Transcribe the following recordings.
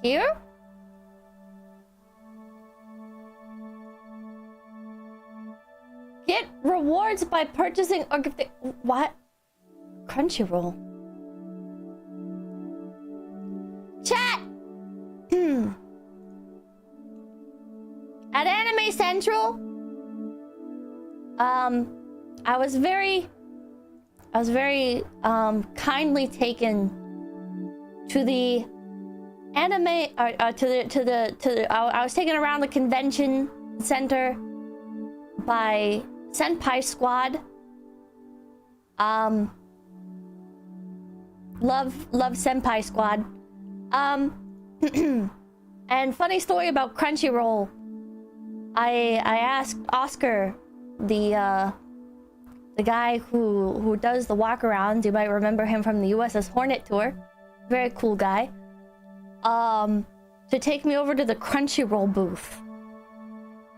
Here? Get rewards by purchasing or gifting. What? Crunchyroll. Chat! At Anime Central, I was very kindly taken to the anime, I was taken around the convention center by Senpai Squad. Love Senpai Squad. And funny story about Crunchyroll. I asked Oscar, the guy who does the walkarounds. You might remember him from the USS Hornet tour. Very cool guy. To take me over to the Crunchyroll booth.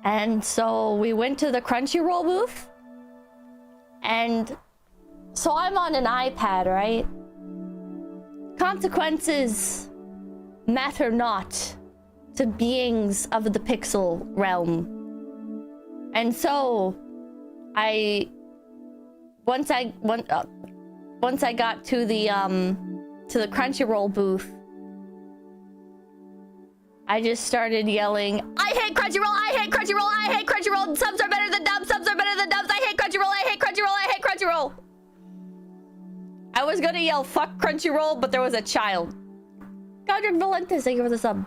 And so we went to the Crunchyroll booth. And so I'm on an iPad, right? Consequences matter not to beings of the pixel realm. And so once I got to the Crunchyroll booth, I just started yelling, I hate Crunchyroll, I hate Crunchyroll, I hate Crunchyroll, subs are better than dubs, subs are better than dubs, I hate Crunchyroll, I hate Crunchyroll, I hate Crunchyroll. I was gonna yell fuck Crunchyroll, but there was a child. Godric Valentes, thank you for the sub.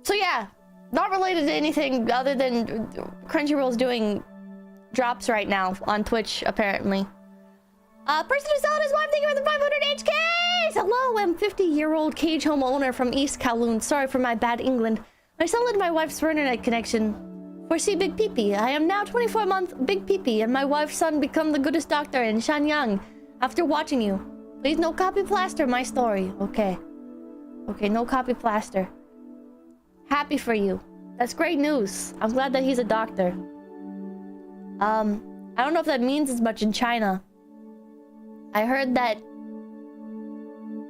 So yeah, not related to anything other than Crunchyroll's doing drops right now on Twitch, apparently. Person who saw his wife, thank you for the 500 HKs! Hello, I'm 50-year-old cage home owner from East Kowloon. Sorry for my bad England. My son led my wife's for internet connection. Foresee Big Peepee. I am now 24-month Big Peepee, and my wife's son become the goodest doctor in Shanyang after watching you. Please no copy plaster my story. Okay. Okay, no copy plaster. Happy for you. That's great news. I'm glad that he's a doctor. I don't know if that means as much in China. I heard that...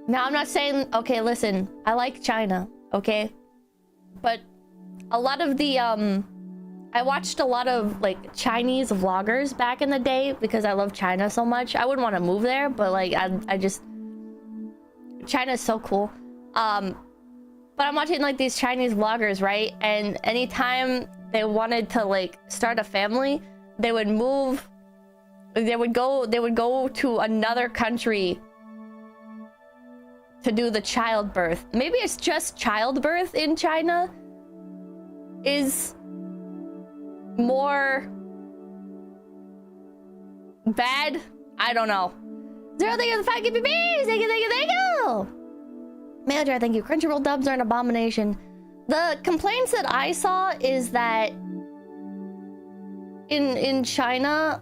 Now, I'm not saying... Okay, listen. I like China, okay? But a lot of the, I watched a lot of, like, Chinese vloggers back in the day because I love China so much. I wouldn't want to move there, but, like, I just... China's so cool. But I'm watching, like, these Chinese vloggers, right? And anytime they wanted to, like, start a family, they would move... They would go to another country to do the childbirth. Maybe it's just childbirth in China is more bad. I don't know. Zero, thank you for the 5 KPBs. Thank you, thank you, thank you. Manager, thank you. Crunchyroll dubs are an abomination. The complaints that I saw is that in China,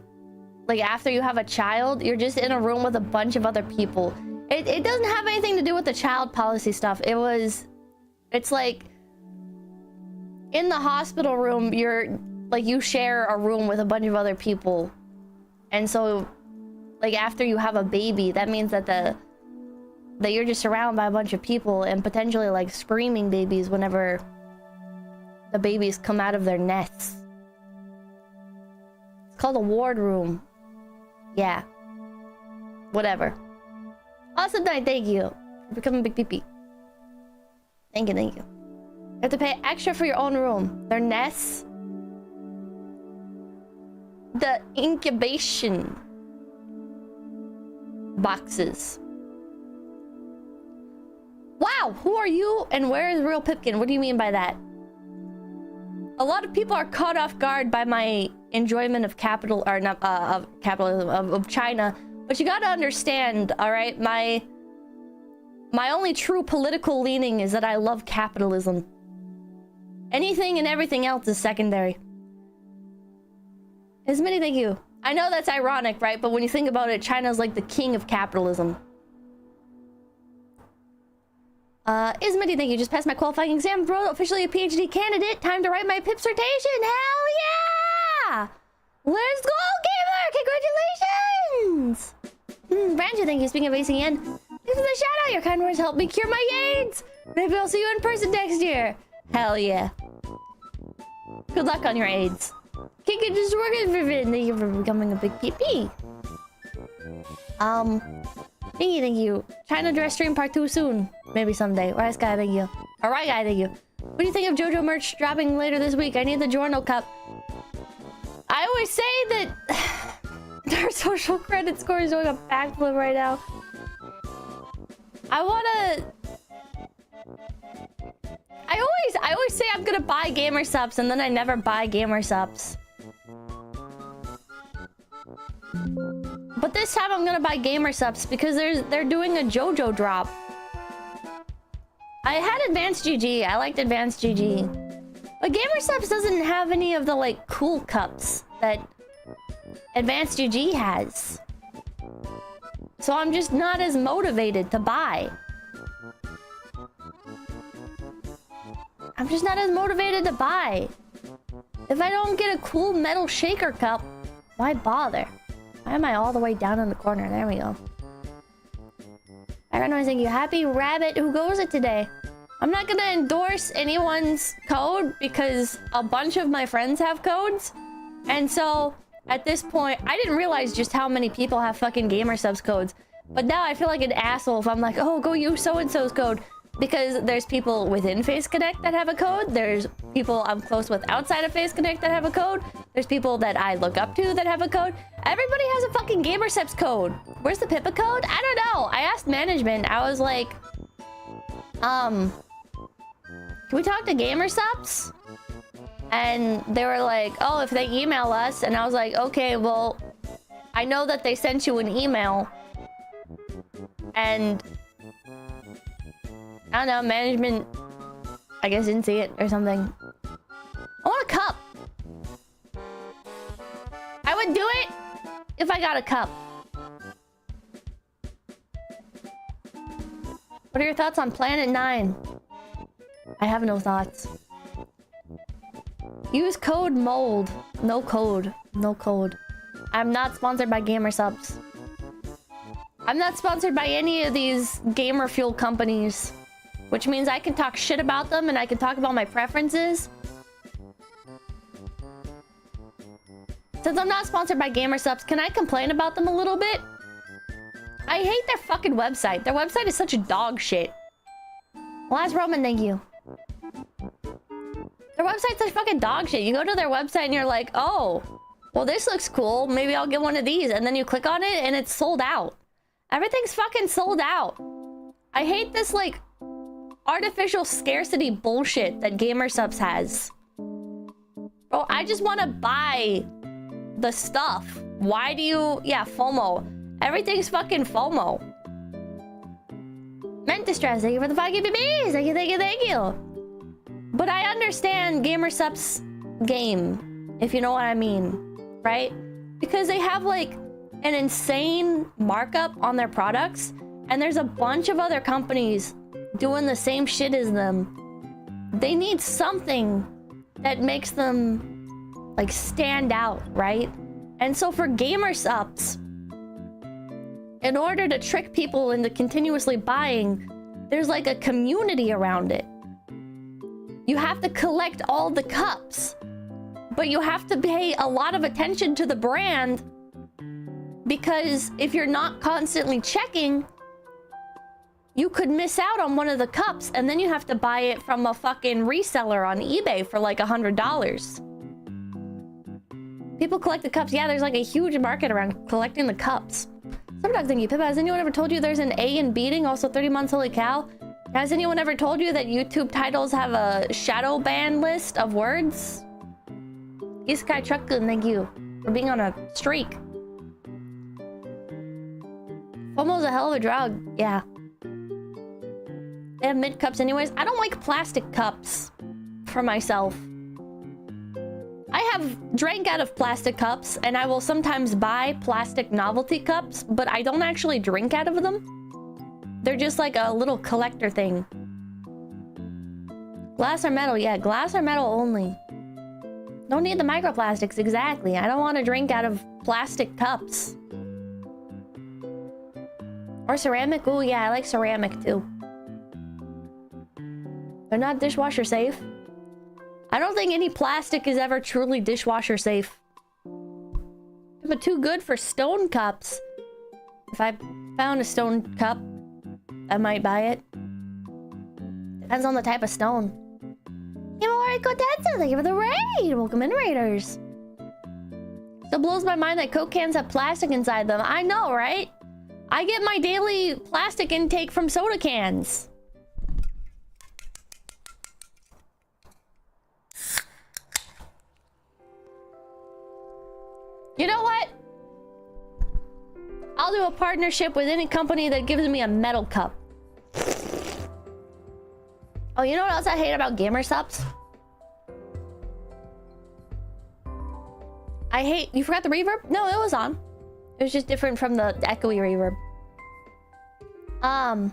like after you have a child, you're just in a room with a bunch of other people. It doesn't have anything to do with the child policy stuff. It's like in the hospital room, you share a room with a bunch of other people. And so like after you have a baby, that means that you're just surrounded by a bunch of people and potentially like screaming babies whenever the babies come out of their nests. It's called a ward room. Yeah. Whatever. Awesome night, thank you for becoming Big Pee-Pee. Thank you, thank you. You have to pay extra for your own room. Their nests. The incubation boxes. Wow, who are you and where is Real Pipkin? What do you mean by that? A lot of people are caught off guard by my enjoyment of capitalism of China, but you gotta understand, all right? My only true political leaning is that I love capitalism. Anything and everything else is secondary. Ismini, thank you. I know that's ironic, right? But when you think about it, China's like the king of capitalism. Ismini, thank you. Just passed my qualifying exam, bro. Officially a PhD candidate. Time to write my pipsertation. Hell yeah! Let's go, gamer! Congratulations! Brancha, thank you. Speaking of ACN, thanks for the shout out. Your kind words help me cure my AIDS. Maybe I'll see you in person next year. Hell yeah. Good luck on your AIDS. Kick it just working for Vin. Thank you for becoming a big PP. Thank you. China dress stream part 2 soon. Maybe someday. Rice guy, thank you. Alright guy, thank you. What do you think of JoJo merch dropping later this week? I need the Giorno cup. I always say that their social credit score is doing a backflip right now. I always say I'm gonna buy gamer subs and then I never buy gamer subs. But this time I'm gonna buy gamer subs because they're doing a JoJo drop. I had Advanced GG. I liked Advanced GG. But gamer subs doesn't have any of the like cool cups that Advanced GG has. So I'm just not as motivated to buy. I'm just not as motivated to buy. If I don't get a cool metal shaker cup, why bother? Why am I all the way down in the corner? There we go. Background noise, thank you. Happy Rabbit. Who goes it today? I'm not gonna endorse anyone's code because a bunch of my friends have codes. And so, at this point, I didn't realize just how many people have fucking gamer subs codes. But now I feel like an asshole if I'm like, oh, go use so-and-so's code. Because there's people within Face Connect that have a code. There's people I'm close with outside of Face Connect that have a code. There's people that I look up to that have a code. Everybody has a fucking GamerSubs code. Where's the Pippa code? I don't know. I asked management. I was like, can we talk to GamerSubs? And they were like, oh, if they email us. And I was like, okay, well, I know that they sent you an email. And I don't know, management, I guess, didn't see it or something. I want a cup. I would do it if I got a cup. What are your thoughts on Planet 9? I have no thoughts. Use code MOLD. No code. No code. I'm not sponsored by GamerSubs. I'm not sponsored by any of these gamer fuel companies. Which means I can talk shit about them and I can talk about my preferences. Since I'm not sponsored by GamerSubs, can I complain about them a little bit? I hate their fucking website. Their website is such a dog shit. Last Roman, thank you. Their website's such fucking dog shit. You go to their website and you're like, oh, well, this looks cool. Maybe I'll get one of these. And then you click on it and it's sold out. Everything's fucking sold out. I hate this, like, artificial scarcity bullshit that GamerSubs has. Bro, I just want to buy the stuff. Why do you... Yeah, FOMO. Everything's fucking FOMO. Meant distress. Thank you for the 5 BBBs. Thank you, thank you, thank you. But I understand GamerSubs game, if you know what I mean. Right? Because they have, like, an insane markup on their products. And there's a bunch of other companies doing the same shit as them. They need something that makes them, like, stand out, right? And so for GamerSubs, in order to trick people into continuously buying, there's like a community around it. You have to collect all the cups, but you have to pay a lot of attention to the brand, because if you're not constantly checking, you could miss out on one of the cups, and then you have to buy it from a fucking reseller on eBay for like $100. People collect the cups. Yeah, there's like a huge market around collecting the cups. Subdog, thank you. Pippa, has anyone ever told you there's an A in beating? Also 30 months, holy cow. Has anyone ever told you that YouTube titles have a shadow ban list of words? Iskai Truckun, thank you for being on a streak. FOMO's a hell of a drug. Yeah. They have mid cups anyways. I don't like plastic cups for myself. I have drank out of plastic cups, and I will sometimes buy plastic novelty cups, but I don't actually drink out of them. They're just like a little collector thing. Glass or metal? Yeah, glass or metal only. Don't need the microplastics, exactly. I don't want to drink out of plastic cups. Or ceramic. Ooh, yeah, I like ceramic too. They're not dishwasher safe. I don't think any plastic is ever truly dishwasher safe. But too good for stone cups. If I found a stone cup, I might buy it. Depends on the type of stone. Iori Hakushika, thank you for the raid! Welcome in, raiders. Still blows my mind that Coke cans have plastic inside them. I know, right? I get my daily plastic intake from soda cans. You know what? I'll do a partnership with any company that gives me a metal cup. Oh, you know what else I hate about gamer Supps? I hate... You forgot the reverb? No, it was on. It was just different from the echoey reverb. I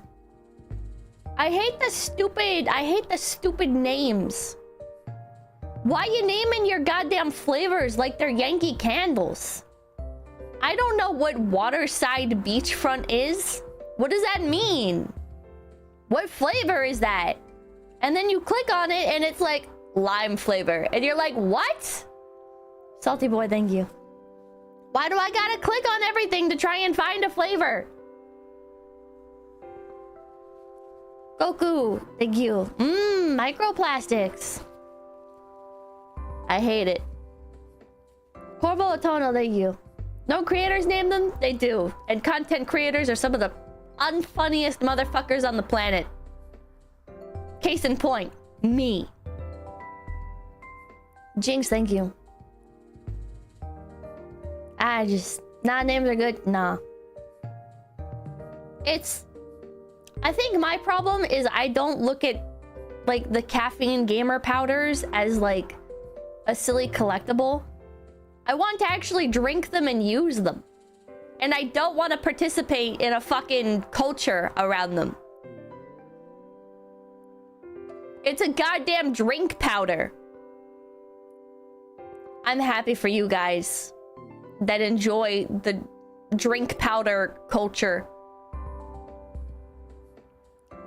hate the stupid names. Why you naming your goddamn flavors like they're Yankee Candles? I don't know what waterside beachfront is. What does that mean? What flavor is that? And then you click on it and it's like lime flavor. And you're like, what? Salty boy, thank you. Why do I gotta click on everything to try and find a flavor? Goku, thank you. Microplastics. I hate it. Corvo Otono, thank you. No creators name them? They do. And content creators are some of the unfunniest motherfuckers on the planet. Case in point, me. Jinx, thank you. Nah, names are good. Nah. I think my problem is I don't look at, like, the caffeine gamer powders as, like, a silly collectible. I want to actually drink them and use them. And I don't want to participate in a fucking culture around them. It's a goddamn drink powder. I'm happy for you guys that enjoy the drink powder culture.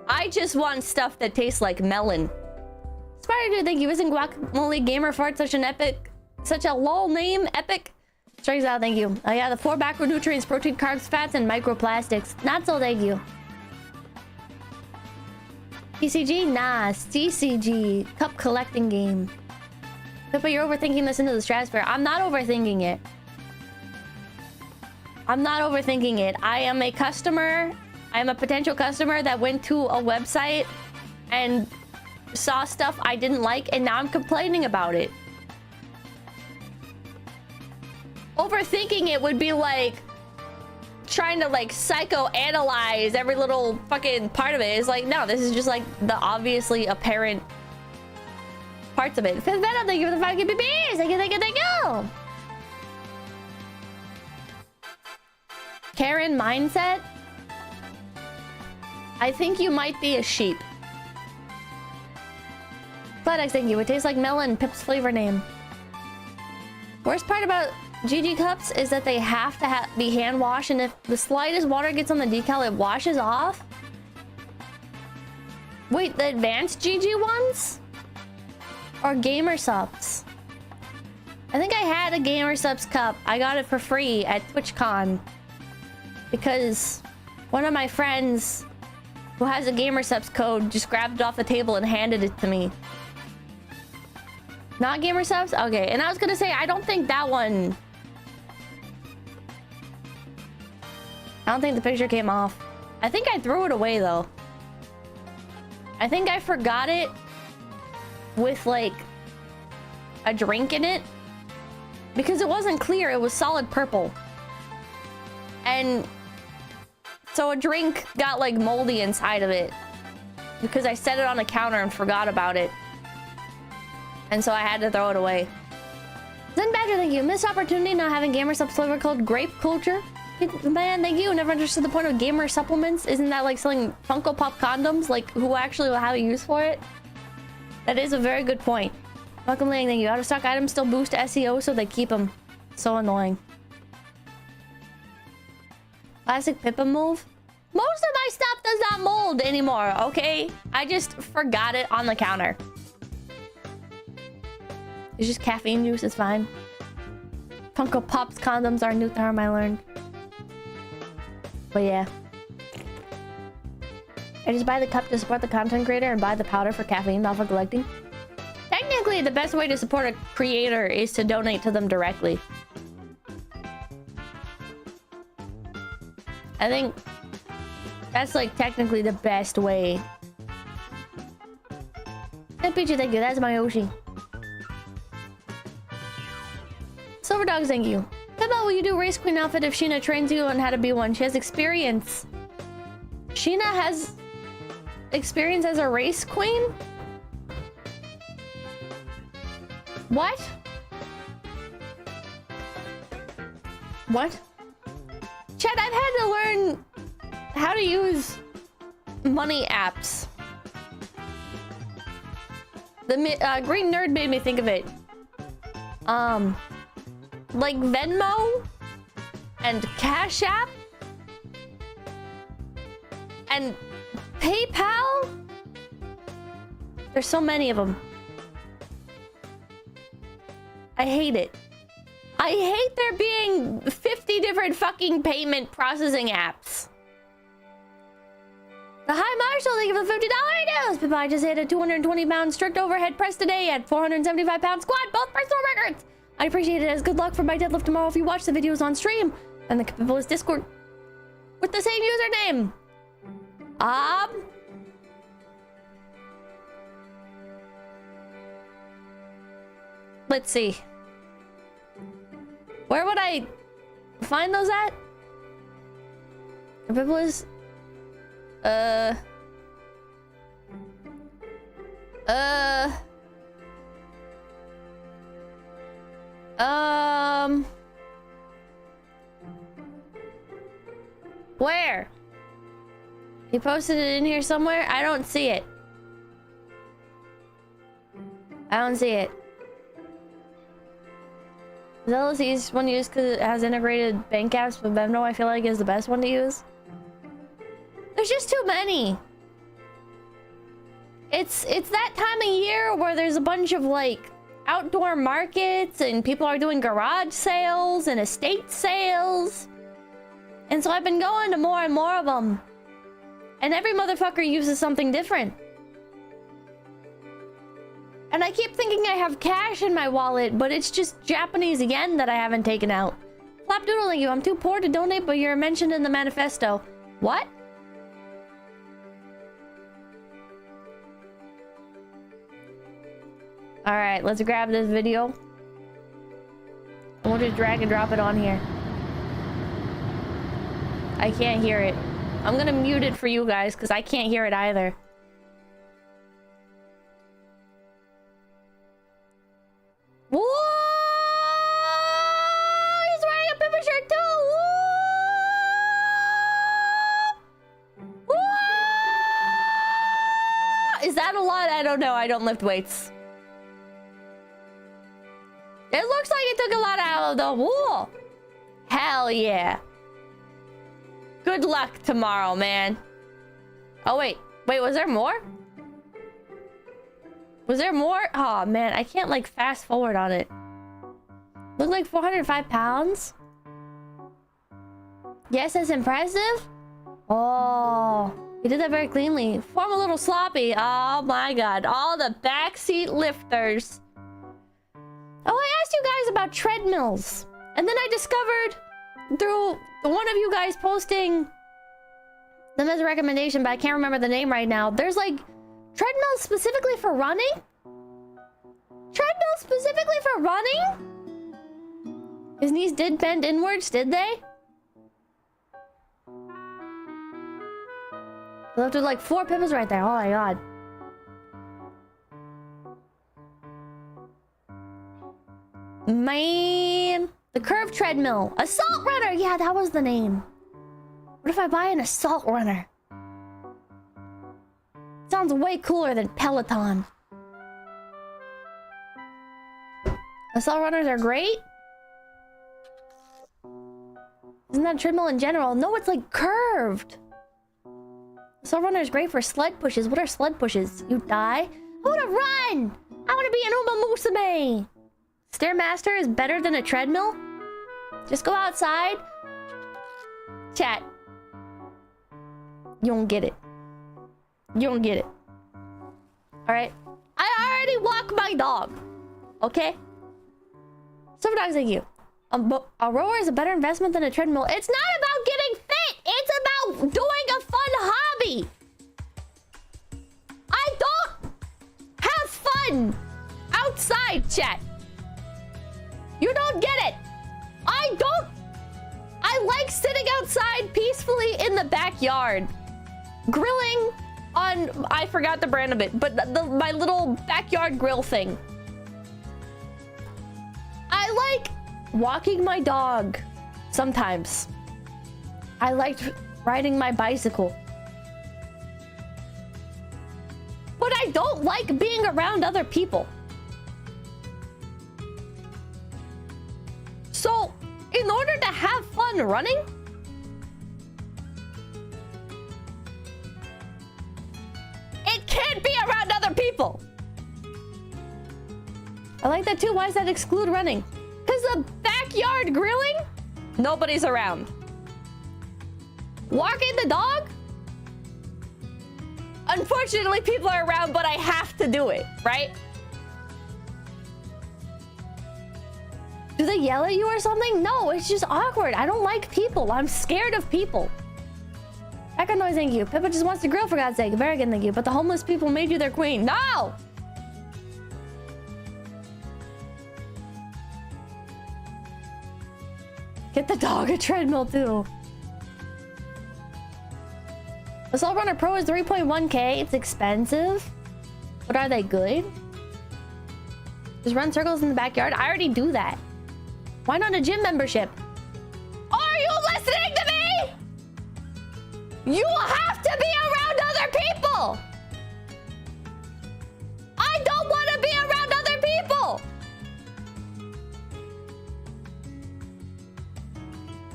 I just want stuff that tastes like melon. Spider Dude, thank you. Isn't Guacamole Gamer Fart such a lol name? Epic. Strikes out, thank you. Oh yeah, the 4 macronutrients, protein, carbs, fats, and microplastics. Not so, thank you. TCG? Nah, CCG. Cup collecting game. Pippa, you're overthinking this into the stratosphere. I'm not overthinking it. I'm not overthinking it. I am a customer. I am a potential customer that went to a website and saw stuff I didn't like, and now I'm complaining about it. Overthinking it would be like trying to like psychoanalyze every little fucking part of it. It's like, no, this is just like the obviously apparent parts of it. Fifth Venom, thank you for the 5 BBs. Thank you, thank you, thank you. Karen mindset. I think you might be a sheep. But thank you. It tastes like melon. Pip's flavor name. Worst part about GG cups is that they have to be hand washed, and if the slightest water gets on the decal, it washes off. Wait, the advanced GG ones? Or Gamer Supps? I think I had a Gamer Supps cup. I got it for free at TwitchCon. Because one of my friends who has a Gamer Supps code just grabbed it off the table and handed it to me. Not Gamer Supps? Okay, and I was gonna say, I don't think that one... I don't think the picture came off. I think I threw it away, though. I think I forgot it with, like, a drink in it. Because it wasn't clear, it was solid purple. And so a drink got, like, moldy inside of it. Because I set it on the counter and forgot about it. And so I had to throw it away. Zen Badger, thank you. Missed opportunity not having Gamer Supps flavor called grape culture. Man, thank you. Never understood the point of gamer supplements. Isn't that like selling Funko Pop condoms? Like, who actually will have a use for it? That is a very good point. Welcome Lang, thank you. Out of stock items still boost SEO, so they keep them. So annoying. Classic Pippa move. Most of my stuff does not mold anymore, okay? I just forgot it on the counter. It's just caffeine juice, it's fine. Funko Pops condoms are a new term I learned. But yeah. I just buy the cup to support the content creator and buy the powder for caffeine, not for collecting. Technically, the best way to support a creator is to donate to them directly. I think that's like technically the best way. Hey, Peachy, thank you. That's my Yoshi. Silver Dogs, thank you. How about will you do race queen outfit if Shiina trains you on how to be one? She has experience. Shiina has experience as a race queen? What? What? Chad, I've had to learn how to use money apps. The green nerd made me think of it. Like Venmo and Cash App and PayPal. There's so many of them. I hate it. I hate there being 50 different fucking payment processing apps. The High Marshal, thank you for the $50 news. Pippa, I just hit a 220-pound strict overhead press today at 475-pound squat, both personal records. I appreciate it as good luck for my deadlift tomorrow if you watch the videos on stream. And the Pippa's Discord with the same username. Let's see. Where would I find those at? Pippa's where? He posted it in here somewhere? I don't see it. I don't see it. Zealous the easiest one to use because it has integrated bank apps, but Venmo I feel like is the best one to use. There's just too many. It's that time of year where there's a bunch of like outdoor markets and people are doing garage sales and estate sales. And so I've been going to more and more of them. And every motherfucker uses something different. And I keep thinking I have cash in my wallet, but it's just Japanese yen that I haven't taken out. Flapdoodling you, I'm too poor to donate, but you're mentioned in the manifesto. What? Alright, let's grab this video. We'll just drag and drop it on here. I can't hear it. I'm gonna mute it for you guys, because I can't hear it either. Whoa! He's wearing a Pippa shirt too! Whoa! Whoa! Is that a lot? I don't know. I don't lift weights. It looks like it took a lot out of the wool. Hell yeah. Good luck tomorrow, man. Oh, wait. Wait, was there more? Was there more? Oh, man. I can't, like, fast forward on it. Look like 405 pounds? Yes, that's impressive. Oh, he did that very cleanly. Form a little sloppy. Oh, my God. All the backseat lifters. Oh, I asked you guys about treadmills. And then I discovered through one of you guys posting them as a recommendation, but I can't remember the name right now. There's like treadmills specifically for running? Treadmills specifically for running? His knees did bend inwards, did they? I left with like 4 Pippas right there. Oh my God. Man, the curved treadmill. Assault runner. Yeah, that was the name. What if I buy an assault runner? Sounds way cooler than Peloton. Assault runners are great. Isn't that a treadmill in general? No, it's like curved. Assault runner is great for sled pushes. What are sled pushes? You die? I want to run! I want to be an Uma Musume! Stairmaster is better than a treadmill? Just go outside. Chat. You don't get it. You don't get it. Alright? I already walk my dog. Okay? Super dogs like you. A rower is a better investment than a treadmill. It's not about getting fit! It's about doing a fun hobby! I don't have fun outside, chat. You don't get it. I like sitting outside peacefully in the backyard. Grilling on... I forgot the brand of it, but my little backyard grill thing. I like walking my dog sometimes. I liked riding my bicycle. But I don't like being around other people. So, in order to have fun running, it can't be around other people. I like that too. Why does that exclude running? Because the backyard grilling, nobody's around. Walking the dog, unfortunately people are around, but I have to do it, right? Do they yell at you or something? No, it's just awkward. I don't like people. I'm scared of people. Background noise, thank you. Pippa just wants to grill, for God's sake. Very good, thank you. But the homeless people made you their queen. No! Get the dog a treadmill, too. Assault Runner Pro is 3.1k. It's expensive. But are they good? Just run circles in the backyard? I already do that. Why not a gym membership? Are you listening to me? You have to be around other people! I don't want to be around other people!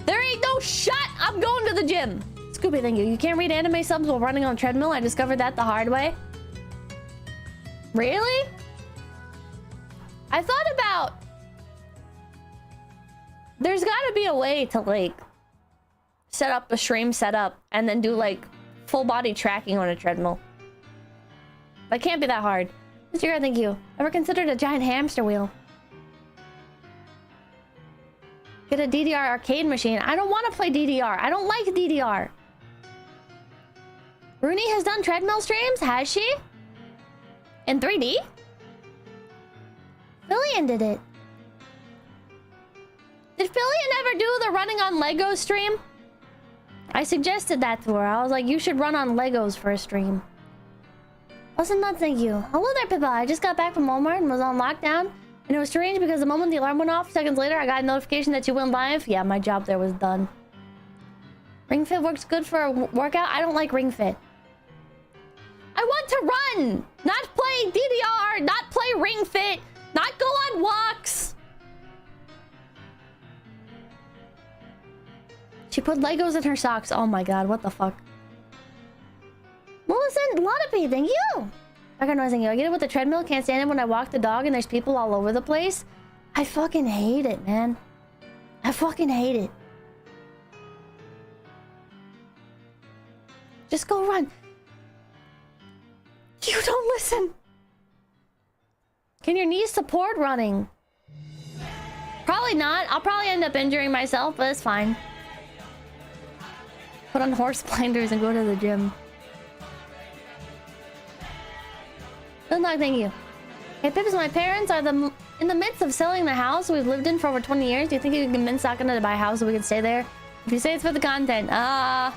There ain't no shot I'm going to the gym. Scooby, thank you. You can't read anime subs while running on a treadmill. I discovered that the hard way. Really? I thought about... There's gotta be a way to, like, set up a stream setup and then do, like, full body tracking on a treadmill. That can't be that hard. Mr. Girl, thank you. Ever considered a giant hamster wheel? Get a DDR arcade machine. I don't want to play DDR. I don't like DDR. Rooney has done treadmill streams? Has she? In 3D? Fillion did it. Did Fillion ever do the running on Legos stream? I suggested that to her. I was like, you should run on Legos for a stream. Wasn't that, thank you. Hello there, Pippa. I just got back from Walmart and was on lockdown. And it was strange because the moment the alarm went off, seconds later, I got a notification that you went live. Yeah, my job there was done. Ring Fit works good for a workout. I don't like Ring Fit. I want to run! Not play DDR, not play Ring Fit, not go on walks. She put Legos in her socks. Oh my god, what the fuck? Millicent Lullaby, thank you! Recognizing you. I get it with the treadmill. Can't stand it when I walk the dog and there's people all over the place. I fucking hate it, man. I fucking hate it. Just go run. You don't listen. Can your knees support running? Probably not. I'll probably end up injuring myself, but it's fine. Put on horse blinders and go to the gym. Good luck, thank you. Hey, Pips, my parents are in the midst of selling the house we've lived in for over 20 years. Do you think you can convince Sakana to buy a house so we can stay there? If you say it's for the content, I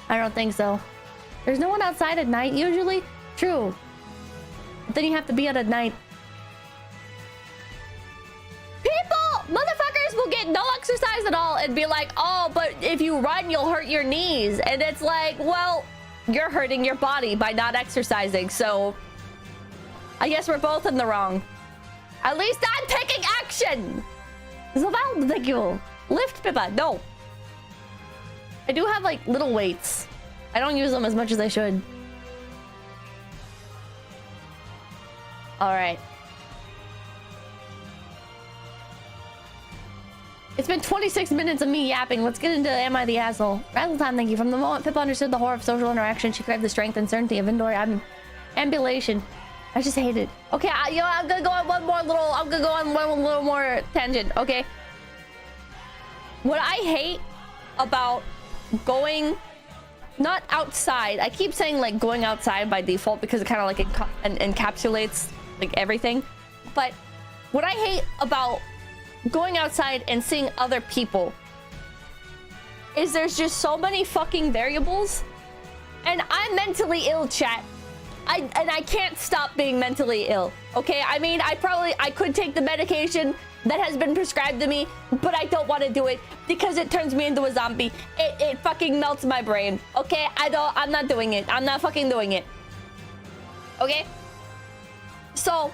don't think so. There's no one outside at night, usually. True. But then you have to be out at night. Motherfuckers will get no exercise at all and be like, oh, but if you run, you'll hurt your knees. And it's like, well, you're hurting your body by not exercising. So I guess we're both in the wrong. At least I'm taking action. interaction. Zaval, thank you. Lift Pippa, no. I do have like little weights. I don't use them as much as I should. All right. It's been 26 minutes of me yapping. Let's get into Am I the Asshole? Razzle time, thank you. From the moment Pippa understood the horror of social interaction, she craved the strength and certainty of indoor ambulation. I just hate it. Okay, you know, I'm gonna go on one little more tangent, okay? What I hate about going not outside, I keep saying like going outside by default because it kind of like encapsulates like everything, but what I hate about going outside and seeing other people is there's just so many fucking variables, and I'm mentally ill, chat. I can't stop being mentally ill, okay? I mean, I could take the medication that has been prescribed to me, but I don't want to do it because it turns me into a zombie. It fucking melts my brain, okay? I'm not doing it. I'm not fucking doing it. Okay? So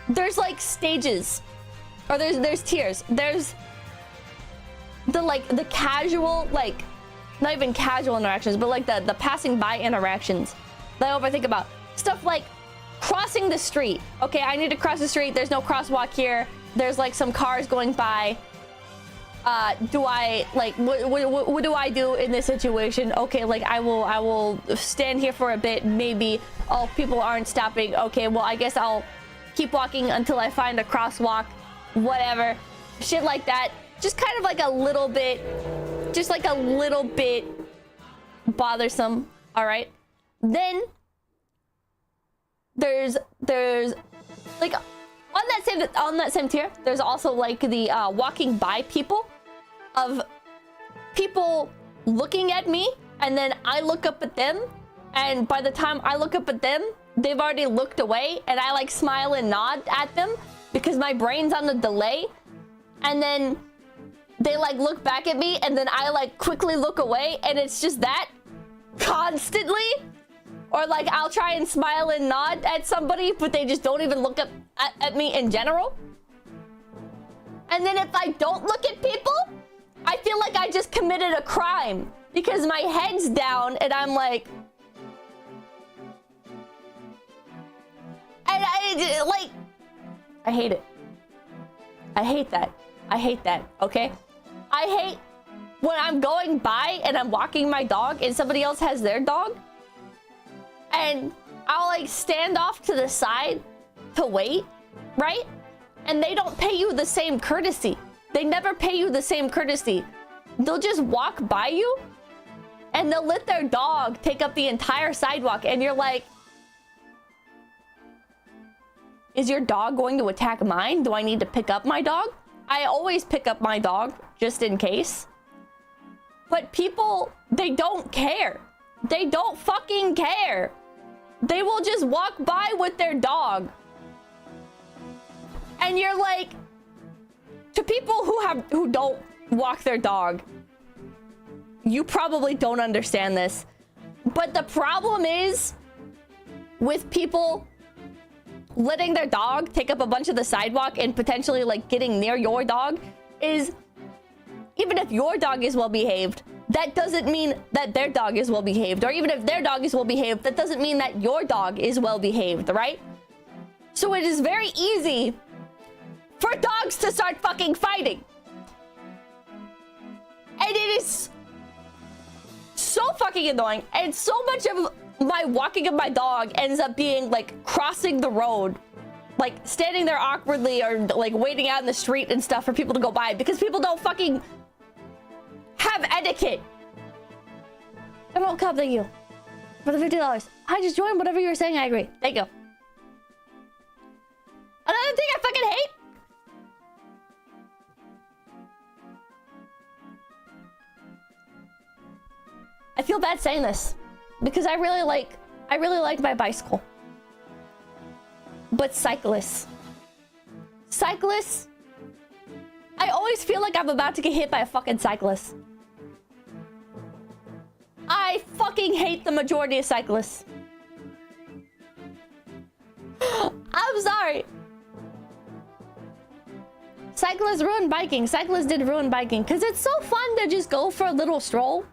there's like stages, or there's tiers. There's the casual, like not even casual interactions, but like the passing by interactions that I overthink about. Stuff like crossing the street. Okay, I need to cross the street. There's no crosswalk here. There's like some cars going by. Do I like what do I do in this situation? Okay, like I will stand here for a bit. Maybe, oh, people aren't stopping. Okay, well, I guess I'll keep walking until I find a crosswalk. Whatever, shit like that. Just kind of like a little bit, just like a little bit bothersome. All right, then there's like on that same tier, there's also like the walking by people, of people looking at me, and then I look up at them, and by the time I look up at them, they've already looked away, and I like smile and nod at them because my brain's on the delay, and then they like look back at me, and then I like quickly look away, and it's just that constantly. Or like I'll try and smile and nod at somebody, but they just don't even look up at me in general. And then if I don't look at people, I feel like I just committed a crime because my head's down and I'm like, and I hate it. I hate that. I hate that, okay? I hate when I'm going by and I'm walking my dog and somebody else has their dog, and I'll like stand off to the side to wait, right? And they don't pay you the same courtesy. They never pay you the same courtesy. They'll just walk by you and they'll let their dog take up the entire sidewalk, and you're like, is your dog going to attack mine? Do I need to pick up my dog? I always pick up my dog just in case. But people, they don't care. They don't fucking care. They will just walk by with their dog. And you're like, to people who don't walk their dog, you probably don't understand this. But the problem is with people letting their dog take up a bunch of the sidewalk and potentially like getting near your dog is, even if your dog is well behaved, that doesn't mean that their dog is well behaved. Or even if their dog is well behaved, that doesn't mean that your dog is well behaved, right? So it is very easy for dogs to start fucking fighting. And it is so fucking annoying. And so much of my walking of my dog ends up being like crossing the road, like standing there awkwardly, or like waiting out in the street and stuff for people to go by, because people don't fucking have etiquette. Emerald Cup, thank you for the $50. I just joined whatever you were saying. I agree. Thank you. Another thing I fucking hate. I feel bad saying this because I really like my bicycle. But cyclists, I always feel like I'm about to get hit by a fucking cyclist. I fucking hate the majority of cyclists. I'm sorry. Cyclists ruined biking. Cyclists did ruin biking because it's so fun to just go for a little stroll.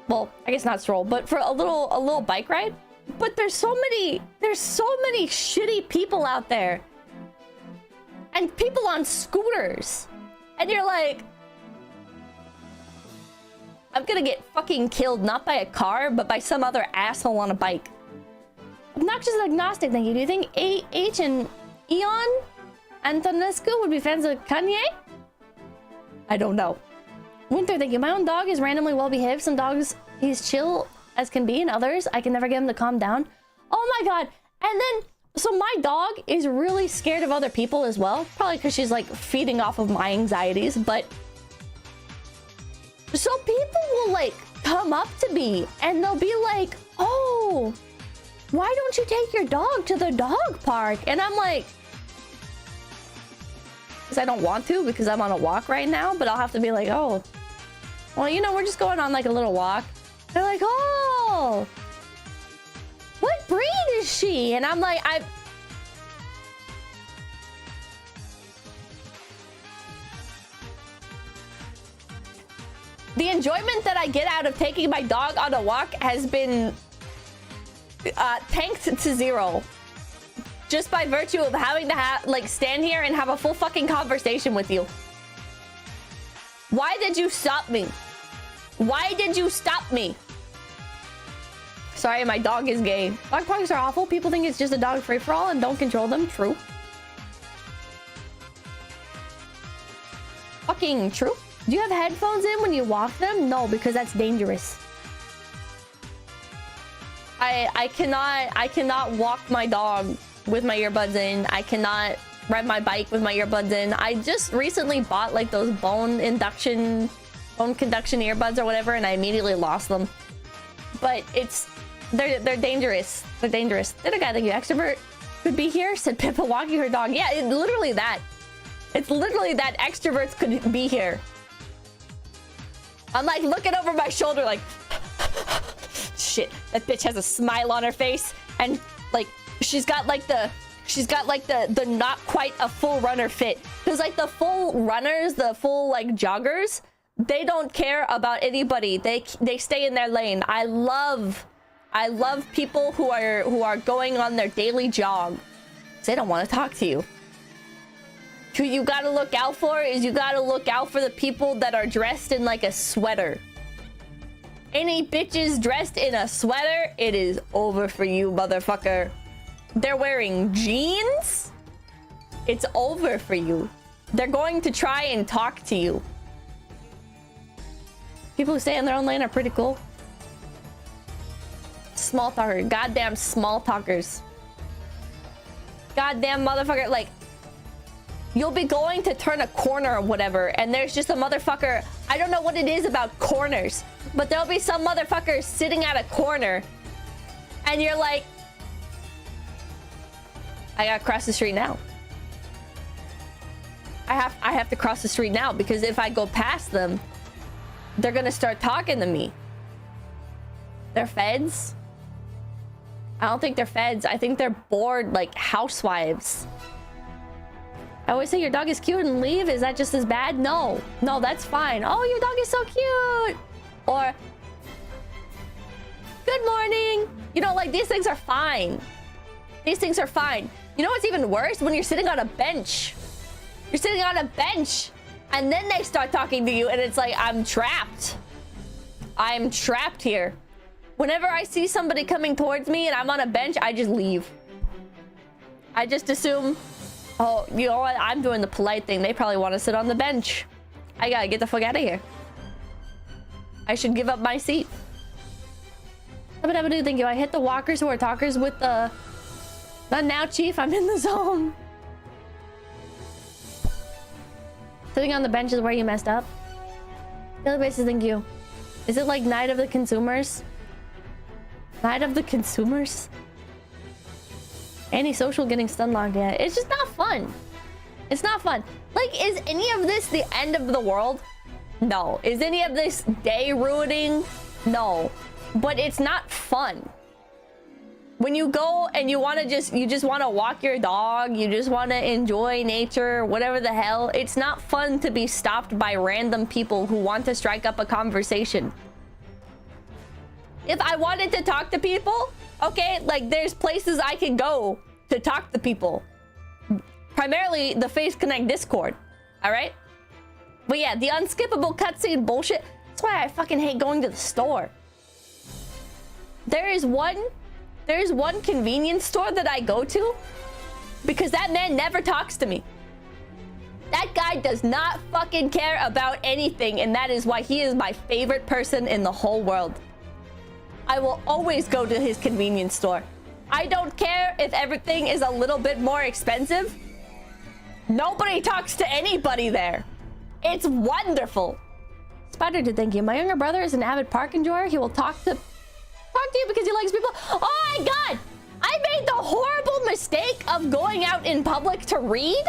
Well, I guess not stroll, but for a little bike ride. But there's so many shitty people out there. And people on scooters. And you're like, I'm gonna get fucking killed, not by a car, but by some other asshole on a bike. Obnoxious agnostic, thank you. Do you think AH and Eon Antonescu would be fans of Kanye? I don't know. Winter, thank you. My own dog is randomly well behaved. Some dogs he's chill as can be, and others I can never get him to calm down. Oh my god. And then, so my dog is really scared of other people as well. Probably because she's like feeding off of my anxieties, but so people will like come up to me and they'll be like, oh, why don't you take your dog to the dog park? And I'm like, because I don't want to, because I'm on a walk right now, but I'll have to be like, oh, well, you know, we're just going on like a little walk. They're like, oh, what breed is she? And I'm like, the enjoyment that I get out of taking my dog on a walk has been tanked to zero. Just by virtue of having to stand here and have a full fucking conversation with you. Why did you stop me? Why did you stop me? Sorry, my dog is gay. Dog parks are awful. People think it's just a dog free-for-all and don't control them. True. Fucking true. Do you have headphones in when you walk them? No, because that's dangerous. I cannot walk my dog with my earbuds in. I cannot ride my bike with my earbuds in. I just recently bought like those bone conduction earbuds or whatever, and I immediately lost them. But they're dangerous. They're dangerous. Did a guy think you extrovert could be here? Said Pippa walking her dog. Yeah, it's literally that. It's literally that extroverts could be here. I'm like looking over my shoulder like, shit, that bitch has a smile on her face, and like she's got like the not quite a full runner fit, because like the full runners, the full like joggers, they don't care about anybody. They stay in their lane. I love people who are going on their daily jog. They don't want to talk to you. Who you gotta look out for is you gotta look out for the people that are dressed in like a sweater. Any bitches dressed in a sweater, it is over for you, motherfucker. They're wearing jeans, it's over for you. They're going to try and talk to you. People who stay in their own lane are pretty cool. Small talker, goddamn small talkers. Goddamn motherfucker, like, you'll be going to turn a corner or whatever, and there's just a motherfucker. I don't know what it is about corners, but there'll be some motherfucker sitting at a corner, and you're like, I gotta cross the street now. I have to cross the street now, because if I go past them, they're gonna start talking to me. They're feds? I don't think they're feds. I think they're bored, like housewives. I always say your dog is cute and leave. Is that just as bad? No, that's fine. Oh, your dog is so cute. Or, good morning. You know, like, these things are fine. These things are fine. You know what's even worse? When you're sitting on a bench. You're sitting on a bench, and then they start talking to you, and it's like, I'm trapped. I'm trapped here. Whenever I see somebody coming towards me and I'm on a bench, I just leave. I just assume, oh, you know what? I'm doing the polite thing. They probably want to sit on the bench. I gotta get the fuck out of here. I should give up my seat. Thank you. I hit the walkers who are talkers with the... Not now, Chief. I'm in the zone. Sitting on the bench is where you messed up. Daily basis, thank you. Is it like Night of the Consumers? Night of the Consumers? Antisocial getting stunlocked. Yeah, it's just not fun. It's not fun. Like, is any of this the end of the world? No. Is any of this day ruining? No. But it's not fun. When you go and you just want to walk your dog, you just want to enjoy nature, whatever the hell, it's not fun to be stopped by random people who want to strike up a conversation. If I wanted to talk to people, okay, like there's places I could go to talk to people. Primarily the Face Connect Discord, all right? But yeah, the unskippable cutscene bullshit, that's why I fucking hate going to the store. There's one convenience store that I go to because that man never talks to me. That guy does not fucking care about anything, and that is why he is my favorite person in the whole world. I will always go to his convenience store. I don't care if everything is a little bit more expensive. Nobody talks to anybody there. It's wonderful. Spider did thank you. My younger brother is an avid park enjoyer. He will talk to you because he likes people. Oh my god! I made the horrible mistake of going out in public to read.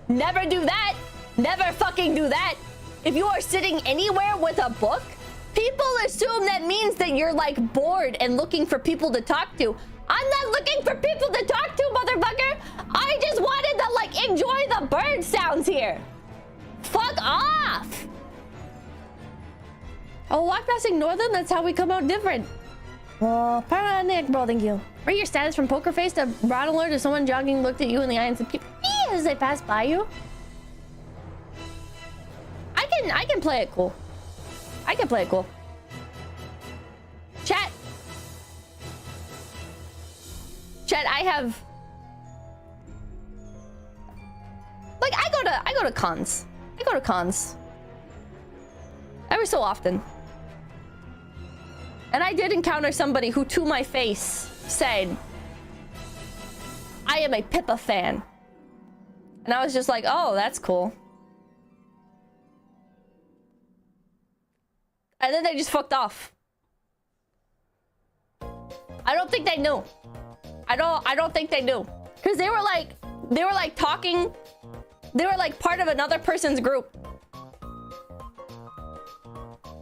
Never do that. Never fucking do that. If you are sitting anywhere with a book, people assume that means that you're like bored and looking for people to talk to. I'm not looking for people to talk to, motherfucker. I just wanted to like enjoy the bird sounds here. Fuck off. Oh, walk past, ignore them. That's how we come out different. Oh, Nick, bro, thank you. Rate your status from poker face to brown alert if someone jogging looked at you in the eye and said, as they pass by you. I can play it cool. I can play it cool. Chat, I have like I go to cons. I go to cons every so often. And I did encounter somebody who to my face said, I am a Pippa fan. And I was just like, oh, that's cool. And then they just fucked off. I don't think they knew. I don't think they knew. Because they were like talking. They were like part of another person's group.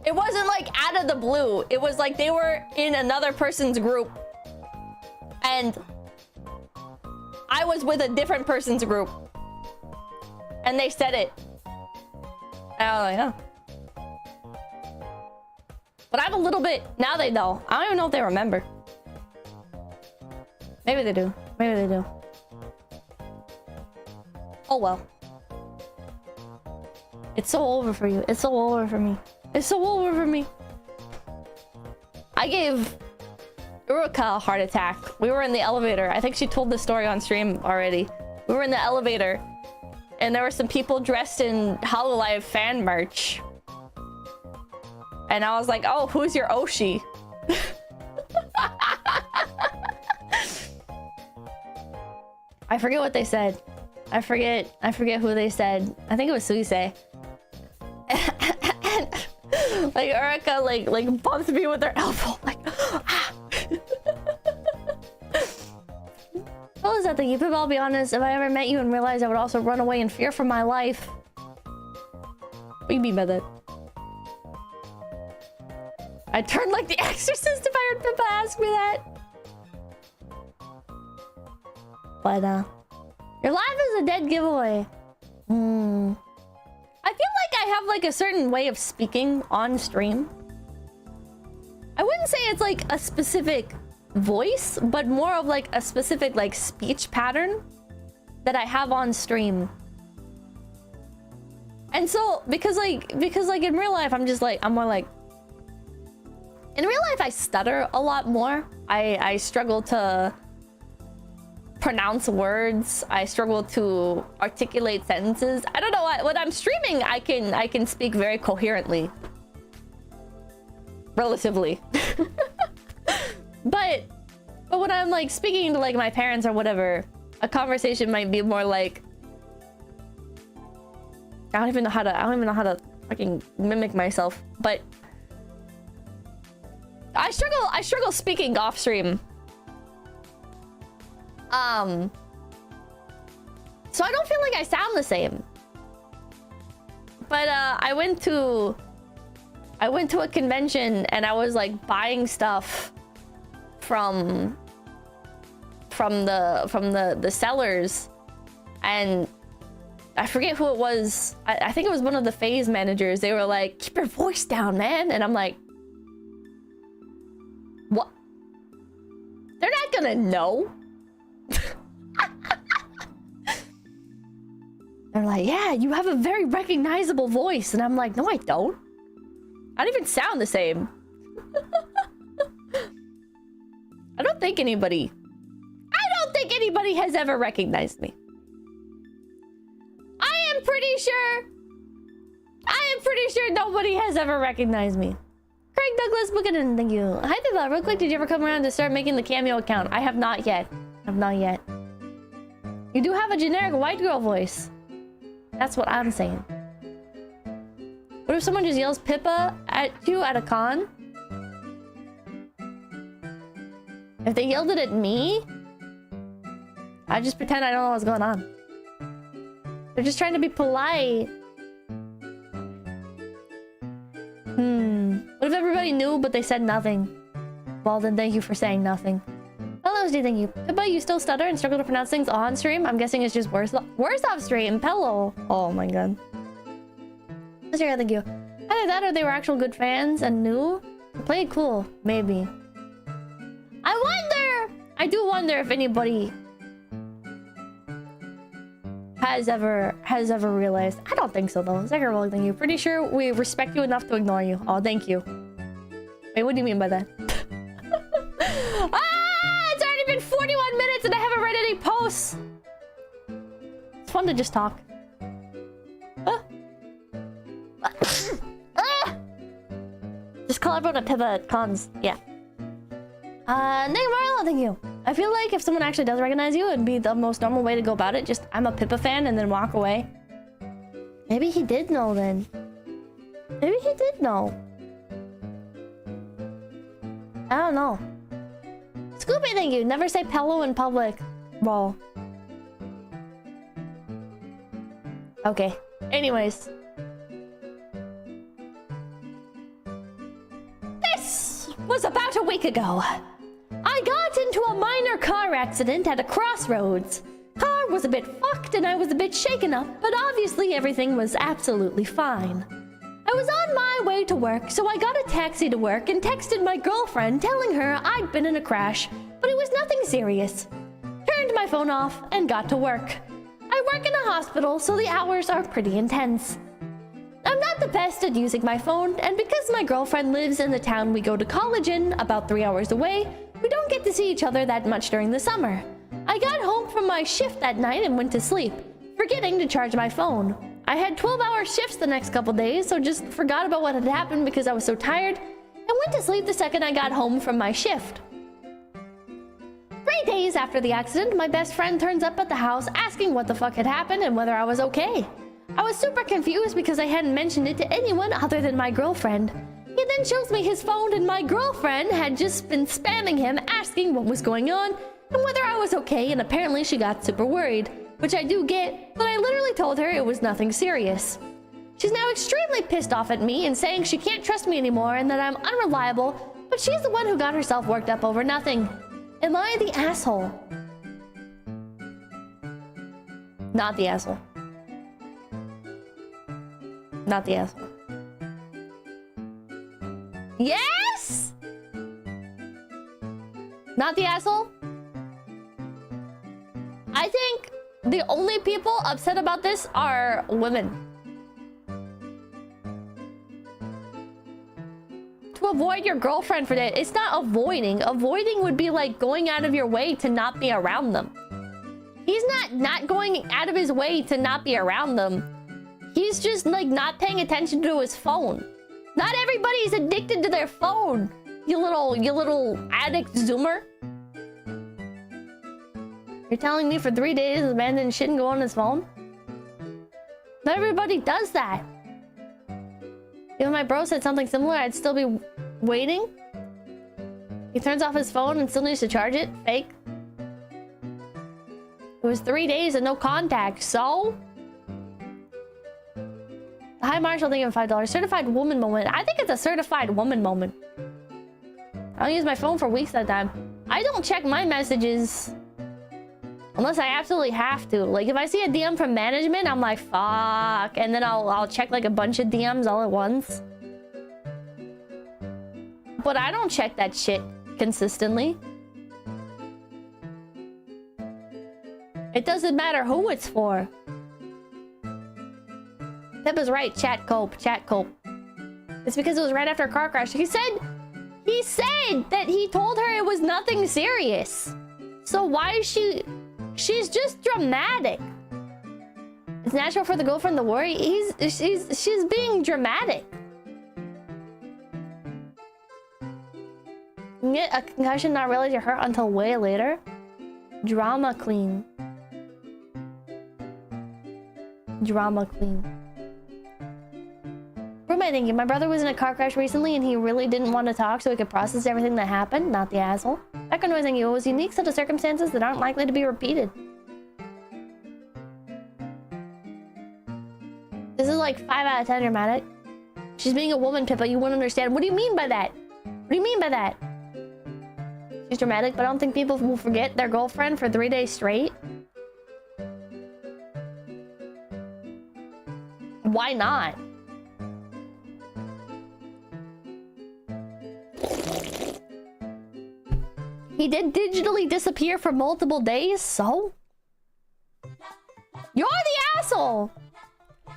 It wasn't like out of the blue. It was like they were in another person's group. And I was with a different person's group. And they said it. And I was like, oh. But I'm a little bit... Now they know. I don't even know if they remember. Maybe they do. Maybe they do. Oh well. It's so over for you. It's so over for me. It's so over for me. I gave Uruka a heart attack. We were in the elevator. I think she told the story on stream already. We were in the elevator. And there were some people dressed in Hololive fan merch. And I was like, oh, who's your Oshi? I forget what they said. I forget who they said. I think it was Suisei. Like Uruka like bumps me with her elbow. Like, ah. What was that thing? But I'll be honest, if I ever met you and realized I would also run away in fear for my life. What do you mean by that? I'd turn like the Exorcist if I heard Pippa ask me that. But your life is a dead giveaway. I feel like I have like a certain way of speaking on stream. I wouldn't say it's like a specific voice, but more of like a specific like speech pattern that I have on stream. And so because like in real life I'm more like in real life I stutter a lot more. I struggle to pronounce words. I struggle to articulate sentences. I don't know why. When I'm streaming, I can speak very coherently. Relatively. But when I'm like speaking to like my parents or whatever, a conversation might be more like I don't even know how to fucking mimic myself. But I struggle speaking off stream. So I don't feel like I sound the same. But I went to a convention and I was like buying stuff from the sellers, and I forget who it was. I think it was one of the phase managers. They were like, "Keep your voice down, man," and I'm like, "What? They're not gonna know." They're like, "Yeah, you have a very recognizable voice," and I'm like, "No, I don't. I don't even sound the same." I don't think anybody has ever recognized me. I am pretty sure nobody has ever recognized me. Craig Douglas, book it in, thank you. Hi there, real quick, did you ever come around to start making the Cameo account? I have not yet. You do have a generic white girl voice. That's what I'm saying. What if someone just yells Pippa at you at a con? If they yelled it at me, I just pretend I don't know what's going on. They're just trying to be polite. What if everybody knew but they said nothing? Well then, thank you for saying nothing. Hello, SD, thank you. Pippa, you still stutter and struggle to pronounce things on stream? I'm guessing it's just worse off stream. Hello. Oh my god. Sure, thank you. Either that or they were actual good fans and knew. Play it cool, maybe. I do wonder if anybody has ever realized. I don't think so though. Zachary, thank you. Pretty sure we respect you enough to ignore you. Oh, thank you. Wait, what do you mean by that? It's already been 41 minutes and I haven't read any posts. It's fun to just talk. Just call everyone a Pippa at cons. Yeah. Nick Marlo, thank you. I feel like if someone actually does recognize you, it'd be the most normal way to go about it. Just, I'm a Pippa fan, and then walk away. Maybe he did know then. Maybe he did know. I don't know. Scoopy, thank you. Never say pillow in public. Well. Okay. Anyways. This was about a week ago. I got into a minor car accident at a crossroads. Car was a bit fucked and I was a bit shaken up, but obviously everything was absolutely fine. I was on my way to work, so I got a taxi to work and texted my girlfriend telling her I'd been in a crash, but it was nothing serious. Turned my phone off and got to work. I work in a hospital, so the hours are pretty intense. I'm not the best at using my phone, and because my girlfriend lives in the town we go to college in, about 3 hours away, we don't get to see each other that much during the summer. I got home from my shift that night and went to sleep, forgetting to charge my phone. I had 12-hour shifts the next couple days, so just forgot about what had happened because I was so tired, and went to sleep the second I got home from my shift. 3 days after the accident, my best friend turns up at the house asking what the fuck had happened and whether I was okay. I was super confused because I hadn't mentioned it to anyone other than my girlfriend. He then shows me his phone and my girlfriend had just been spamming him asking what was going on and whether I was okay, and apparently she got super worried, which I do get, but I literally told her it was nothing serious. She's now extremely pissed off at me and saying she can't trust me anymore and that I'm unreliable, but she's the one who got herself worked up over nothing. Am I the asshole? Not the asshole. Not the asshole. Yes? Not the asshole? I think the only people upset about this are women. To avoid your girlfriend for that, it's not avoiding. Avoiding would be like going out of your way to not be around them. He's not going out of his way to not be around them. He's just like not paying attention to his phone. Not everybody's addicted to their phone. You little addict zoomer. You're telling me for 3 days the man didn't shit and go on his phone? Not everybody does that. If my bro said something similar, I'd still be waiting. He turns off his phone and still needs to charge it. Fake. It was 3 days and no contact, so? Hi Marshall, thank you for $5. Certified woman moment. I think it's a certified woman moment. I don't use my phone for weeks at a time. I don't check my messages unless I absolutely have to. Like, if I see a DM from management, I'm like, fuck. And then I'll check like a bunch of DMs all at once. But I don't check that shit consistently. It doesn't matter who it's for. Pippa's right. Chat cope. Chat cope. It's because it was right after a car crash. He said that he told her it was nothing serious. So why is she... She's just dramatic. It's natural for the girlfriend to worry. She's being dramatic. You get a concussion, not realize you're hurt until way later. Drama queen. Drama queen. Roommate thinking, my brother was in a car crash recently and he really didn't want to talk so he could process everything that happened. Not the asshole. Background noise thinking, it was a unique set of circumstances that aren't likely to be repeated. This is like 5 out of 10 dramatic. She's being a woman, Pippa. You wouldn't understand. What do you mean by that? What do you mean by that? She's dramatic, but I don't think people will forget their girlfriend for 3 days straight. Why not? He did digitally disappear for multiple days, so? You're the asshole!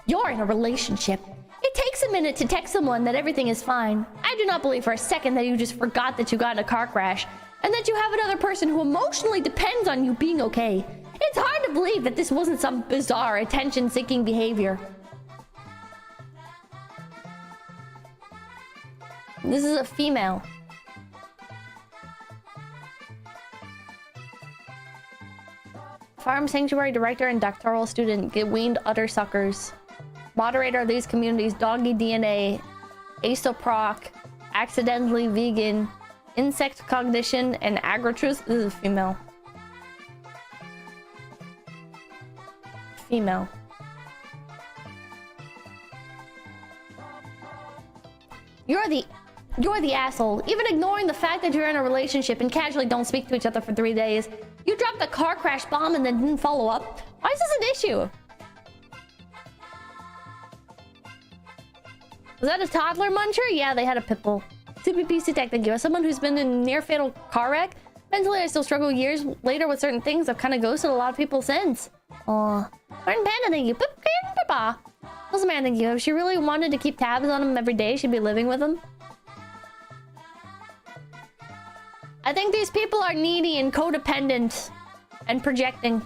You're in a relationship. It takes a minute to text someone that everything is fine. I do not believe for a second that you just forgot that you got in a car crash and that you have another person who emotionally depends on you being okay. It's hard to believe that this wasn't some bizarre attention-seeking behavior. This is a female. Farm Sanctuary Director and doctoral student get weaned utter suckers. Moderator of these communities, Doggy DNA, Asoproc, Accidentally Vegan, Insect Cognition, and Agritruth. This is a female. Female. You're the asshole. Even ignoring the fact that you're in a relationship and casually don't speak to each other for 3 days. You dropped a car crash bomb and then didn't follow up. Why is this an issue? Was that a toddler muncher? Yeah, they had a pit bull. CPPC Tech, thank you. As someone who's been in a near-fatal car wreck, mentally I still struggle years later with certain things. I've kind of ghosted a lot of people since. Aw. Martin Panda, thank you. Listen, man, thank you. If she really wanted to keep tabs on him every day, she'd be living with him. I think these people are needy and codependent and projecting.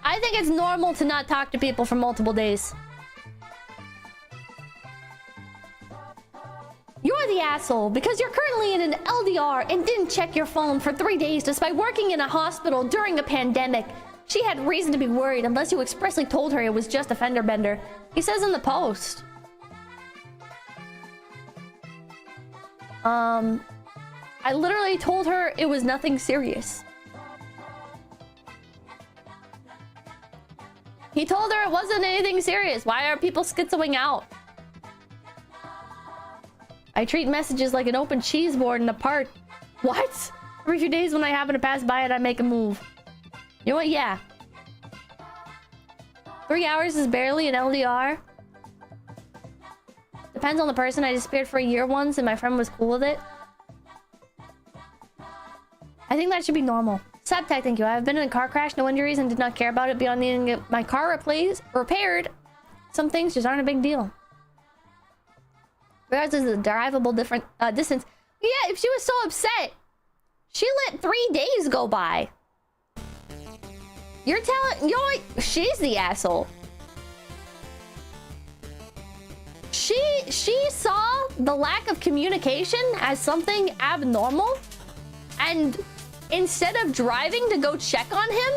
I think it's normal to not talk to people for multiple days. You're the asshole because you're currently in an LDR and didn't check your phone for 3 days despite working in a hospital during a pandemic. She had reason to be worried unless you expressly told her it was just a fender bender. He says in the post. I literally told her it was nothing serious. He told her it wasn't anything serious. Why are people schizoing out? I treat messages like an open cheese board in a park. What? Every few days when I happen to pass by it, I make a move. You know what? Yeah. 3 hours is barely an LDR. Depends on the person. I disappeared for a year once and my friend was cool with it. I think that should be normal. Subtech, thank you. I've been in a car crash, no injuries, and did not care about it beyond needing to get my car repaired. Some things just aren't a big deal. Regardless of the derivable distance. Yeah, if she was so upset, she let 3 days go by. You're telling... she's the asshole. She saw the lack of communication as something abnormal, and instead of driving to go check on him,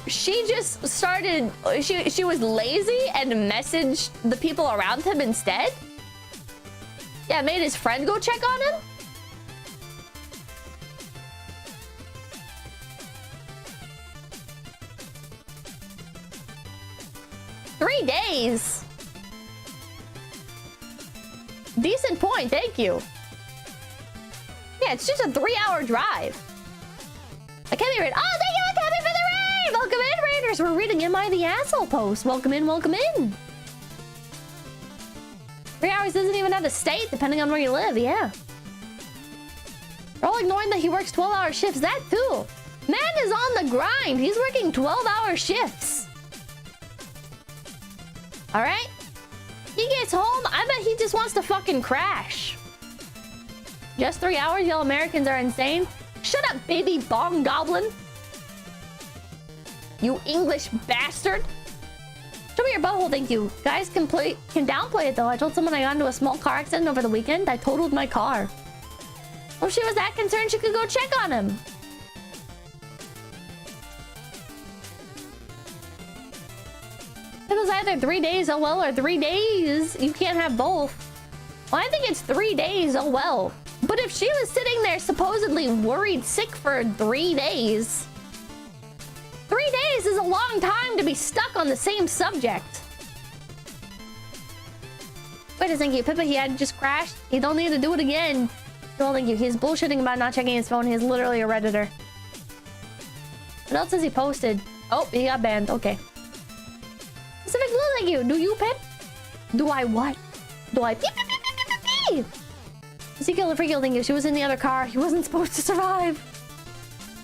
she just started... She was lazy and messaged the people around him instead. Yeah, made his friend go check on him. "3 days? Decent point, thank you. Yeah, it's just a 3-hour drive. I can't be read. Oh, thank you, Academy, for the raid! Welcome in, Raiders. We're reading Am I the Asshole post. Welcome in, welcome in. 3 hours isn't even out of state, depending on where you live, yeah. We're all ignoring that he works 12-hour shifts. That too. Man is on the grind. He's working 12-hour shifts. All right? He gets home, I bet he just wants to fucking crash. Just 3 hours? Y'all Americans are insane. Shut up, baby bong goblin. You English bastard. Show me your butthole, thank you. Guys can downplay it though. I told someone I got into a small car accident over the weekend. I totaled my car. Well, if she was that concerned, she could go check on him. It was either 3 days, oh well, or 3 days. You can't have both. Well, I think it's 3 days, oh well. But if she was sitting there supposedly worried sick for 3 days... 3 days is a long time to be stuck on the same subject. Wait a second, Pippa, he had just crashed. He don't need to do it again. No, thank you. He's bullshitting about not checking his phone. He's literally a Redditor. What else has he posted? Oh, he got banned. Okay. Pacific Blue, thank you. Do you, Pip? Do I what? Do I peep, peep, peep, peep, peep, peep? Ezekiel and Freakiel, thank you. She was in the other car. He wasn't supposed to survive.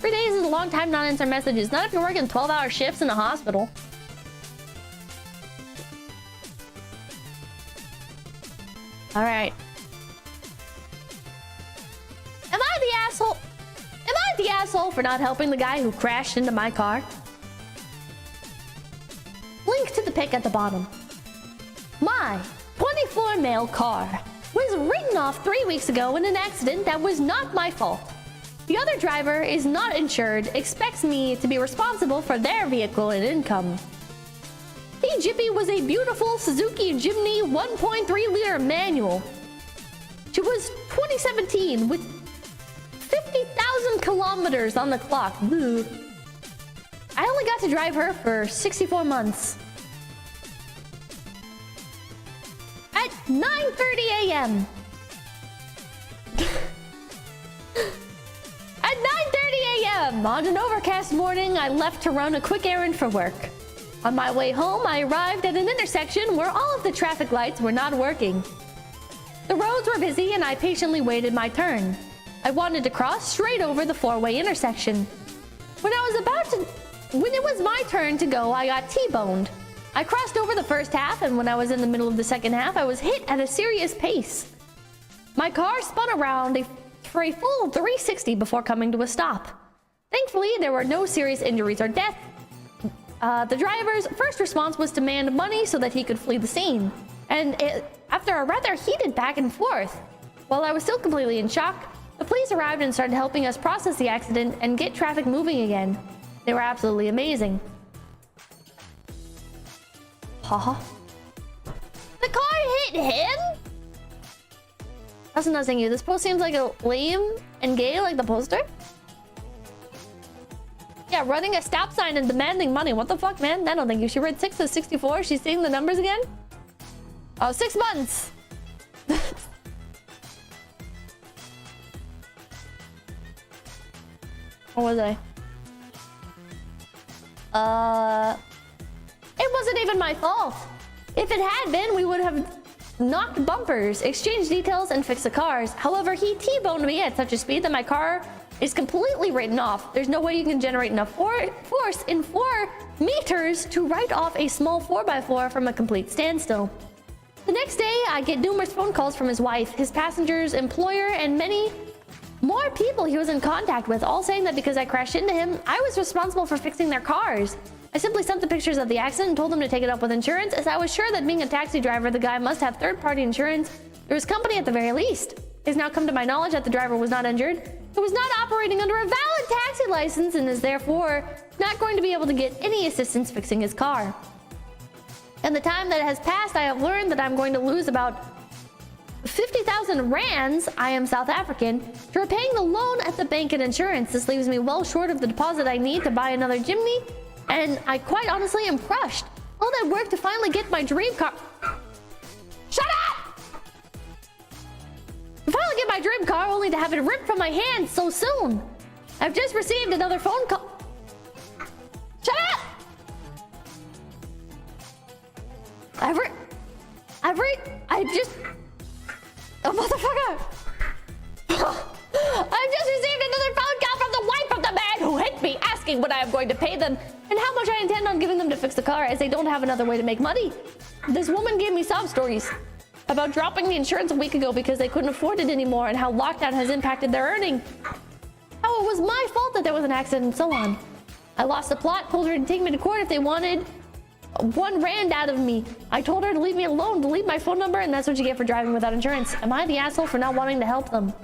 3 days is a long time not answer messages. Not if you're working 12-hour shifts in a hospital. Alright. Am I the asshole? Am I the asshole for not helping the guy who crashed into my car? Link to the pic at the bottom. My 24 male car was written off 3 weeks ago in an accident that was not my fault. The other driver is not insured, expects me to be responsible for their vehicle and income. The Jippy was a beautiful Suzuki Jimny 1.3-liter manual. She was 2017 with 50,000 kilometers on the clock. Ugh. I only got to drive her for 64 months. At 9:30 a.m. At 9:30 a.m. on an overcast morning, I left to run a quick errand for work. On my way home, I arrived at an intersection where all of the traffic lights were not working. The roads were busy and I patiently waited my turn. I wanted to cross straight over the four-way intersection. When it was my turn to go, I got T-boned. I crossed over the first half, and when I was in the middle of the second half, I was hit at a serious pace. My car spun around for a full 360 before coming to a stop. Thankfully, there were no serious injuries or death. The driver's first response was to demand money so that he could flee the scene. And after a rather heated back and forth, while I was still completely in shock, the police arrived and started helping us process the accident and get traffic moving again. They were absolutely amazing. Huh? The car hit him? That's another thing. This post seems like a lame and gay like the poster. Yeah, running a stop sign and demanding money. What the fuck, man? I don't think you. She read 6 to 64. She's seeing the numbers again? Oh, 6 months. What was I? It wasn't even my fault. If it had been, we would have knocked bumpers, exchanged details, and fixed the cars. However, he T-boned me at such a speed that my car is completely written off. There's no way you can generate enough force in 4 meters to write off a small 4x4 from a complete standstill. The next day, I get numerous phone calls from his wife, his passengers, employer, and many more people he was in contact with, all saying that because I crashed into him, I was responsible for fixing their cars. I simply sent the pictures of the accident and told them to take it up with insurance, as I was sure that being a taxi driver, the guy must have third-party insurance through his company at the very least. It has now come to my knowledge that the driver was not injured, who was not operating under a valid taxi license, and is therefore not going to be able to get any assistance fixing his car. In the time that has passed, I have learned that I'm going to lose about 50,000 rands, I am South African, to repaying the loan at the bank and insurance. This leaves me well short of the deposit I need to buy another Jimny, and I quite honestly am crushed. All that work to finally get my dream car... Shut up! my dream car only to have it ripped from my hands so soon. I've just received another phone call. Shut up! Oh, motherfucker! I've just received another phone call from the wife of the man who hit me, asking what I am going to pay them and how much I intend on giving them to fix the car, as they don't have another way to make money. This woman gave me sob stories about dropping the insurance a week ago because they couldn't afford it anymore, and how lockdown has impacted their earning. How it was my fault that there was an accident and so on. I lost the plot, told her to take me to court if they wanted R1 out of me. I told her to leave me alone, delete my phone number, and that's what you get for driving without insurance. Am I the asshole for not wanting to help them?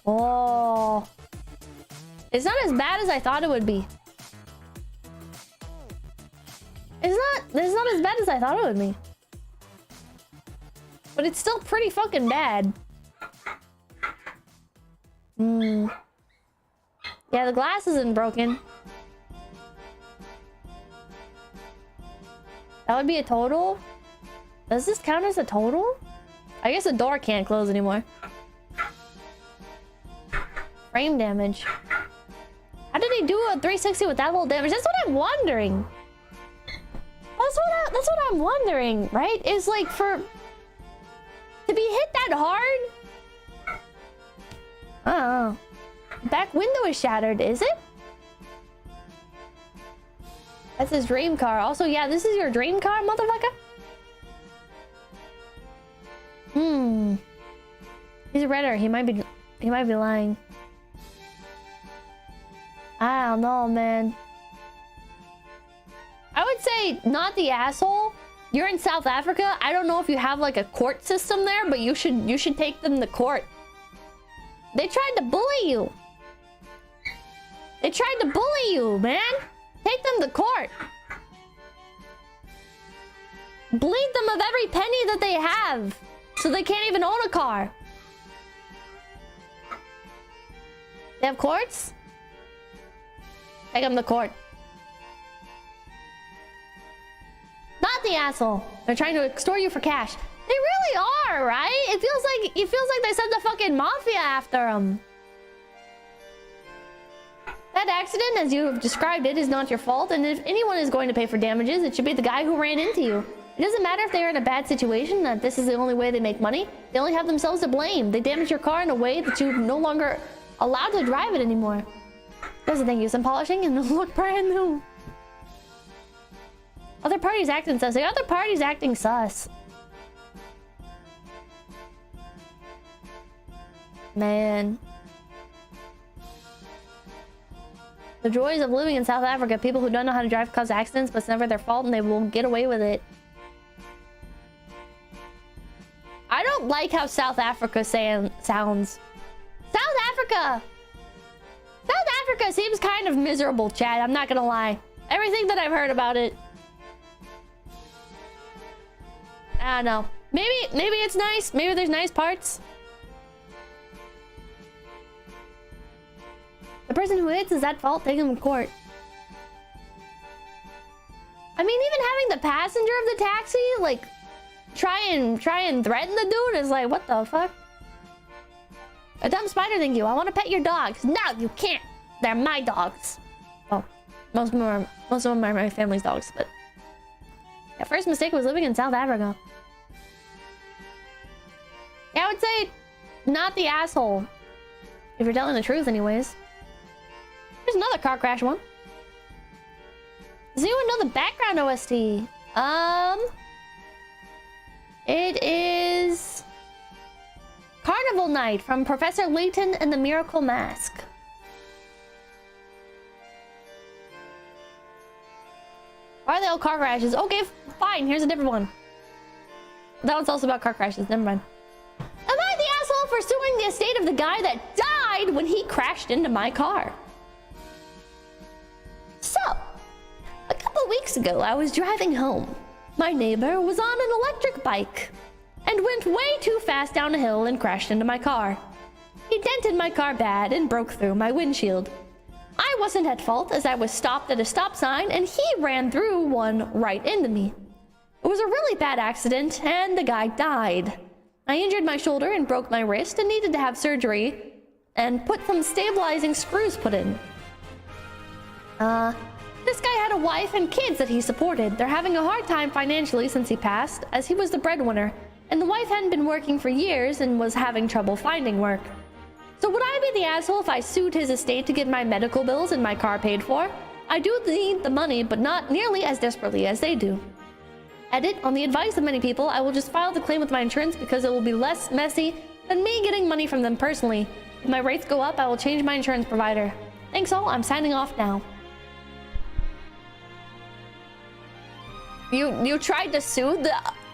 Oh. It's not as bad as I thought it would be. It's not as bad as I thought it would be. But it's still pretty fucking bad. Yeah, the glass isn't broken. That would be a total? Does this count as a total? I guess the door can't close anymore. Frame damage. How did he do a 360 with that little damage? That's what I'm wondering. That's what I'm wondering, right? Is like to be hit that hard? I don't know. Back window is shattered, is it? That's his dream car. Also, yeah, this is your dream car, motherfucker? He's a redder. He might be lying. I don't know, man. I would say not the asshole. You're in South Africa. I don't know if you have like a court system there, but you should take them to court. They tried to bully you. They tried to bully you, man. Take them to court. Bleed them of every penny that they have, so they can't even own a car. They have courts? Take them to court. Not the asshole. They're trying to extort you for cash. They really are, right? It feels like they sent the fucking mafia after them. That accident, as you have described it, is not your fault, and if anyone is going to pay for damages, it should be the guy who ran into you. It doesn't matter if they are in a bad situation, that this is the only way they make money. They only have themselves to blame. They damaged your car in a way that you're no longer allowed to drive it anymore. Doesn't thank you some polishing and it'll look brand new. Other parties acting sus. The other party's acting sus. Man. The joys of living in South Africa. People who don't know how to drive cause accidents, but it's never their fault and they will get away with it. I don't like how South Africa sounds. South Africa! South Africa seems kind of miserable, Chad. I'm not gonna lie. Everything that I've heard about it. I don't know. Maybe it's nice. Maybe there's nice parts. The person who hits is at fault. Take him to court. I mean, even having the passenger of the taxi, like, try and threaten the dude is like, what the fuck? A dumb spider, thank you. I want to pet your dogs. No, you can't. They're my dogs. Oh, most of them are my family's dogs, but yeah, first mistake was living in South Africa. Yeah, I would say not the asshole. If you're telling the truth, anyways. There's another car crash one. Does anyone know the background OST? It is Carnival Night from Professor Layton and the Miracle Mask. Why are they all car crashes? Okay, fine. Here's a different one. That one's also about car crashes. Never mind. Am I the asshole for suing the estate of the guy that died when he crashed into my car? So, a couple weeks ago, I was driving home. My neighbor was on an electric bike and went way too fast down a hill and crashed into my car. He dented my car bad and broke through my windshield. I wasn't at fault as I was stopped at a stop sign and he ran through one right into me. It was a really bad accident, and the guy died. I injured my shoulder and broke my wrist and needed to have surgery and put some stabilizing screws put in. This guy had a wife and kids that he supported. They're having a hard time financially since he passed, as he was the breadwinner, and the wife hadn't been working for years and was having trouble finding work. So would I be the asshole if I sued his estate to get my medical bills and my car paid for? I do need the money, but not nearly as desperately as they do. Edit, on the advice of many people, I will just file the claim with my insurance because it will be less messy than me getting money from them personally. If my rates go up, I will change my insurance provider. Thanks all, I'm signing off now. You tried to sue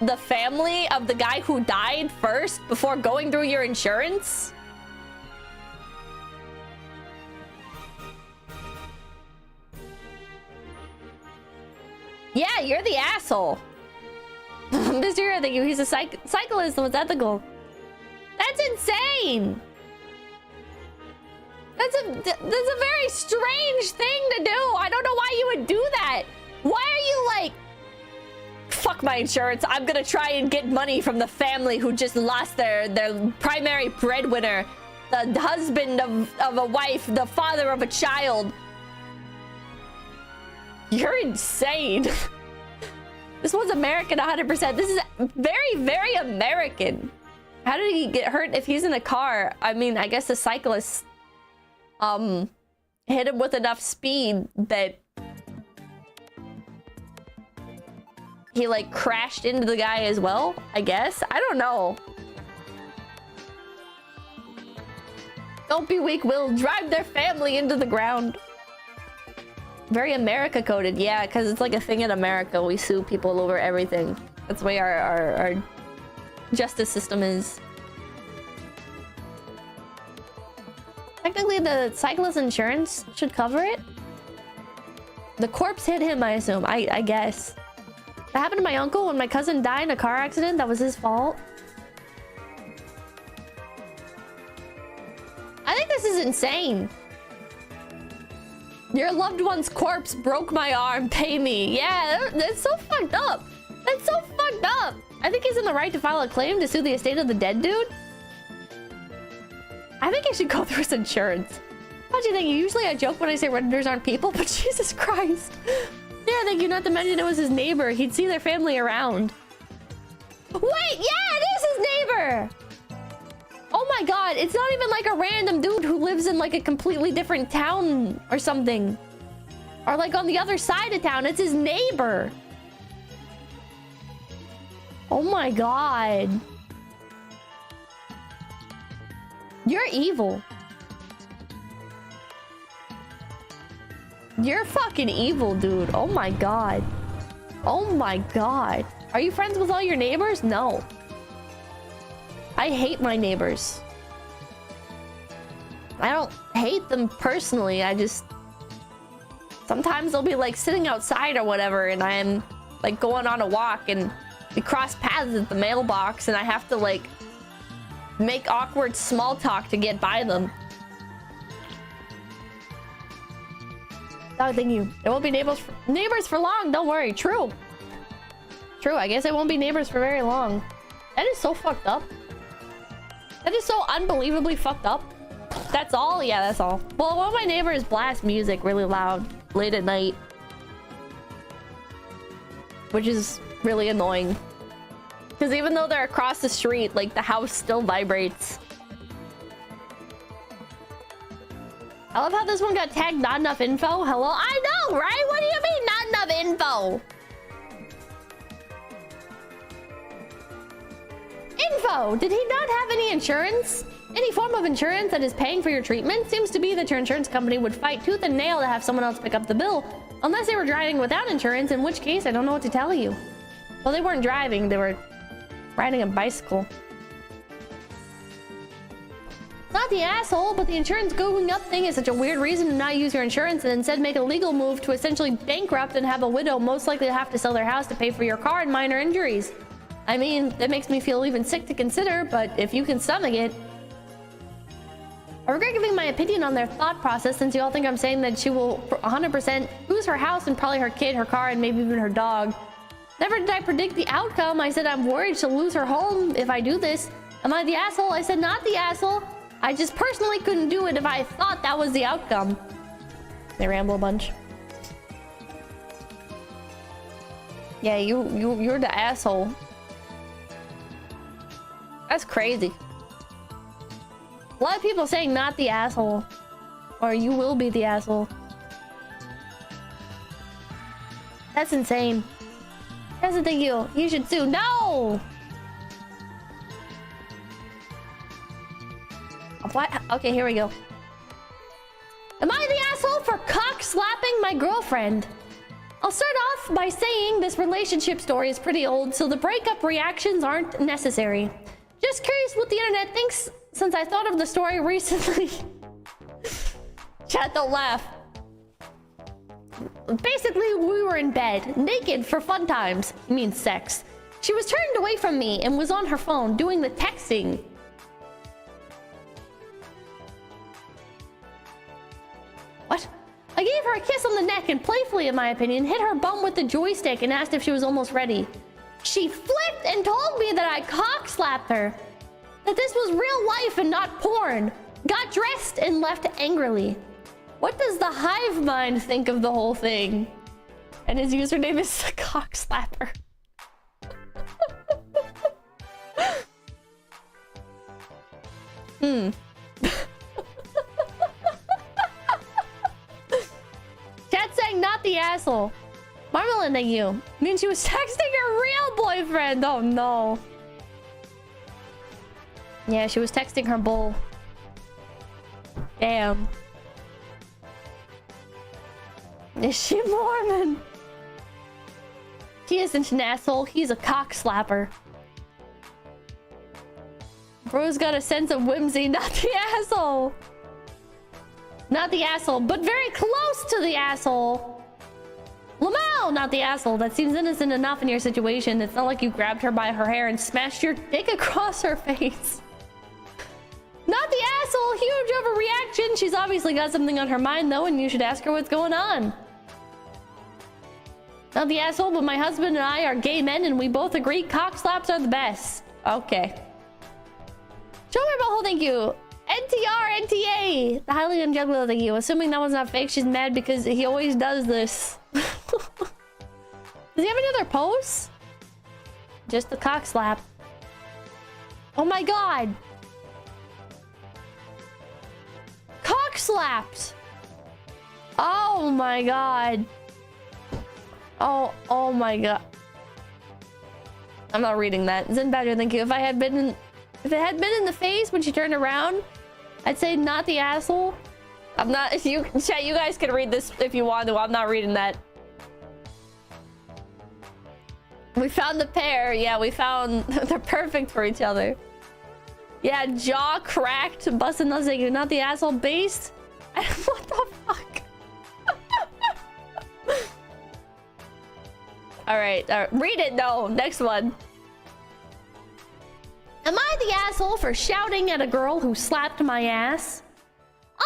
the family of the guy who died first before going through your insurance? Yeah, you're the asshole. Mr. Hero, thank you. He's a cyclist and was ethical. That's insane. That's a very strange thing to do. I don't know why you would do that. Why are you like, fuck my insurance, I'm gonna try and get money from the family who just lost their primary breadwinner, the husband of a wife, the father of a child. You're insane. This was American 100%. This is very, very American. How did he get hurt if he's in a car? I mean, I guess the cyclist hit him with enough speed that he like crashed into the guy as well, I guess. I don't know. Don't be weak-willed. Drive their family into the ground. Very America coded, yeah, because it's like a thing in America. We sue people over everything. That's the way our justice system is. Technically, the cyclist insurance should cover it. The corpse hit him, I assume. I guess. That happened to my uncle when my cousin died in a car accident. That was his fault. I think this is insane. Your loved one's corpse broke my arm. Pay me. Yeah, that's so fucked up. That's so fucked up. I think he's in the right to file a claim to sue the estate of the dead dude. I think he should go through his insurance. How do you think? Usually I joke when I say Redditors aren't people, but Jesus Christ. Yeah, thank you. Not to mention it was his neighbor. He'd see their family around. Wait, yeah, it is his neighbor. Oh my god, it's not even like a random dude who lives in like a completely different town or something. Or like on the other side of town. It's his neighbor. Oh my god. You're evil. You're fucking evil, dude. Oh my god. Oh my god. Are you friends with all your neighbors? No. I hate my neighbors. I don't hate them personally. I just... Sometimes they'll be like sitting outside or whatever and I'm like going on a walk and we cross paths at the mailbox and I have to like make awkward small talk to get by them. Oh, thank you. It won't be neighbors for long. Don't worry. True. True. I guess it won't be neighbors for very long. That is so fucked up. That is so unbelievably fucked up. That's all? Yeah, that's all. Well, one of my neighbors blast music really loud late at night. Which is really annoying. Because even though they're across the street, like, the house still vibrates. I love how this one got tagged not enough info. Hello? I know, right? What do you mean not enough info? Info! Did he not have any insurance? Any form of insurance that is paying for your treatment? Seems to be that your insurance company would fight tooth and nail to have someone else pick up the bill. Unless they were driving without insurance, in which case I don't know what to tell you. Well, they weren't driving, they were riding a bicycle. Not the asshole, but the insurance going up thing is such a weird reason to not use your insurance and instead make a legal move to essentially bankrupt and have a widow most likely to have to sell their house to pay for your car and minor injuries. I mean, that makes me feel even sick to consider, but if you can stomach it. I regret giving my opinion on their thought process since you all think I'm saying that she will 100% lose her house and probably her kid, her car, and maybe even her dog. Never did I predict the outcome. I said I'm worried she'll lose her home if I do this. Am I the asshole? I said not the asshole. I just personally couldn't do it if I thought that was the outcome. They ramble a bunch. Yeah, you're the asshole. That's crazy. A lot of people saying not the asshole. Or you will be the asshole. That's insane. Doesn't think you should sue. No! What? Okay, here we go. Am I the asshole for cock slapping my girlfriend? I'll start off by saying this relationship story is pretty old, so the breakup reactions aren't necessary. Just curious what the internet thinks since I thought of the story recently. Chat, don't laugh. Basically, we were in bed, naked for fun times. Means sex. She was turned away from me and was on her phone doing the texting. What? I gave her a kiss on the neck and playfully, in my opinion, hit her bum with the joystick and asked if she was almost ready. She flipped and told me that I cock slapped her. That this was real life and not porn. Got dressed and left angrily. What does the hive mind think of the whole thing? And his username is the cock slapper. Chat saying not the asshole. Marmalade thank you. Means she was texting her real boyfriend. Oh no. Yeah, she was texting her bull. Damn. Is she Mormon? He isn't an asshole. He's a cock slapper. Bro's got a sense of whimsy. Not the asshole. Not the asshole, but very close to the asshole. Lamau, not the asshole. That seems innocent enough in your situation. It's not like you grabbed her by her hair and smashed your dick across her face. Not the asshole. Huge overreaction. She's obviously got something on her mind, though, and you should ask her what's going on. Not the asshole, but my husband and I are gay men, and we both agree cock slaps are the best. Okay. Show me about whole thank you. NTR, NTA. The highly unjuggler thank you. Assuming that one's not fake, she's mad because he always does this. Does he have any other posts? Just the cock slap. Oh my god. Cock slapped. Oh my god. Oh my god. I'm not reading that. Zen Badger, thank you. If it had been in the face when she turned around, I'd say not the asshole. I'm not. If you chat, you guys can read this if you want to. I'm not reading that. We found the pair. Yeah, we found they're perfect for each other. Yeah, jaw cracked, busting nothing. Not the asshole based. What the fuck? All right, read it. No, next one. Am I the asshole for shouting at a girl who slapped my ass?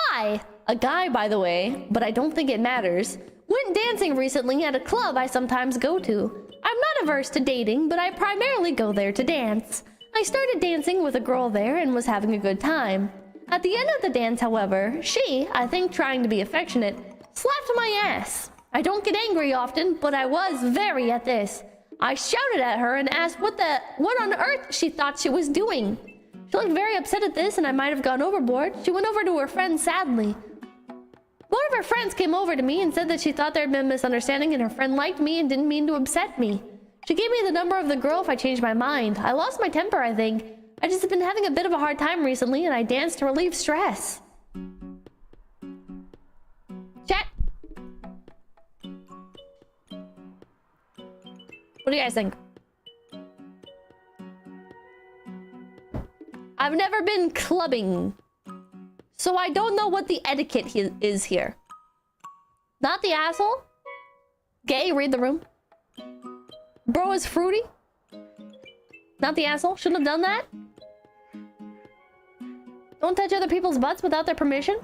I, a guy by the way, but I don't think it matters, went dancing recently at a club I sometimes go to. I'm not averse to dating, but I primarily go there to dance. I started dancing with a girl there and was having a good time. At the end of the dance, however, she, I think trying to be affectionate, slapped my ass. I don't get angry often, but I was very at this. I shouted at her and asked what on earth she thought she was doing. She looked very upset at this and I might have gone overboard. She went over to her friend sadly. One of her friends came over to me and said that she thought there had been a misunderstanding and her friend liked me and didn't mean to upset me. She gave me the number of the girl if I changed my mind. I lost my temper, I think. I just have been having a bit of a hard time recently and I danced to relieve stress. Chat. What do you guys think? I've never been clubbing, so I don't know what the etiquette is here. Not the asshole? Gay, read the room. Bro is fruity? Not the asshole? Shouldn't have done that? Don't touch other people's butts without their permission?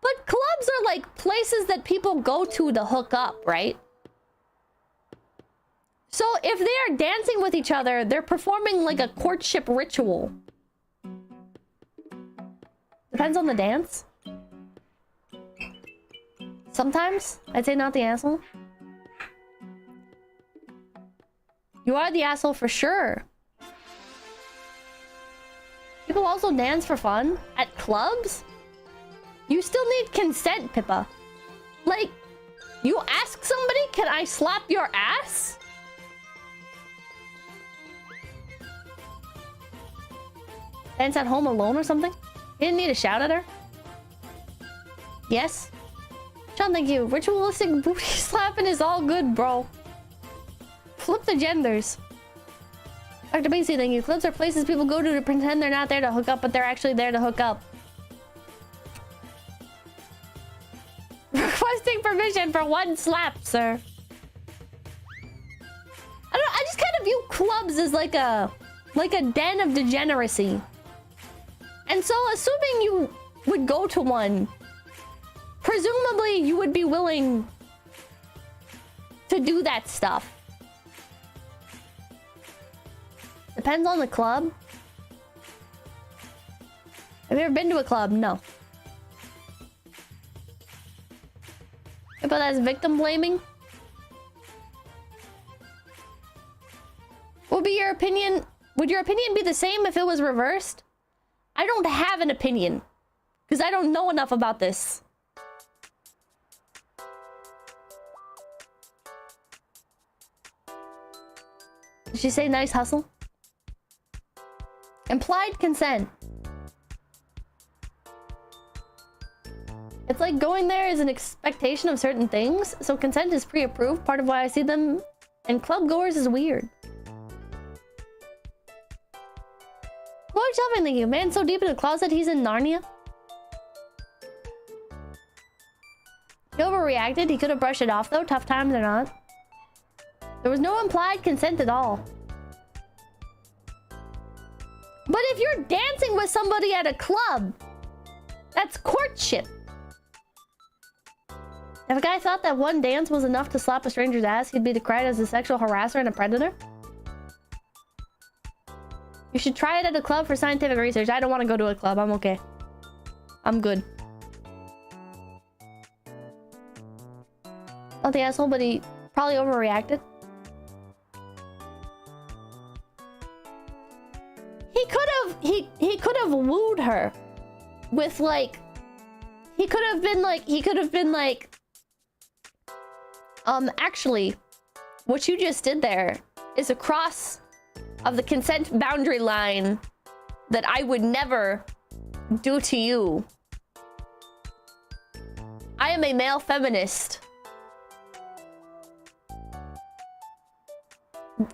But clubs are like places that people go to hook up, right? So if they are dancing with each other, they're performing like a courtship ritual. Depends on the dance. Sometimes I'd say not the asshole. You are the asshole for sure. People also dance for fun at clubs. You still need consent, Pippa. Like, you ask somebody, can I slap your ass? Dance at home alone or something? You didn't need to shout at her? Yes? Sean, thank you. Ritualistic booty slapping is all good, bro. Flip the genders. Dr. Basie, thank you. Clubs are places people go to pretend they're not there to hook up, but they're actually there to hook up. Requesting permission for one slap, sir. I don't know, I just kind of view clubs as like a den of degeneracy. And so, assuming you would go to one, presumably you would be willing to do that stuff. Depends on the club. Have you ever been to a club? No. But that's victim blaming. What would be your opinion? Would your opinion be the same if it was reversed? I don't have an opinion because I don't know enough about this. Did she say nice hustle? Implied consent. It's like going there is an expectation of certain things, so consent is pre-approved. Part of why I see them and club goers is weird. Lord Shelvin, thank you. Man so deep in the closet he's in Narnia. He overreacted. He could have brushed it off though, tough times or not. There was no implied consent at all. But if you're dancing with somebody at a club, that's courtship. If a guy thought that one dance was enough to slap a stranger's ass, he'd be decried as a sexual harasser and a predator. You should try it at a club for scientific research. I don't want to go to a club. I'm okay. I'm good. Not the asshole, but he probably overreacted. He could have wooed her with like he could have been like actually what you just did there is a cross of the consent boundary line that I would never do to you. I am a male feminist.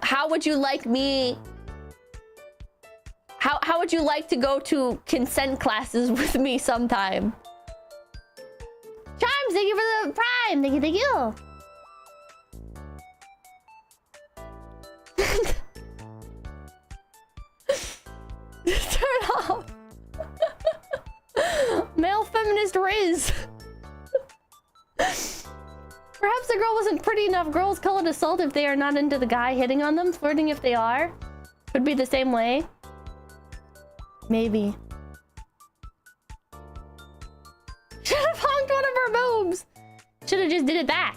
How would you like me? How would you like to go to consent classes with me sometime? Chimes, thank you for the prime. Thank you, thank you. Turn off. Male feminist Riz. Perhaps the girl wasn't pretty enough. Girls call it assault if they are not into the guy hitting on them. Flirting if they are. Could be the same way. Maybe. Should have honked one of her boobs. Should have just did it back.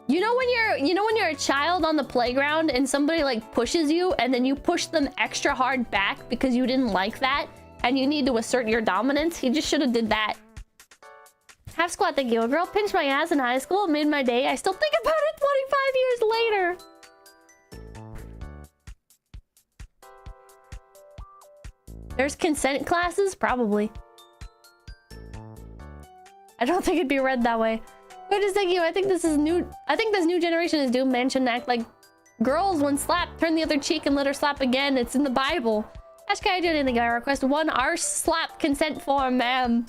You know when you're a child on the playground and somebody like pushes you and then you push them extra hard back because you didn't like that and you need to assert your dominance? He just should have did that. Half squat, thank you. A girl pinched my ass in high school. It made my day. I still think about it 25 years later. There's consent classes? Probably. I don't think it'd be read that way. But just thank you. I think this new generation is doomed. Man shouldn't act like girls when slapped. Turn the other cheek and let her slap again. It's in the Bible. Ask can I do anything? I request one arse slap consent form, ma'am.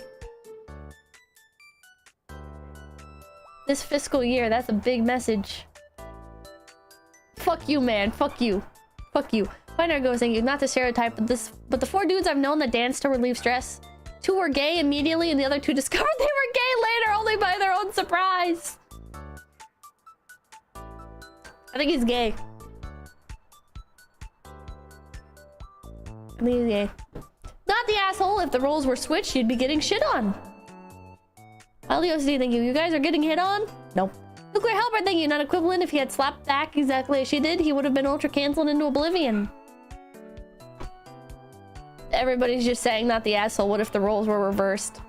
This fiscal year, that's a big message. Fuck you, man. Fuck you. Fuck you. Fine, goes thank you. Not to stereotype, but the 4 dudes I've known that dance to relieve stress two were gay immediately and the other two discovered they were gay later, only by their own surprise. I think he's gay. I think he's gay. Not the asshole. If the roles were switched, you'd be getting shit on. LDOCD, thank you. You guys are getting hit on? Nope. Nuclear Helper, thank you. Not equivalent. If he had slapped back exactly as she did, he would have been ultra cancelled into oblivion. Everybody's just saying not the asshole. What if the roles were reversed?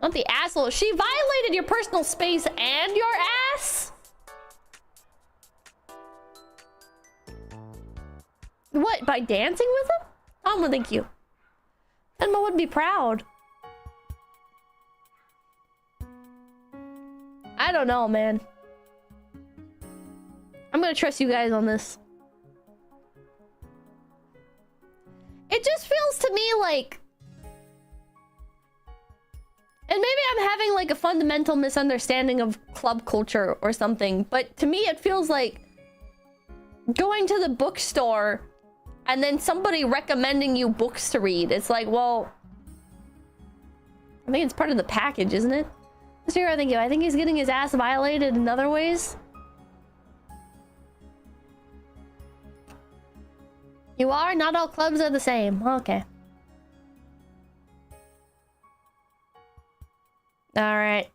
Not the asshole. She violated your personal space and your ass? What? By dancing with him? Oh, thank you. Tenma would be proud. I don't know, man. I'm gonna trust you guys on this. It just feels to me like... And maybe I'm having like a fundamental misunderstanding of club culture or something, but to me it feels like going to the bookstore and then somebody recommending you books to read. It's like, well... I think it's part of the package, isn't it? Zero, thank you. I think he's getting his ass violated in other ways. You are? Not all clubs are the same. Okay. Alright.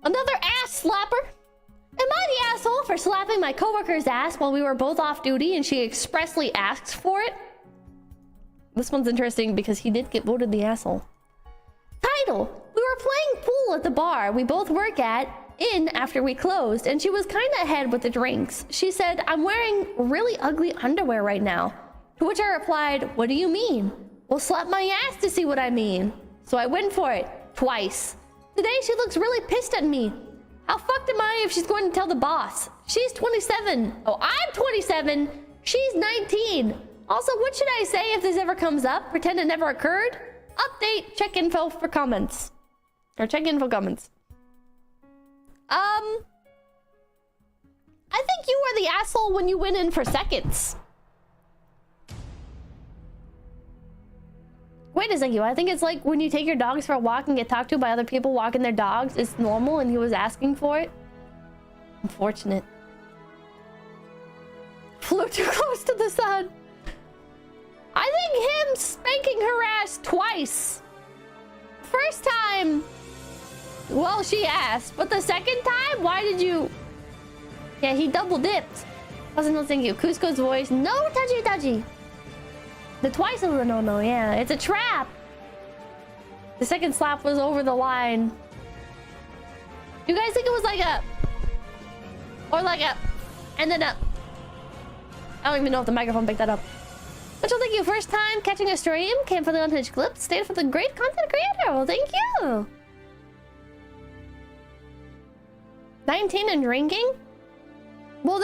Another ass slapper? Am I the asshole for slapping my coworker's ass while we were both off duty and she expressly asks for it? This one's interesting because he did get voted the asshole. Title. We were playing pool at the bar we both work at after we closed, and she was kind of ahead with the drinks. She said, I'm wearing really ugly underwear right now. To which I replied, what do you mean? Well, slap my ass to see what I mean. So I went for it. Twice. Today she looks really pissed at me. How fucked am I if she's going to tell the boss? She's 27. Oh, I'm 27. She's 19. Also, what should I say if this ever comes up? Pretend it never occurred? Update. Check info for comments. Or check info comments. I think you were the asshole when you went in for seconds. Wait a second. I think it's like when you take your dogs for a walk and get talked to by other people walking their dogs. It's normal and he was asking for it. Unfortunate. Flew too close to the sun. I think him spanking her ass twice. First time, well, she asked. But the second time, why did you... Yeah, he double dipped. Wasn't no thank you. Cusco's voice. No touchy touchy. The twice is a no-no, yeah. It's a trap. The second slap was over the line. You guys think it was like a... Or like a... And then a... I don't even know if the microphone picked that up. Which will thank you. First time catching a stream. Came for the unhinged clip. Stayed for the great content creator. Well, thank you. 19 and drinking? Well,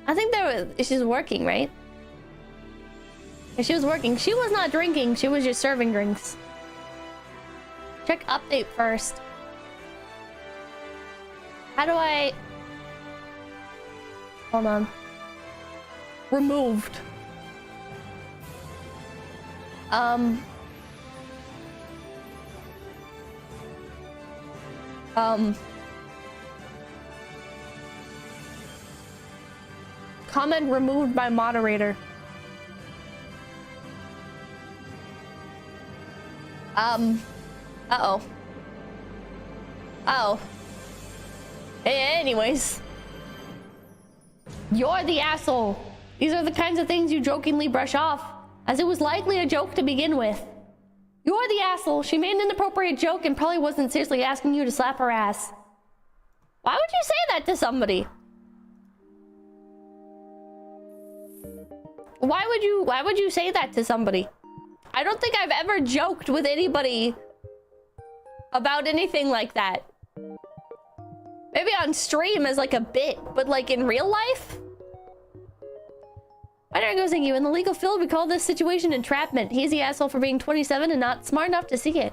I think she's working, right? Yeah, she was working. She was not drinking. She was just serving drinks. Check update first. How do I... Hold on. Removed. Comment removed by moderator. Uh-oh. Oh. Anyways. You're the asshole. These are the kinds of things you jokingly brush off, as it was likely a joke to begin with. You're the asshole. She made an inappropriate joke and probably wasn't seriously asking you to slap her ass. Why would you say that to somebody? Why would you say that to somebody? I don't think I've ever joked with anybody about anything like that. Maybe on stream as like a bit, but like in real life? I never go thinking you. In the legal field, we call this situation entrapment. He's the asshole for being 27 and not smart enough to see it.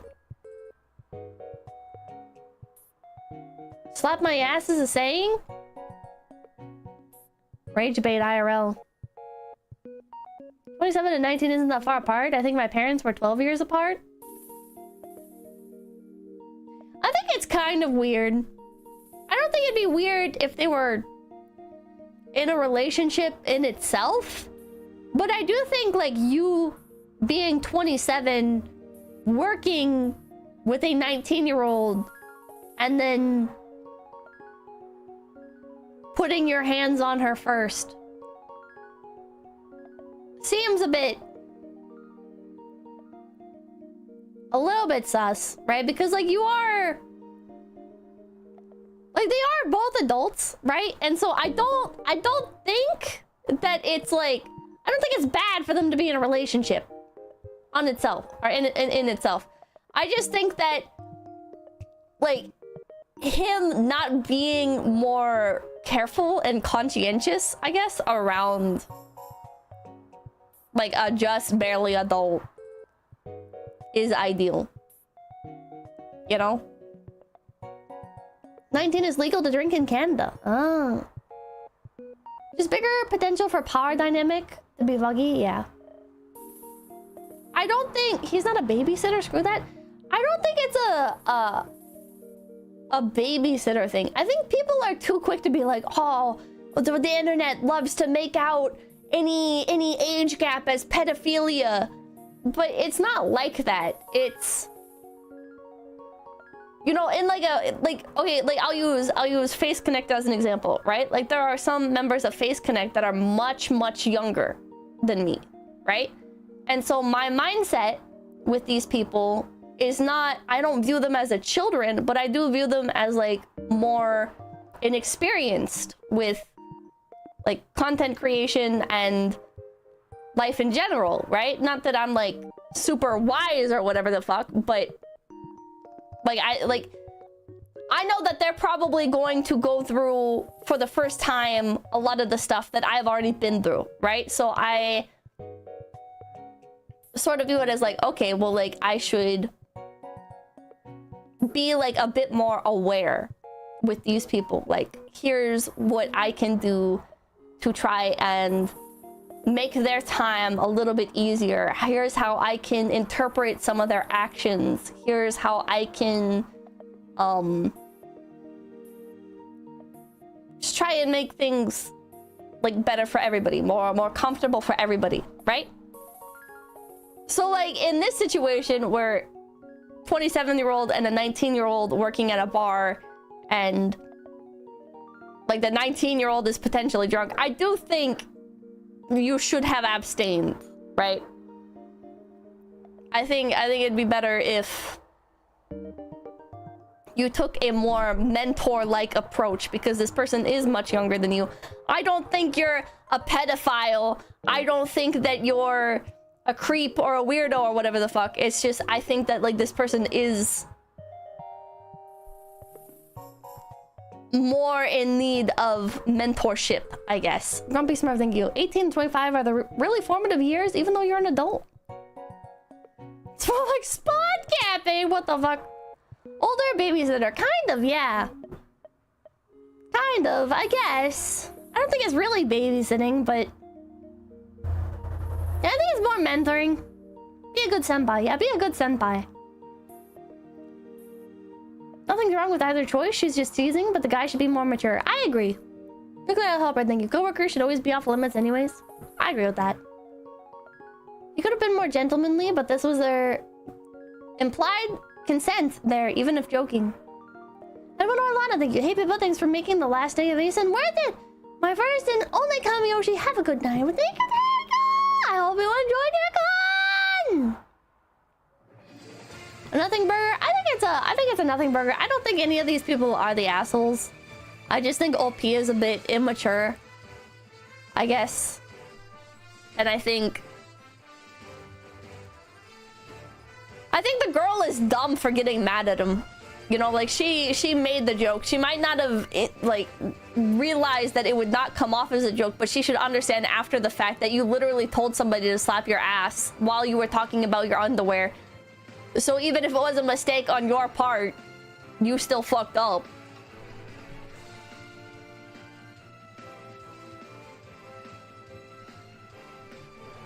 Slap my ass is a saying? Rage bait IRL. 27 and 19 isn't that far apart. I think my parents were 12 years apart. I think it's kind of weird. I don't think it'd be weird if they were in a relationship in itself. But I do think, like, you being 27, working with a 19-year-old, and then putting your hands on her first seems a little bit sus, right? Because, like, you are, like, they are both adults, right? And so I don't think that it's like, I don't think it's bad for them to be in a relationship on itself, or in itself. I just think that, like, him not being more careful and conscientious, I guess, around, like, a just barely adult is ideal. You know? 19 is legal to drink in Canada. Oh. Just bigger potential for power dynamic to be vuggy, yeah. I don't think he's not a babysitter. Screw that. I don't think it's a babysitter thing. I think people are too quick to be like, oh, the internet loves to make out any age gap as pedophilia, but it's not like that. It's, you know, in like a, like, okay, like I'll use Face Connect as an example, right? Like there are some members of Face Connect that are much younger than me, right? And so my mindset with these people is not, I don't view them as a children, but I do view them as like more inexperienced with like content creation and life in general, right? Not that I'm like super wise or whatever the fuck, but like I know that they're probably going to go through for the first time a lot of the stuff that I've already been through, right? So I sort of view it as like, okay, well, like I should be like a bit more aware with these people. Like, here's what I can do to try and make their time a little bit easier. Here's how I can interpret some of their actions. Here's how I can just try and make things like better for everybody, more comfortable for everybody, right? So like in this situation where 27-year-old and a 19-year-old working at a bar, and like the 19-year-old is potentially drunk, I do think you should have abstained, right? I think it'd be better if you took a more mentor-like approach, because this person is much younger than you. I don't think you're a pedophile. I don't think that you're a creep or a weirdo or whatever the fuck. It's just, I think that like this person is more in need of mentorship, I guess. Grumpy Smurf, thank you. 18 and 25 are the really formative years, even though you're an adult. It's more like spawn camping. What the fuck? Older babysitter, kind of, yeah. Kind of, I guess. I don't think it's really babysitting, but yeah, I think it's more mentoring. Be a good senpai. Yeah, be a good senpai. Nothing's wrong with either choice. She's just teasing, but the guy should be more mature. I agree. Quickly, I'll help her. Thank you. Coworkers should always be off limits anyways. I agree with that. You could have been more gentlemanly, but this was their implied consent there, even if joking. Everyone Orlana, thank you. Hey people, thanks for making the last day of Asen worth it. My first and only Kamiyoshi. Have a good night. Well, thank you. I hope you enjoyed your con. A nothing burger. I think it's a nothing burger. I don't think any of these people are the assholes. I just think OP is a bit immature, I guess. And I think the girl is dumb for getting mad at him. You know, like she made the joke. She might not have like realized that it would not come off as a joke, but she should understand after the fact that you literally told somebody to slap your ass while you were talking about your underwear. So even if it was a mistake on your part, you still fucked up.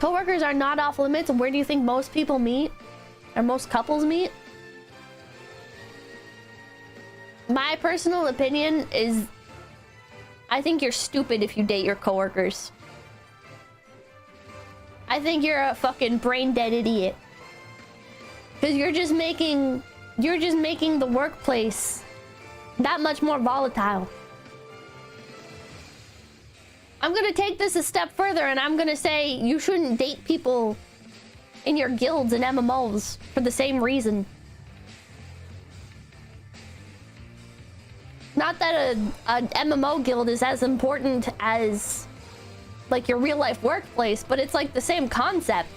coworkers are not off limits, where do you think most people meet? Or most couples meet? My personal opinion is, I think you're stupid if you date your coworkers. I think you're a fucking brain dead idiot. Because you're just making the workplace that much more volatile. I'm gonna take this a step further and I'm gonna say you shouldn't date people in your guilds and MMOs for the same reason. Not that an MMO guild is as important as like your real life workplace, but it's like the same concept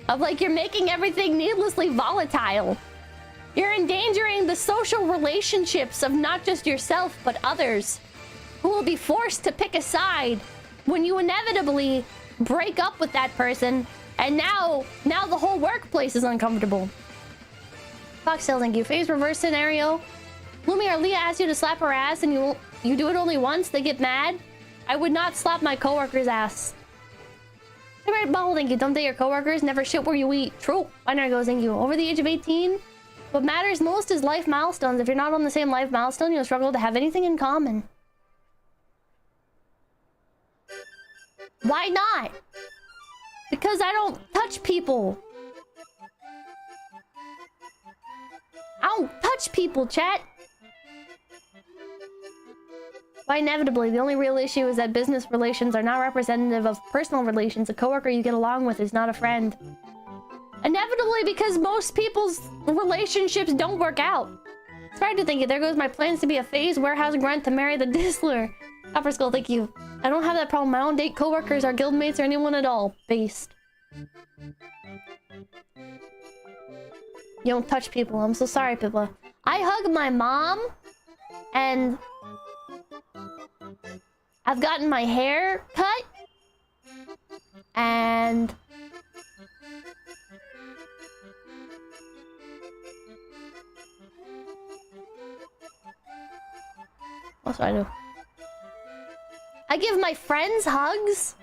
of like you're making everything needlessly volatile. You're endangering the social relationships of not just yourself but others who will be forced to pick a side when you inevitably break up with that person, and now the whole workplace is uncomfortable. Foxtail, thank you. Phase reverse scenario. Lumi or Leah asks you to slap her ass and you do it only once, they get mad. I would not slap my coworker's ass. Alright, Bubble, thank you. Don't date your coworkers, never shit where you eat. True. Binary goes, thank you. Over the age of 18, what matters most is life milestones. If you're not on the same life milestone, you'll struggle to have anything in common. Why not? Because I don't touch people. I don't touch people, chat. Why inevitably, the only real issue is that business relations are not representative of personal relations. A coworker you get along with is not a friend. Inevitably, because most people's relationships don't work out. It's hard to think it. There goes my plans to be a phase warehouse grunt to marry the Dizzler. Copper Skull, thank you. I don't have that problem. I don't date coworkers or guildmates or anyone at all. Based. You don't touch people. I'm so sorry, Pippa. I hug my mom, and I've gotten my hair cut, and what do I do? I give my friends hugs.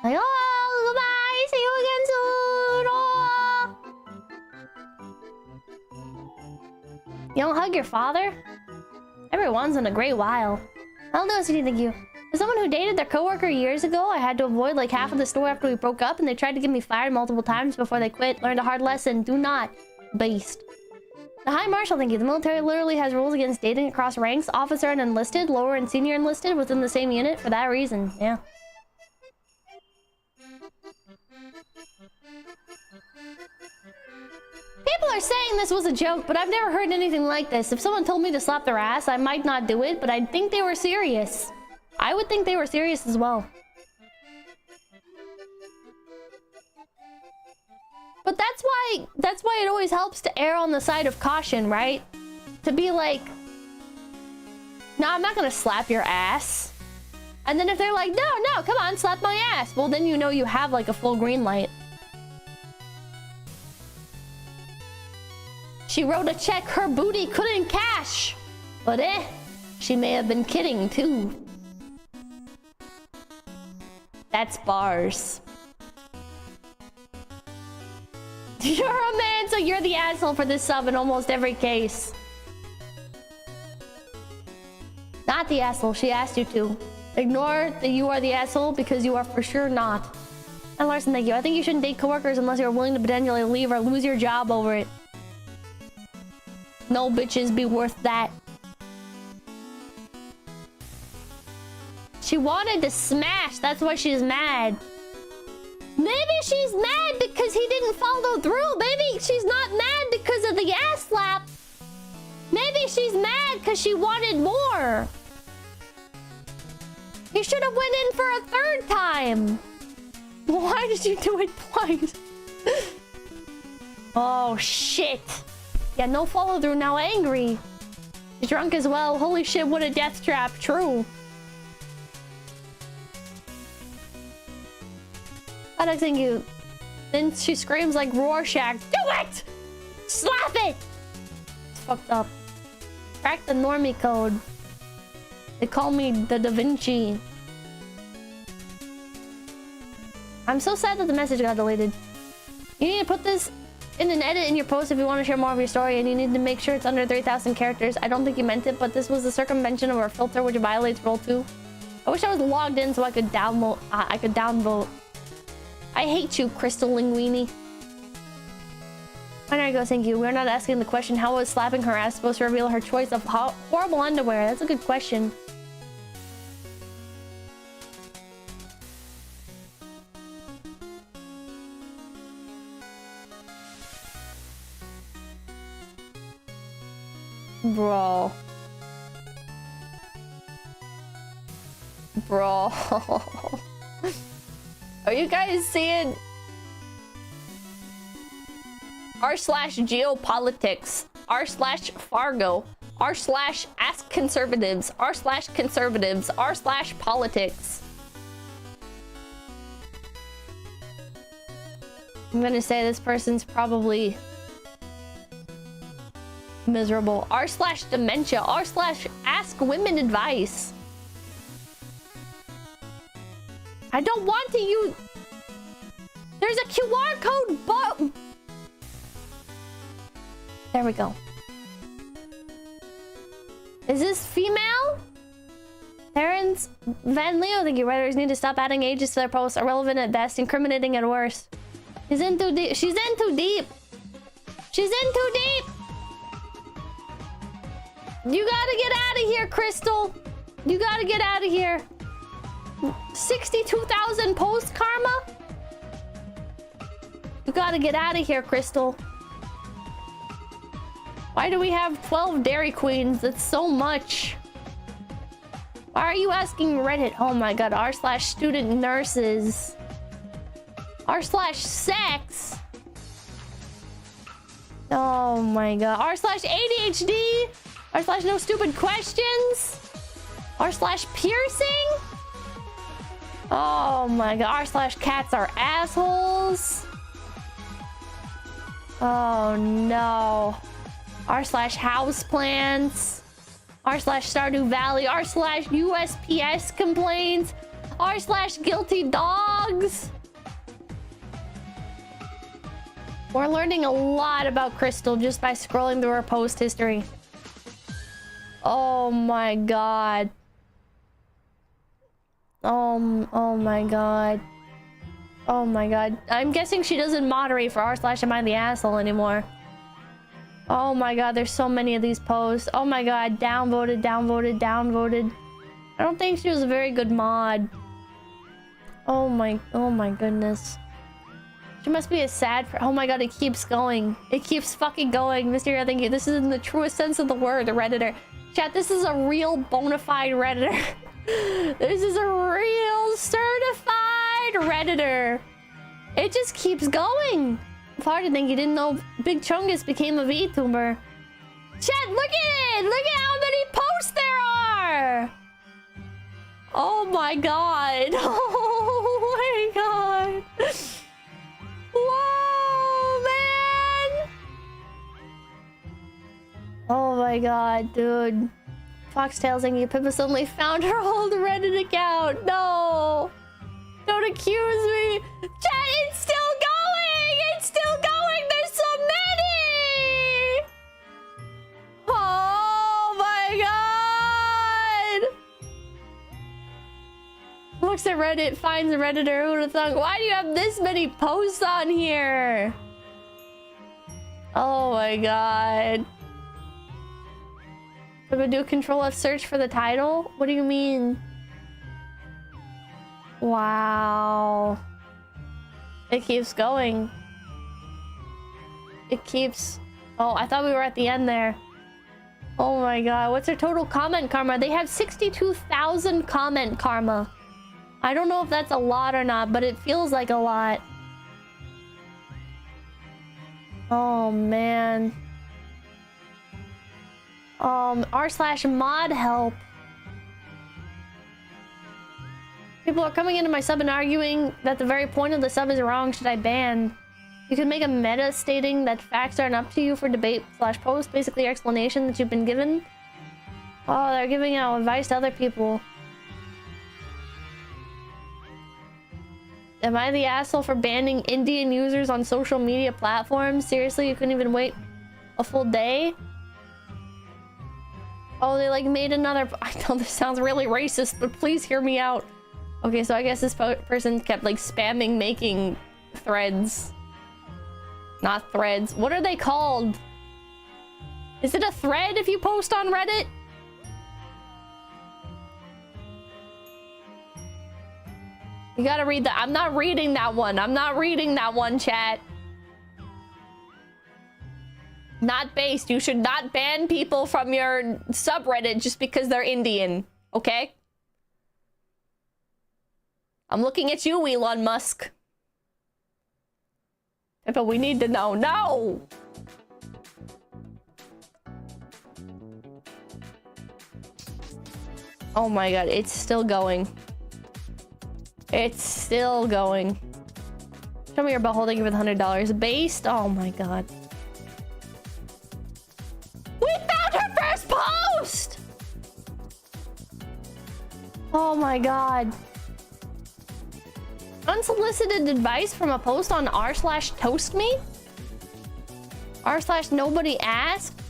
Like, oh, goodbye, see you again soon. Oh. You don't hug your father? Every once in a great while. I don't know, CD, thank you. As someone who dated their coworker years ago, I had to avoid like half of the store after we broke up, and they tried to get me fired multiple times before they quit. Learned a hard lesson. Do not. Based. The High Marshal, thank you. The military literally has rules against dating across ranks, officer and enlisted, lower and senior enlisted within the same unit for that reason. Yeah. People are saying this was a joke, but I've never heard anything like this. If someone told me to slap their ass, I might not do it, but I'd think they were serious. I would think they were serious as well. But that's why it always helps to err on the side of caution, right? To be like, no, I'm not gonna slap your ass. And then if they're like, no, come on, slap my ass. Well, then you know you have like a full green light. She wrote a check her booty couldn't cash. But she may have been kidding too. That's bars. You're a man, so you're the asshole for this sub in almost every case. Not the asshole, she asked you to. Ignore that you are the asshole because you are for sure not. And Larson, thank you. I think you shouldn't date coworkers unless you're willing to potentially leave or lose your job over it. No bitches be worth that. She wanted to smash, that's why she's mad. Maybe she's mad because he didn't follow through. Maybe she's not mad because of the ass slap. Maybe she's mad because she wanted more. You should have went in for a third time. Why did you do it twice? Oh, shit. Yeah, no follow through, now angry. She's drunk as well. Holy shit, what a death trap. True. Thank you. Then she screams like Rorschach. Do it! Slap it! It's fucked up. Crack the normie code. They call me the Da Vinci. I'm so sad that the message got deleted. You need to put this in an edit in your post if you want to share more of your story, and you need to make sure it's under 3,000 characters. I don't think you meant it, but this was a circumvention of our filter which violates rule 2. I wish I was logged in so I could downvote. I hate you, Crystal Linguini. There you go, thank you. We're not asking the question, how was slapping her ass supposed to reveal her choice of horrible underwear? That's a good question. Bro. Bro. Are you guys seeing r/geopolitics, r/Fargo, r/ask conservatives, r/conservatives, r/politics? I'm gonna say this person's probably miserable. r/dementia, r/ask women advice. I don't want to use... There's a QR code, but... There we go. Is this female? Terrence Van Leo, thank you. Writers need to stop adding ages to their posts. Irrelevant at best, incriminating at worst. She's in too deep. She's in too deep. She's in too deep. You gotta get out of here, Crystal. You gotta get out of here. 62,000 post karma? You gotta get out of here, Crystal. Why do we have 12 Dairy Queens? That's so much. Why are you asking Reddit? Oh my god, r/student nurses. r/sex. Oh my god. r/ADHD. r/no stupid questions. r/piercing. Oh my god. r/cats are assholes. Oh no. r/houseplants. r/Stardew Valley. r/USPS complaints. r/guilty dogs. We're learning a lot about Crystal just by scrolling through her post history. Oh my god. Oh my god. Oh my god. I'm guessing she doesn't moderate for r/am I the asshole anymore. Oh my god, there's so many of these posts. Oh my god, downvoted, downvoted, downvoted. I don't think she was a very good mod. Oh my goodness. She must be a sad oh my god, it keeps going. It keeps fucking going. Mysterio, thank you. This is in the truest sense of the word, a Redditor. Chat, this is a real bona fide Redditor. This is a real certified Redditor. It just keeps going. Hard to think you didn't know Big Chungus became a VTuber. Chat, look at it! Look at how many posts there are! Oh my god. Oh my god. Whoa, man! Oh my god, dude. Foxtail saying Pippa suddenly found her old Reddit account. No! Don't accuse me! Chat, it's still going! It's still going! There's so many! Oh my god! Looks at Reddit, finds a Redditor. Who would have thought? Why do you have this many posts on here? Oh my god. I'm gonna do Control F search for the title? What do you mean? Wow. It keeps going. It keeps... Oh, I thought we were at the end there. Oh my god. What's their total comment karma? They have 62,000 comment karma. I don't know if that's a lot or not, but it feels like a lot. Oh man. r/mod help. People are coming into my sub and arguing that the very point of the sub is wrong. Should I ban? You can make a meta stating that facts aren't up to you for debate/post. Basically your explanation that you've been given. Oh, they're giving out advice to other people. Am I the asshole for banning Indian users on social media platforms? Seriously, you couldn't even wait a full day? Oh, they like made another... I know this sounds really racist, but please hear me out. Okay, so I guess this person kept like spamming making threads. Not threads. What are they called? Is it a thread if you post on Reddit? You gotta read that. I'm not reading that one. I'm not reading that one, chat. Not based. You should not ban people from your subreddit just because they're Indian. Okay? I'm looking at you, Elon Musk. But we need to know. No! Oh my god, it's still going. It's still going. Show me your butt holding you with $100. Based? Oh my god. We found her first post! Oh my god. Unsolicited advice from a post on r/toastme? r/nobody asked?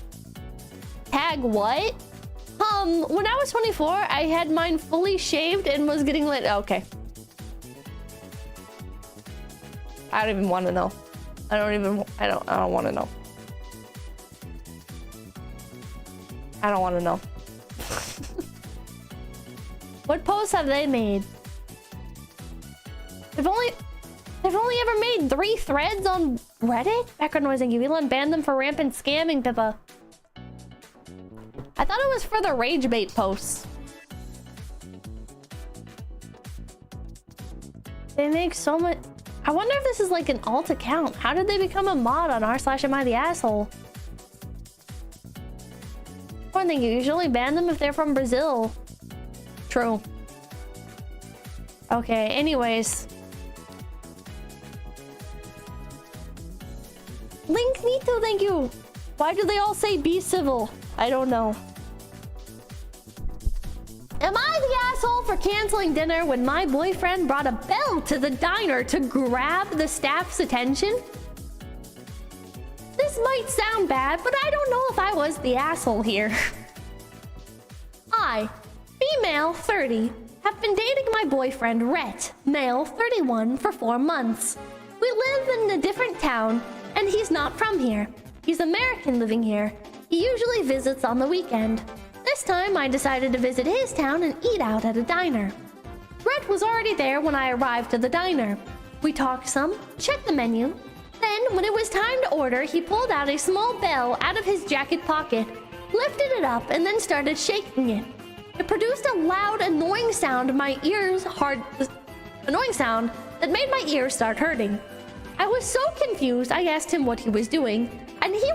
Tag what? When I was 24, I had mine fully shaved and was getting lit. Okay. I don't even want to know. I don't want to know. I don't want to know. What posts have they made? They've only ever made 3 threads on Reddit? Background noise and Elon banned them for rampant scamming, 𝐵𝗶𝗶. I thought it was for the rage bait posts. They make so much... I wonder if this is like an alt account. How did they become a mod on r/am I the asshole? One thing, you usually ban them if they're from Brazil. True. Okay, anyways. Link Nito, thank you. Why do they all say be civil? I don't know. Am I the asshole for canceling dinner when my boyfriend brought a bell to the diner to grab the staff's attention? This might sound bad, but I don't know if I was the asshole here. I, female 30, have been dating my boyfriend Rhett, male 31, for 4 months. We live in a different town, and he's not from here. He's American living here. He usually visits on the weekend. This time, I decided to visit his town and eat out at a diner. Rhett was already there when I arrived to the diner. We talked some, checked the menu. Then, when it was time to order, he pulled out a small bell out of his jacket pocket, lifted it up, and then started shaking it. It produced a loud, annoying sound that made my ears start hurting. I was so confused, I asked him what he was doing, and he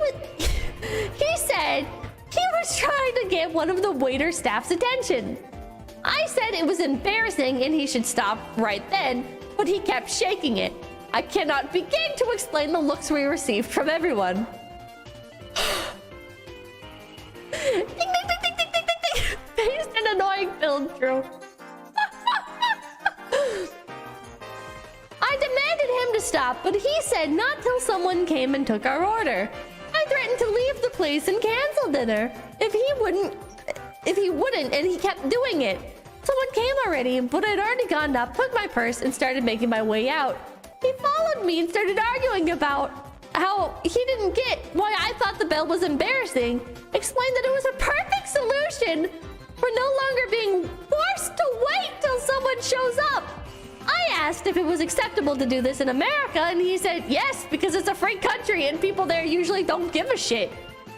said he was trying to get one of the waiter staff's attention. I said it was embarrassing and he should stop right then, but he kept shaking it. I cannot begin to explain the looks we received from everyone. Ding, ding, ding, ding, ding, ding, ding, ding. Based an annoying build through. I demanded him to stop, but he said not till someone came and took our order. I threatened to leave the place and cancel dinner if he wouldn't, and he kept doing it. Someone came already, but I'd already gone up, took my purse, and started making my way out. He followed me and started arguing about how he didn't get why I thought the bell was embarrassing. Explained that it was a perfect solution for no longer being forced to wait till someone shows up. I asked if it was acceptable to do this in America, and he said yes, because it's a free country and people there usually don't give a shit.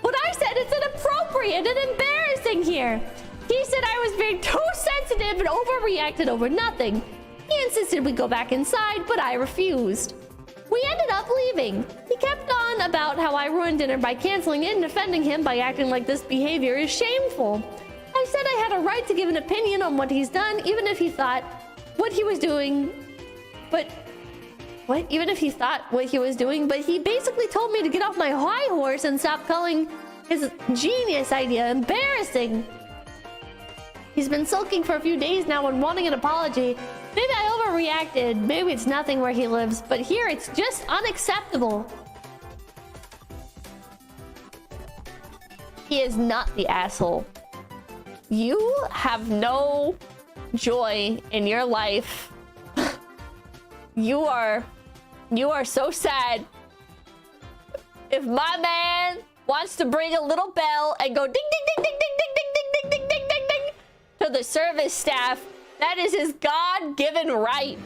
But I said it's inappropriate and embarrassing here. He said I was being too sensitive and overreacted over nothing. He insisted we go back inside, but I refused. We ended up leaving. He kept on about how I ruined dinner by canceling it and defending him by acting like this behavior is shameful. I said I had a right to give an opinion on what he's done, even if he thought what he was doing, but he basically told me to get off my high horse and stop calling his genius idea embarrassing. He's been sulking for a few days now and wanting an apology, Maybe I overreacted. Maybe it's nothing where he lives, but here it's just unacceptable. He is not the asshole. You have no joy in your life. You are so sad. If my man wants to bring a little bell and go ding ding ding ding ding ding ding ding ding ding ding ding to the service staff, that is his God-given right.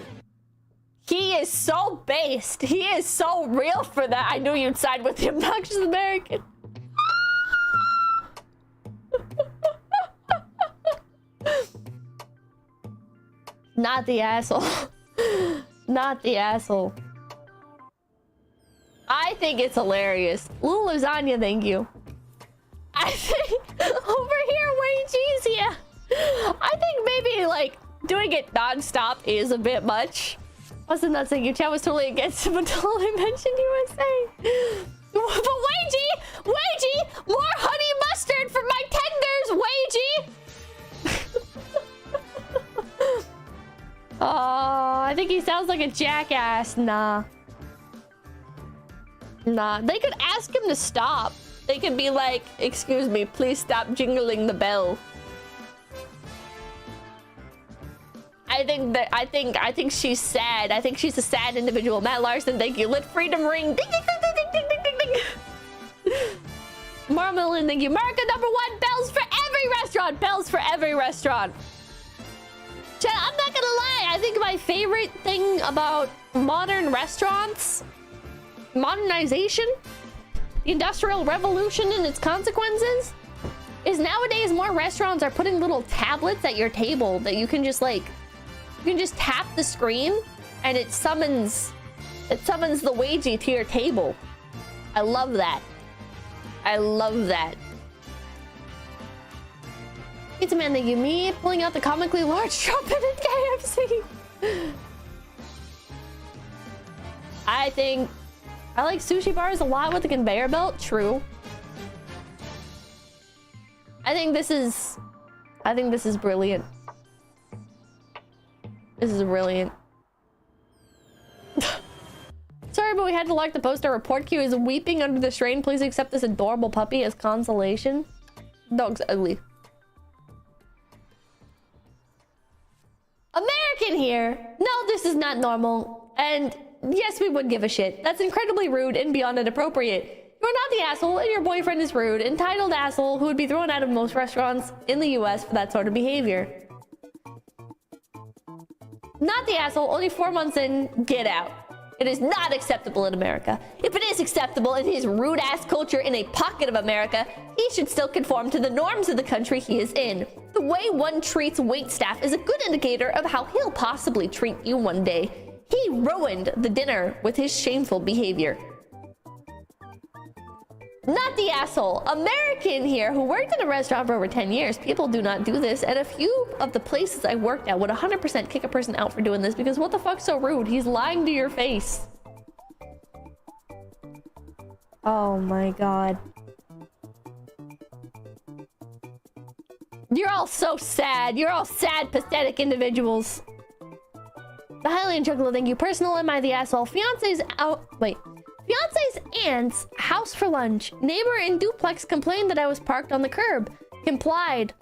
He is so based. He is so real for that. I knew you'd side with the obnoxious American. Not the asshole. Not the asshole. I think it's hilarious. Lou Lasagna, thank you. I think over here, way cheesier. I think maybe like doing it non-stop is a bit much. Wasn't that saying your chat was totally against it until I mentioned USA? But Wagey, more honey mustard for my tenders, Wagey. Oh, I think he sounds like a jackass. Nah. They could ask him to stop. They could be like, excuse me, please stop jingling the bell. I think she's sad. I think she's a sad individual. Matt Larson, thank you. Let freedom ring. Ding, ding, ding, ding, ding, ding, ding, ding. Marmalin, thank you. America #1, bells for every restaurant. Bells for every restaurant. Chat, I'm not gonna lie. I think my favorite thing about modern restaurants, modernization, the Industrial Revolution and its consequences, is nowadays more restaurants are putting little tablets at your table that you can just like, you can just tap the screen and it summons the wagey to your table. I love that. I love that. It's a man that you me pulling out the comically large trumpet at KFC. I like sushi bars a lot with a conveyor belt. True. I think this is brilliant. This is brilliant. Sorry, but we had to lock the poster. Report queue is weeping under the strain. Please accept this adorable puppy as consolation. Dog's ugly. American here. No, this is not normal. And yes, we would give a shit. That's incredibly rude and beyond inappropriate. You're not the asshole, and your boyfriend is rude. Entitled asshole who would be thrown out of most restaurants in the US for that sort of behavior. Not the asshole, only 4 months in, get out. It is not acceptable in America. If it is acceptable in his rude-ass culture in a pocket of America, he should still conform to the norms of the country he is in. The way one treats waitstaff is a good indicator of how he'll possibly treat you one day. He ruined the dinner with his shameful behavior. Not the asshole. American here who worked in a restaurant for over 10 years. People do not do this. And a few of the places I worked at would 100% kick a person out for doing this because what the fuck's so rude? He's lying to your face. Oh my god. You're all so sad. You're all sad, pathetic individuals. The Highland Juggler, thank you. Personal, am I the asshole? Fiance's out. Wait. Fiance's aunt's house for lunch. Neighbor in duplex complained that I was parked on the curb. Complied.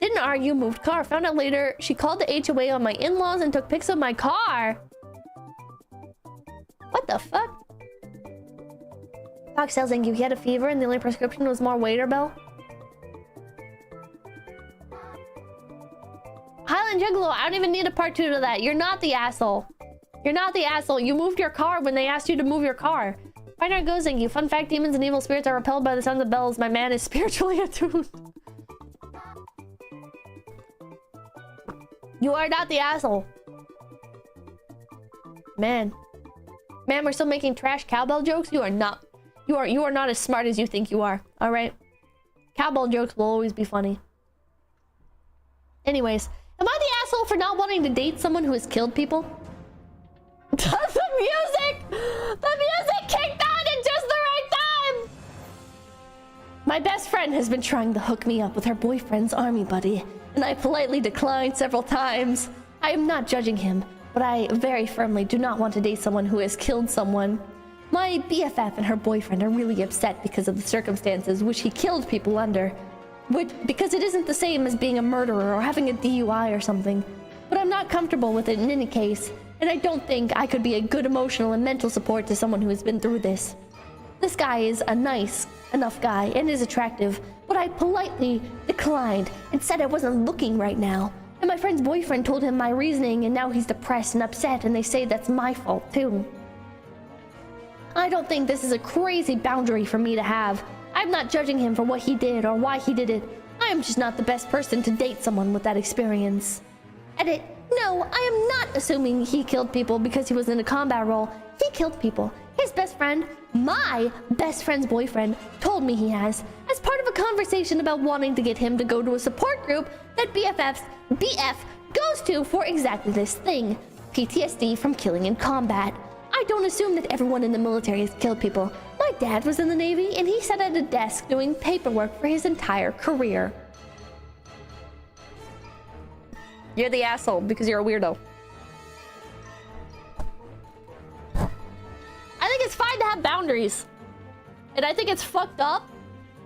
Didn't argue, moved car. Found out later she called the HOA on my in-laws and took pics of my car. What the fuck? Fox tells you he had a fever and the only prescription was more waiter bill. Highland Juggalo, I don't even need a part 2 to that. You're not the asshole. You're not the asshole. You moved your car when they asked you to move your car. Find out goes you. Fun fact, demons and evil spirits are repelled by the sounds of bells. My man is spiritually attuned. You are not the asshole. Man, we're still making trash cowbell jokes? You are not. You are not as smart as you think you are. Alright? Cowbell jokes will always be funny. Anyways, am I the asshole for not wanting to date someone who has killed people? The music kicked on at just the right time. My best friend has been trying to hook me up with her boyfriend's army buddy, and I politely declined several times. I am not judging him, but I very firmly do not want to date someone who has killed someone. My BFF and her boyfriend are really upset because of the circumstances which he killed people under. Because it isn't the same as being a murderer or having a DUI or something. But I'm not comfortable with it in any case, and I don't think I could be a good emotional and mental support to someone who has been through this. This guy is a nice enough guy and is attractive, but I politely declined and said I wasn't looking right now. And my friend's boyfriend told him my reasoning, and now he's depressed and upset, and they say that's my fault too. I don't think this is a crazy boundary for me to have. I'm not judging him for what he did or why he did it. I am just not the best person to date someone with that experience. Edit. No, I am not assuming he killed people because he was in a combat role. He killed people. His best friend, my best friend's boyfriend, told me he has, as part of a conversation about wanting to get him to go to a support group that BF goes to for exactly this thing, PTSD from killing in combat. I don't assume that everyone in the military has killed people. My dad was in the Navy, and he sat at a desk doing paperwork for his entire career. You're the asshole because you're a weirdo. I think it's fine to have boundaries. And I think it's fucked up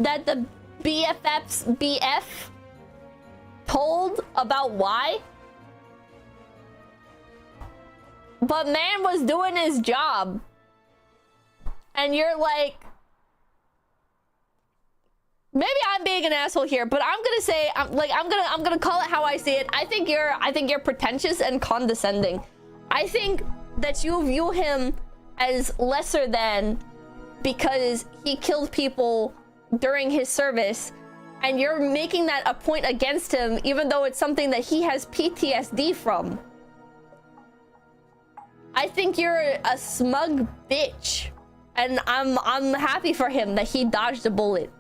that the BFF's BF told about why. But man was doing his job. And you're like, maybe I'm being an asshole here, but I'm gonna say, I'm gonna call it how I see it. I think you're pretentious and condescending. I think that you view him as lesser than because he killed people during his service, and you're making that a point against him, even though it's something that he has PTSD from. I think you're a smug bitch, and I'm happy for him that he dodged a bullet.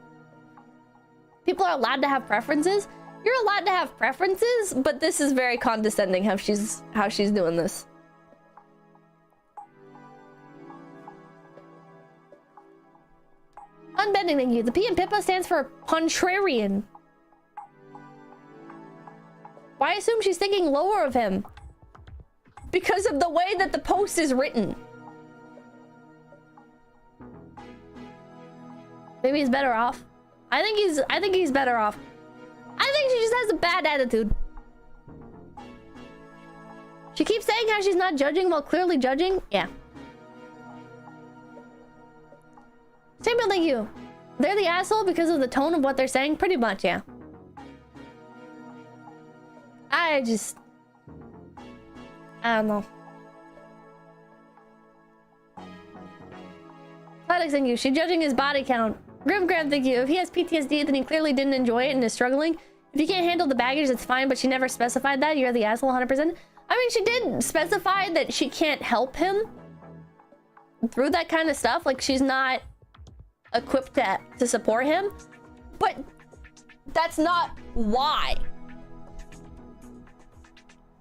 People are allowed to have preferences. You're allowed to have preferences, but this is very condescending how she's doing this. Unbending, thank you. The P in Pippa stands for contrarian. Why assume she's thinking lower of him? Because of the way that the post is written. Maybe he's better off. I think he's better off. I think she just has a bad attitude. She keeps saying how she's not judging while clearly judging. Yeah. Samuel, thank you. They're the asshole because of the tone of what they're saying? Pretty much, yeah. I don't know. Alex, thank you. She's judging his body count. Grimgram, thank you. If he has PTSD, then he clearly didn't enjoy it and is struggling. If you can't handle the baggage, it's fine, but she never specified that. You're the asshole 100%. I mean, she did specify that she can't help him through that kind of stuff. Like, she's not equipped to support him. But that's not why.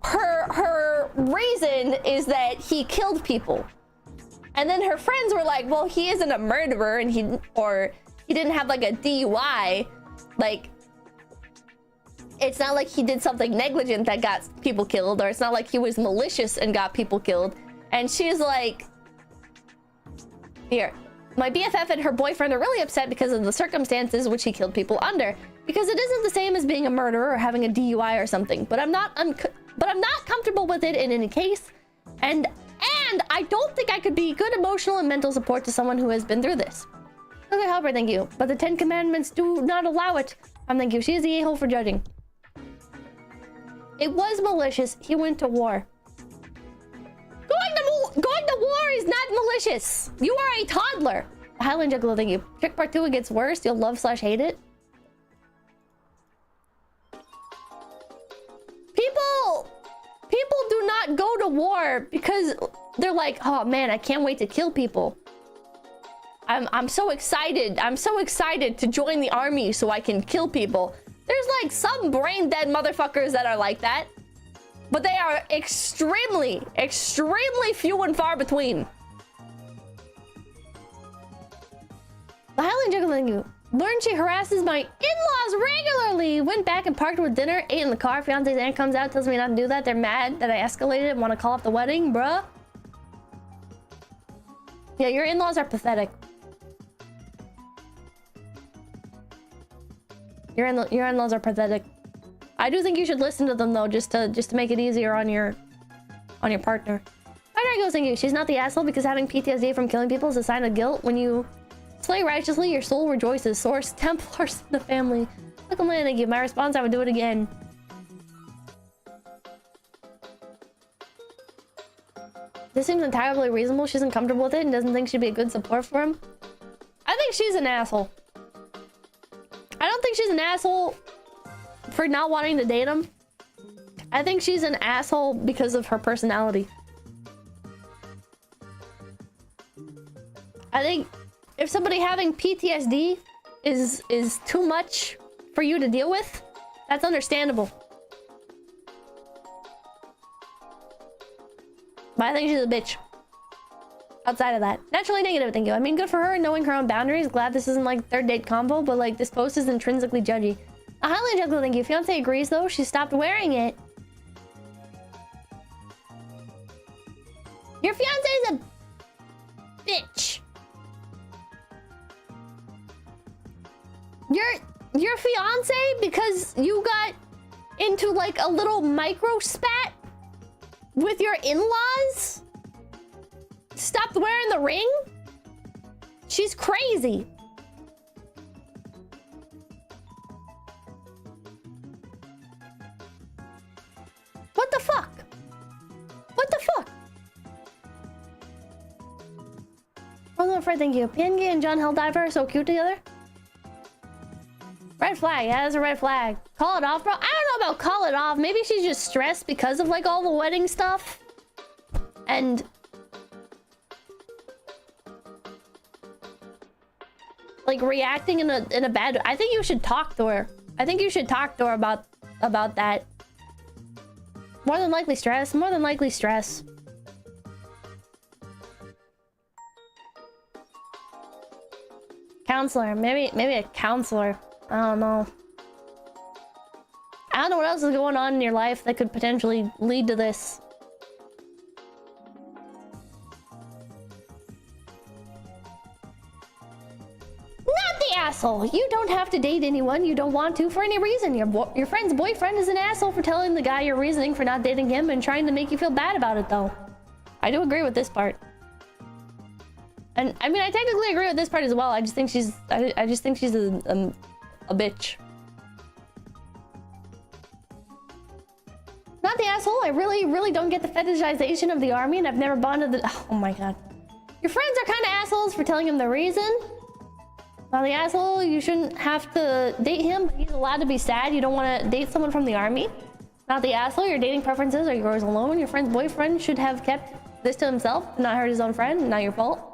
Her reason is that he killed people. And then her friends were like, well, he isn't a murderer, and he didn't have like a DUI. Like, it's not like he did something negligent that got people killed, or it's not like he was malicious and got people killed. And she's like, here, my BFF and her boyfriend are really upset because of the circumstances which he killed people under. Because it isn't the same as being a murderer or having a DUI or something. But I'm not comfortable with it in any case. And I don't think I could be good emotional and mental support to someone who has been through this. Okay, Halbert, thank you. But the 10 Commandments do not allow it. Thank you. She is the a-hole for judging. It was malicious. He went to war. Going to war is not malicious. You are a toddler. Highland Juggalo, thank you. Trick part 2, it gets worse. You'll love/hate it. People do not go to war because they're like, oh man, I can't wait to kill people. I'm so excited. I'm so excited to join the army so I can kill people. There's like some brain dead motherfuckers that are like that. But they are extremely, extremely few and far between. The Highland Juggling, you learn she harasses my in-laws regularly We went back and parked with dinner, ate in the car. Fiance's aunt comes out, tells me not to do that. They're mad that I escalated and want to call off the wedding, bruh. Yeah, your in-laws are pathetic. Your in-laws are pathetic. I do think you should listen to them though, just to make it easier on your partner. Why do I go thinking she's not the asshole because having PTSD from killing people is a sign of guilt? When you slay righteously, your soul rejoices. Source Templars in the family. Look, I'm gonna give my response. I would do it again. This seems entirely reasonable. She's uncomfortable with it and doesn't think she'd be a good support for him. I think she's an asshole. I don't think she's an asshole for not wanting to date him. I think she's an asshole because of her personality. I think if somebody having PTSD is too much for you to deal with, that's understandable. But I think she's a bitch. Outside of that, naturally negative, thank you. I mean, good for her knowing her own boundaries. Glad this isn't like third date combo, but like this post is intrinsically judgy. A highly judgmental, thank you. Fiance agrees though. She stopped wearing it. Your fiance is a bitch. Your fiance, because you got into like a little micro spat with your in-laws, stopped wearing the ring? She's crazy. What the fuck? What the fuck? Roland Fred, thank you. Piangi and John Helldiver are so cute together. Red flag. Yeah, that's a red flag. Call it off, bro. I don't know about call it off. Maybe she's just stressed because of like all the wedding stuff. And like reacting in a bad way. I think you should talk to her. I think you should talk to her about that. More than likely stress. More than likely stress. Counselor. Maybe a counselor. I don't know. I don't know what else is going on in your life that could potentially lead to this. Not the asshole. You don't have to date anyone you don't want to for any reason. Your friend's boyfriend is an asshole for telling the guy your reasoning for not dating him and trying to make you feel bad about it, though. I do agree with this part. And I mean, I technically agree with this part as well. I just think she's a bitch. Not the asshole. I really don't get the fetishization of the army, and I've never bonded the... Oh my god. Your friends are kind of assholes for telling him the reason. Not the asshole. You shouldn't have to date him, but he's allowed to be sad. You don't want to date someone from the army. Not the asshole. Your dating preferences are yours alone. Your friend's boyfriend should have kept this to himself, not hurt his own friend. Not your fault.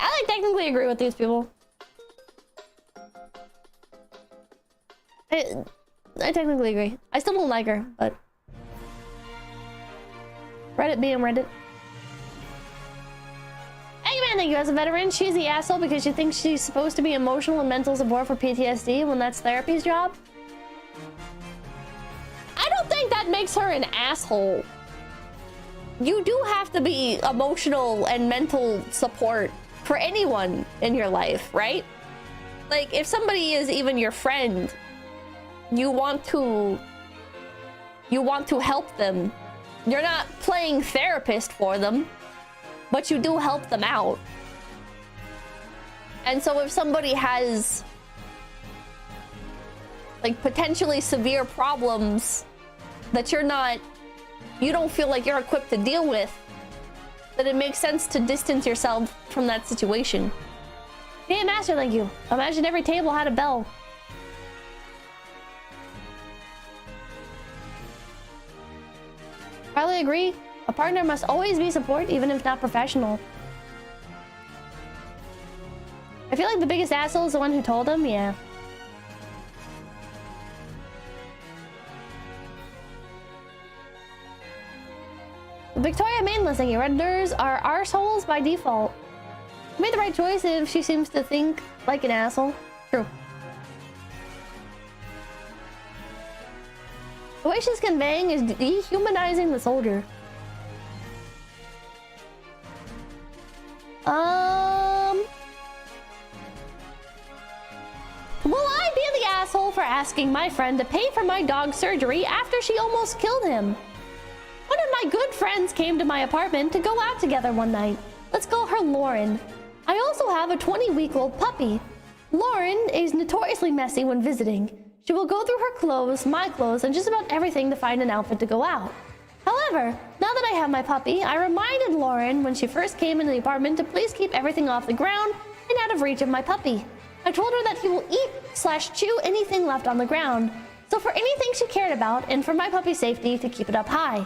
I technically agree with these people. I technically agree. I still don't like her, but Reddit being Reddit. Eggman, thank you. As a veteran, she's the asshole because she thinks she's supposed to be emotional and mental support for PTSD when that's therapy's job. I don't think that makes her an asshole. You do have to be emotional and mental support for anyone in your life, right? Like, if somebody is even your friend, you want to help them. You're not playing therapist for them, but you do help them out. And so if somebody has like potentially severe problems that you don't feel like you're equipped to deal with, then it makes sense to distance yourself from that situation. Hey, Master, thank you. Imagine every table had a bell. Probably agree. A partner must always be support, even if not professional. I feel like the biggest asshole is the one who told him. Yeah. Victoria Mainless, thank you. Redditors are arseholes by default. You made the right choice if she seems to think like an asshole. True. The way she's conveying is dehumanizing the soldier. Will I be the asshole for asking my friend to pay for my dog's surgery after she almost killed him? One of my good friends came to my apartment to go out together one night. Let's call her Lauren. I also have a 20-week-old puppy. Lauren is notoriously messy when visiting. She will go through her clothes, my clothes, and just about everything to find an outfit to go out. However, now that I have my puppy, I reminded Lauren when she first came into the apartment to please keep everything off the ground and out of reach of my puppy. I told her that he will eat/chew anything left on the ground, so for anything she cared about and for my puppy's safety to keep it up high.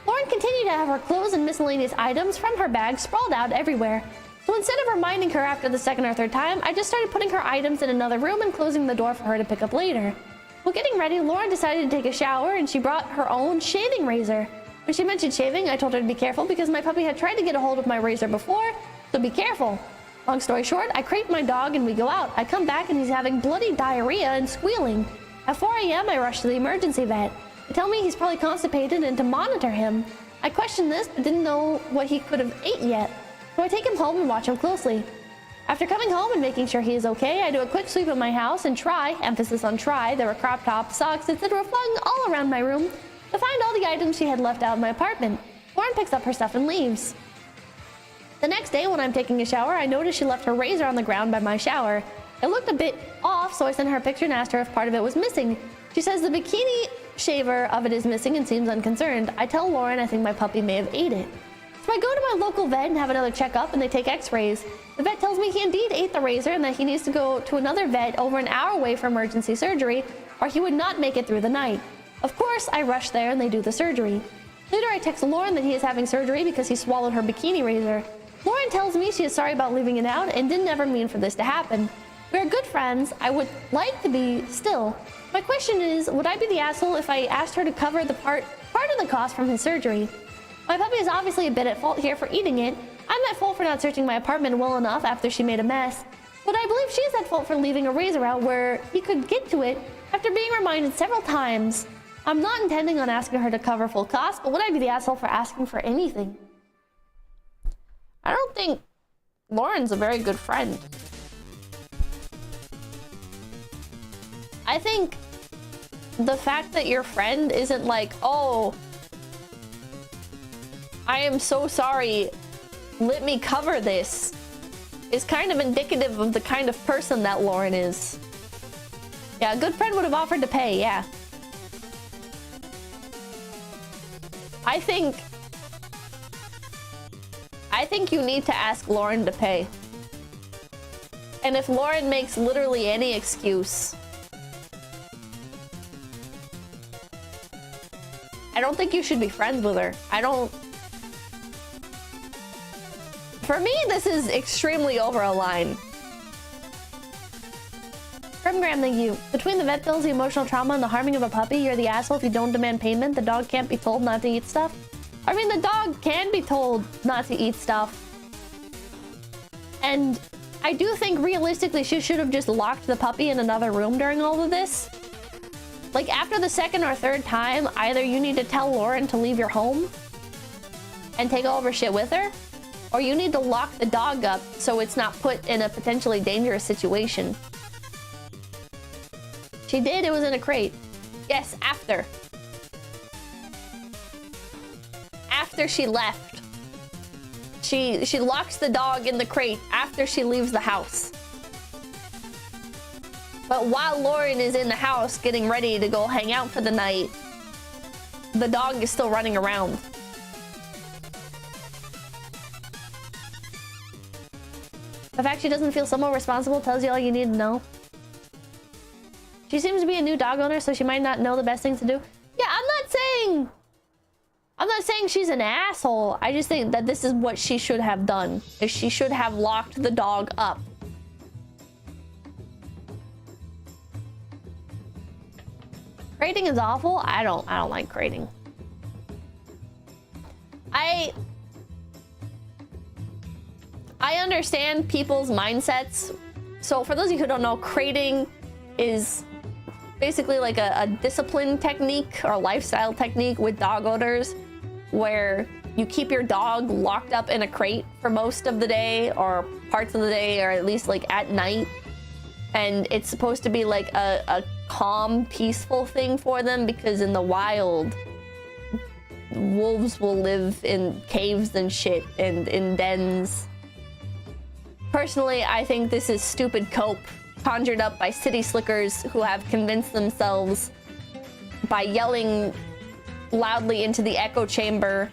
Lauren continued to have her clothes and miscellaneous items from her bag sprawled out everywhere. So instead of reminding her after the second or third time, I just started putting her items in another room and closing the door for her to pick up later. While getting ready, Lauren decided to take a shower and she brought her own shaving razor. When she mentioned shaving, I told her to be careful because my puppy had tried to get a hold of my razor before, so be careful. Long story short, I crate my dog and we go out. I come back and he's having bloody diarrhea and squealing. At 4 a.m., I rush to the emergency vet. They tell me he's probably constipated and to monitor him. I questioned this, but didn't know what he could have ate yet. So I take him home and watch him closely. After coming home and making sure he is okay, I do a quick sweep of my house and try, emphasis on try, there were crop tops, socks, etc. flung all around my room to find all the items she had left out of my apartment. Lauren picks up her stuff and leaves. The next day when I'm taking a shower, I noticed she left her razor on the ground by my shower. It looked a bit off, so I sent her a picture and asked her if part of it was missing. She says the bikini shaver of it is missing and seems unconcerned. I tell Lauren I think my puppy may have ate it. So I go to my local vet and have another checkup and they take x-rays. The vet tells me he indeed ate the razor and that he needs to go to another vet over an hour away for emergency surgery or he would not make it through the night. Of course, I rush there and they do the surgery. Later, I text Lauren that he is having surgery because he swallowed her bikini razor. Lauren tells me she is sorry about leaving it out and didn't ever mean for this to happen. We are good friends. I would like to be still. My question is, would I be the asshole if I asked her to cover the part of the cost from his surgery? My puppy is obviously a bit at fault here for eating it. I'm at fault for not searching my apartment well enough after she made a mess. But I believe she's at fault for leaving a razor out where he could get to it after being reminded several times. I'm not intending on asking her to cover full costs, but would I be the asshole for asking for anything? I don't think Lauren's a very good friend. I think the fact that your friend isn't like, oh, I am so sorry, let me cover this, is kind of indicative of the kind of person that Lauren is. Yeah, a good friend would have offered to pay, yeah. I think you need to ask Lauren to pay. And if Lauren makes literally any excuse, I don't think you should be friends with her. For me, this is extremely over a line. Graham, thank you. Between the vet bills, the emotional trauma, and the harming of a puppy, you're the asshole if you don't demand payment. The dog can't be told not to eat stuff. I mean, the dog can be told not to eat stuff. And I do think realistically she should have just locked the puppy in another room during all of this. Like, after the second or third time, either you need to tell Lauren to leave your home and take all of her shit with her, or you need to lock the dog up so it's not put in a potentially dangerous situation. She did, it was in a crate. Yes, after. After she left. She locks the dog in the crate after she leaves the house. But while Lauren is in the house getting ready to go hang out for the night, the dog is still running around. The fact she doesn't feel somewhat responsible tells you all you need to know. She seems to be a new dog owner, so she might not know the best things to do. Yeah, I'm not saying she's an asshole. I just think that this is what she should have done. Is she should have locked the dog up. Crating is awful. I don't like crating. I understand people's mindsets. So for those of you who don't know, crating is basically like a discipline technique or lifestyle technique with dog owners, where you keep your dog locked up in a crate for most of the day or parts of the day, or at least like at night. And it's supposed to be like a calm, peaceful thing for them, because in the wild, wolves will live in caves and shit and in dens. Personally, I think this is stupid cope conjured up by city slickers who have convinced themselves by yelling loudly into the echo chamber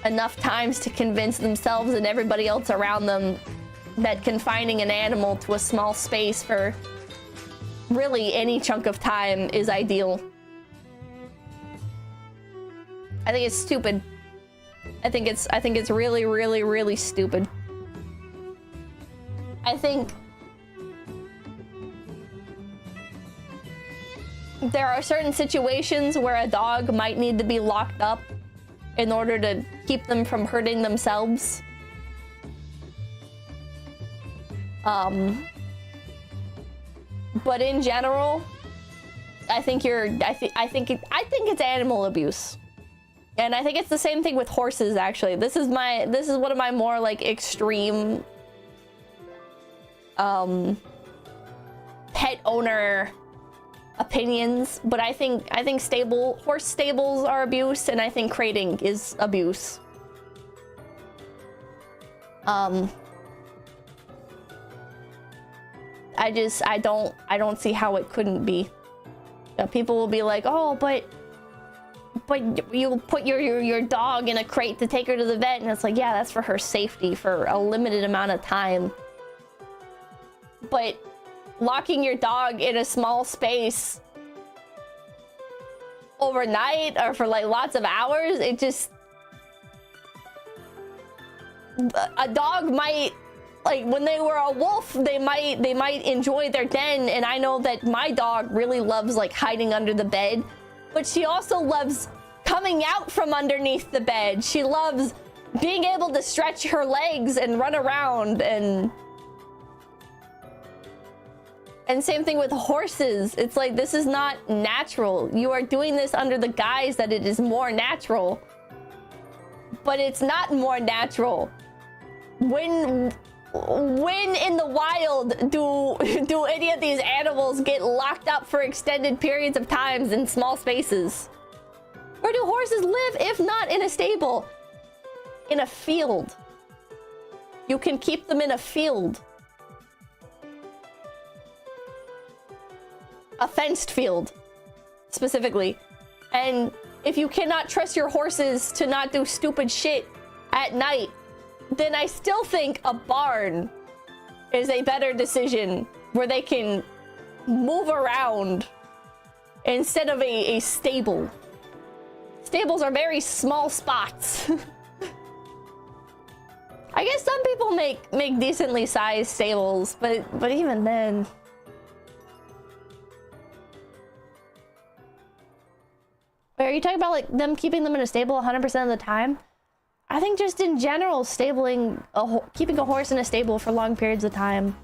enough times to convince themselves and everybody else around them that confining an animal to a small space for really any chunk of time is ideal. I think it's stupid. I think it's really, really, really stupid. I think there are certain situations where a dog might need to be locked up in order to keep them from hurting themselves. But in general, I think it's animal abuse. And I think it's the same thing with horses, actually. This is one of my more like extreme pet owner opinions, but I think horse stables are abuse, and I think crating is abuse. I don't see how it couldn't be. People will be like, oh, but you put your dog in a crate to take her to the vet, and it's like, yeah, that's for her safety for a limited amount of time. But locking your dog in a small space overnight or for like lots of hours, it just... A dog might, like when they were a wolf, they might enjoy their den, and I know that my dog really loves like hiding under the bed, but she also loves coming out from underneath the bed. She loves being able to stretch her legs and run around, and same thing with horses. It's like, this is not natural. You are doing this under the guise that it is more natural, but it's not more natural. When in the wild do any of these animals get locked up for extended periods of times in small spaces? Where do horses live if not in a stable? In a field. You can keep them in a field. A fenced field, specifically. And if you cannot trust your horses to not do stupid shit at night, then I still think a barn is a better decision, where they can move around instead of a stable. Stables are very small spots. I guess some people make decently sized stables, but even then... Are you talking about like them keeping them in a stable 100% of the time? I think just in general, keeping a horse in a stable for long periods of time.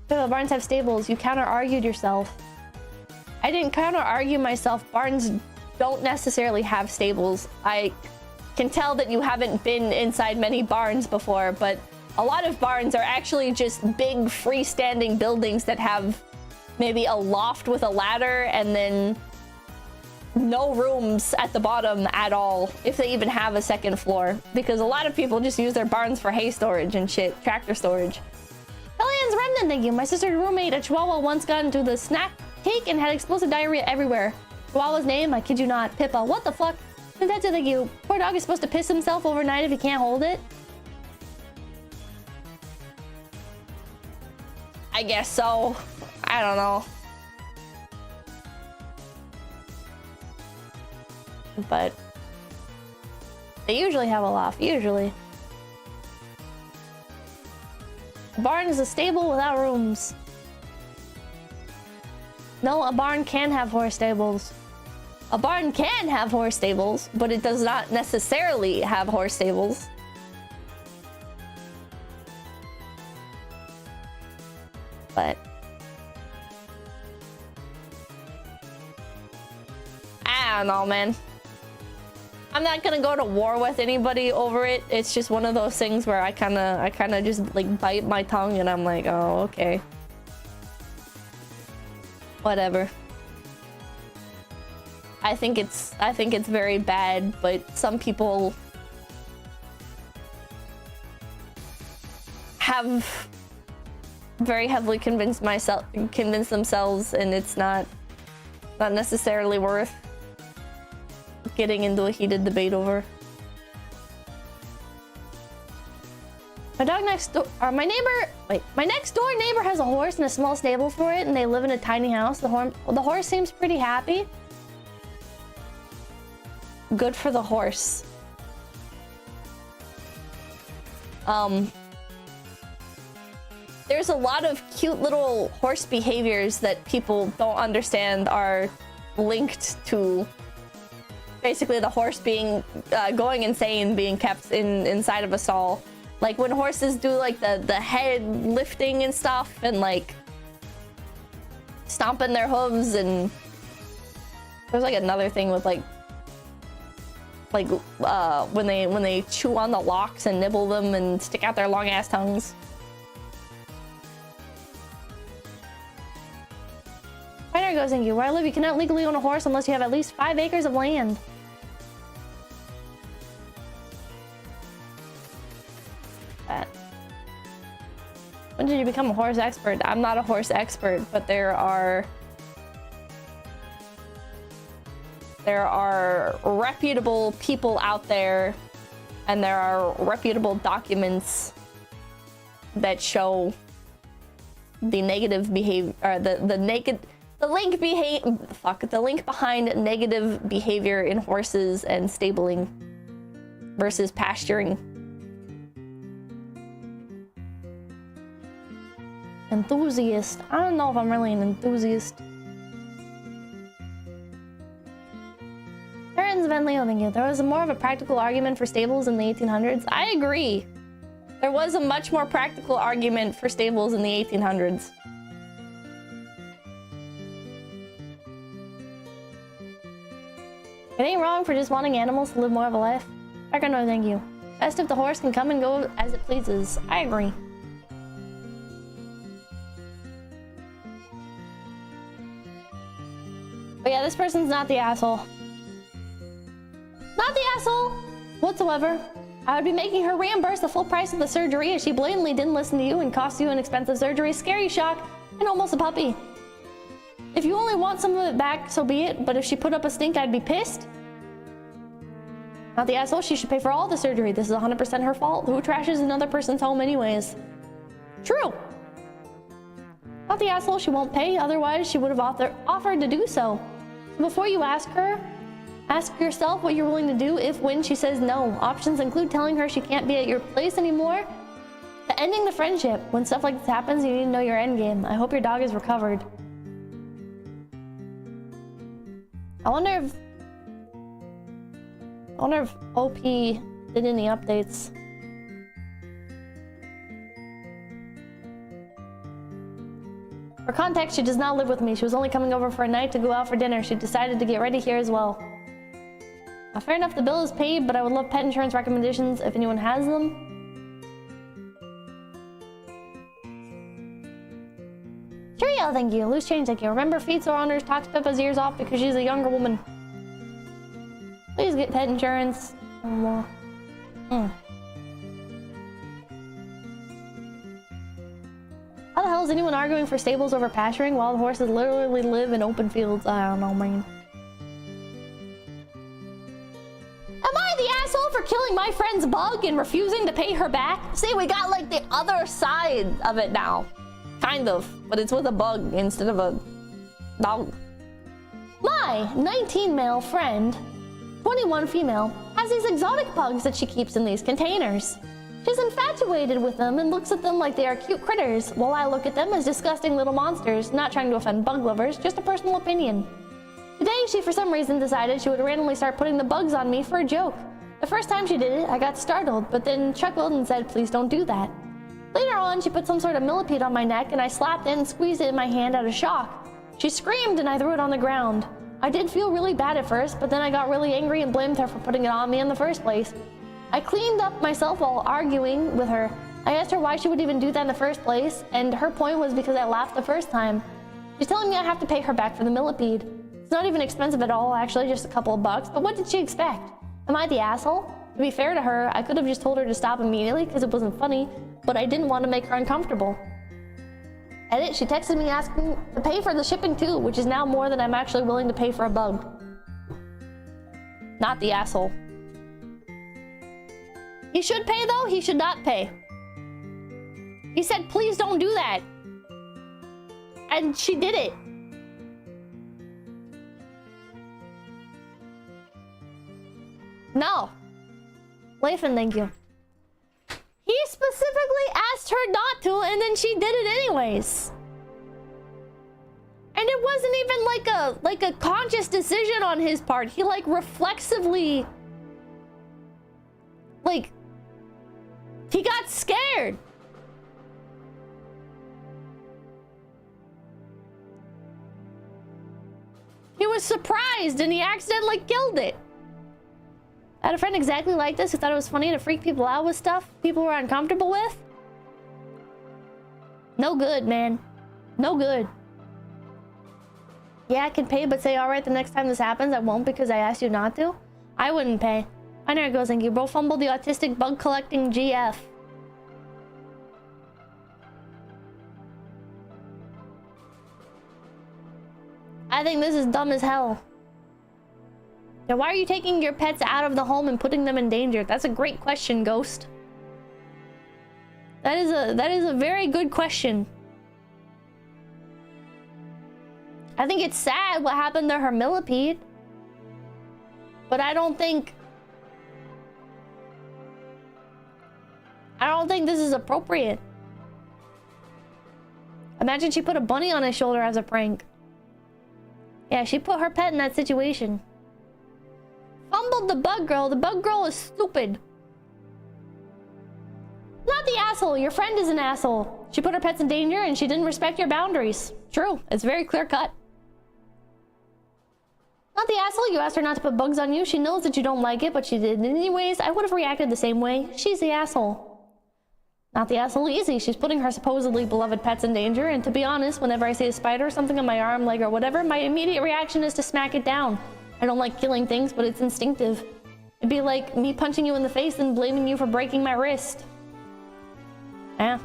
So barns have stables. You counter-argued yourself. I didn't counter-argue myself. Barns don't necessarily have stables. I can tell that you haven't been inside many barns before, but a lot of barns are actually just big freestanding buildings that have maybe a loft with a ladder and then no rooms at the bottom at all, if they even have a second floor, because a lot of people just use their barns for hay storage and shit, tractor storage. Hellions Remnant, thank you. My sister's roommate, a Chihuahua, once got into the snack cake and had explosive diarrhea everywhere. Chihuahua's name, I kid you not, Pippa. What the fuck? Tetsu, thank you. Poor dog is supposed to piss himself overnight if he can't hold it. I guess so. I don't know. But they usually have a loft, usually. A barn is a stable without rooms. No, a barn can have horse stables. A barn can have horse stables, but it does not necessarily have horse stables. But I don't know, man. I'm not gonna go to war with anybody over it. It's just one of those things where I kind of just like bite my tongue and I'm like, oh, okay. Whatever. I think it's very bad, but some people have very heavily convinced themselves, and it's not necessarily worth getting into a heated debate over. My dog next door, my next door neighbor has a horse and a small stable for it, and they live in a tiny house. The horse seems pretty happy. Good for the horse. There's a lot of cute little horse behaviors that people don't understand are linked to basically the horse being going insane, being kept inside of a stall. Like when horses do like the head lifting and stuff, and like stomping their hooves, and there's like another thing with like when they chew on the locks and nibble them and stick out their long ass tongues. There goes thank you. Where I live, you cannot legally own a horse unless you have at least 5 acres of land. That. When did you become a horse expert? I'm not a horse expert, but there are reputable people out there, and there are reputable documents that show the negative behavior, or the link behind negative behavior in horses and stabling versus pasturing. Enthusiast. I don't know if I'm really an enthusiast. Terrence Van Leo, thank you. There was more of a practical argument for stables in the 1800s. I agree. There was a much more practical argument for stables in the 1800s. It ain't wrong for just wanting animals to live more of a life. Becca, no, thank you. Best if the horse can come and go as it pleases. I agree. But yeah, this person's not the asshole. Not the asshole whatsoever. I would be making her reimburse the full price of the surgery as she blatantly didn't listen to you and cost you an expensive surgery, scary shock, and almost a puppy. If you only want some of it back, so be it, but if she put up a stink, I'd be pissed. Not the asshole, she should pay for all the surgery. This is 100% her fault. Who trashes another person's home anyways? True. Not the asshole, she won't pay, otherwise she would have offered to do so. Before you ask her, ask yourself what you're willing to do if when she says no. Options include telling her she can't be at your place anymore, to ending the friendship. When stuff like this happens, you need to know your end game. I hope your dog is recovered. I wonder if OP did any updates. For context, she does not live with me. She was only coming over for a night to go out for dinner. She decided to get ready here as well. Fair enough, the bill is paid, but I would love pet insurance recommendations if anyone has them. Cheerio, thank you. Loose change, thank you. Remember, feet sore owners talks 𝐿𝐵𝐵's ears off because she's a younger woman. Please get pet insurance. How the hell is anyone arguing for stables over pasturing? Wild horses literally live in open fields. I don't know, man. Am I the asshole for killing my friend's bug and refusing to pay her back? See, we got like the other side of it now. Kind of, but it's with a bug instead of a dog. My 19 male friend, 21 female, has these exotic bugs that she keeps in these containers. She's infatuated with them and looks at them like they are cute critters, while I look at them as disgusting little monsters. Not trying to offend bug lovers, just a personal opinion. Today, she for some reason decided she would randomly start putting the bugs on me for a joke. The first time she did it, I got startled, but then chuckled and said, please don't do that. Later on, she put some sort of millipede on my neck and I slapped it and squeezed it in my hand out of shock. She screamed and I threw it on the ground. I did feel really bad at first, but then I got really angry and blamed her for putting it on me in the first place. I cleaned up myself while arguing with her. I asked her why she would even do that in the first place, and her point was because I laughed the first time. She's telling me I have to pay her back for the millipede. It's not even expensive at all, actually, just a couple of bucks, but what did she expect? Am I the asshole? To be fair to her, I could have just told her to stop immediately because it wasn't funny, but I didn't want to make her uncomfortable. Edit, she texted me asking to pay for the shipping too, which is now more than I'm actually willing to pay for a bug. Not the asshole. He should pay though, he should not pay. He said, please don't do that. And she did it. No. Leifin, thank you. He specifically asked her not to, and then she did it anyways. And it wasn't even like a conscious decision on his part. He like reflexively, like, he got scared. He was surprised and he accidentally killed it. I had a friend exactly like this who thought it was funny to freak people out with stuff people were uncomfortable with. No good, man. No good. Yeah, I can pay, but say, alright, the next time this happens, I won't because I asked you not to. I wouldn't pay. I know it goes, thank you. Bro fumbled the autistic bug collecting GF. I think this is dumb as hell. Now, why are you taking your pets out of the home and putting them in danger? That's a great question, Ghost. That is a very good question. I think it's sad what happened to her millipede. But I don't think this is appropriate. Imagine she put a bunny on his shoulder as a prank. Yeah, she put her pet in that situation. Fumbled the bug girl. The bug girl is stupid. Not the asshole. Your friend is an asshole. She put her pets in danger and she didn't respect your boundaries. True. It's very clear cut. Not the asshole. You asked her not to put bugs on you. She knows that you don't like it, but she did anyways. I would have reacted the same way. She's the asshole. Not the asshole easy. She's putting her supposedly beloved pets in danger, and to be honest, whenever I see a spider or something on my arm, leg, or whatever, my immediate reaction is to smack it down. I don't like killing things, but it's instinctive. It'd be like me punching you in the face and blaming you for breaking my wrist. Yeah.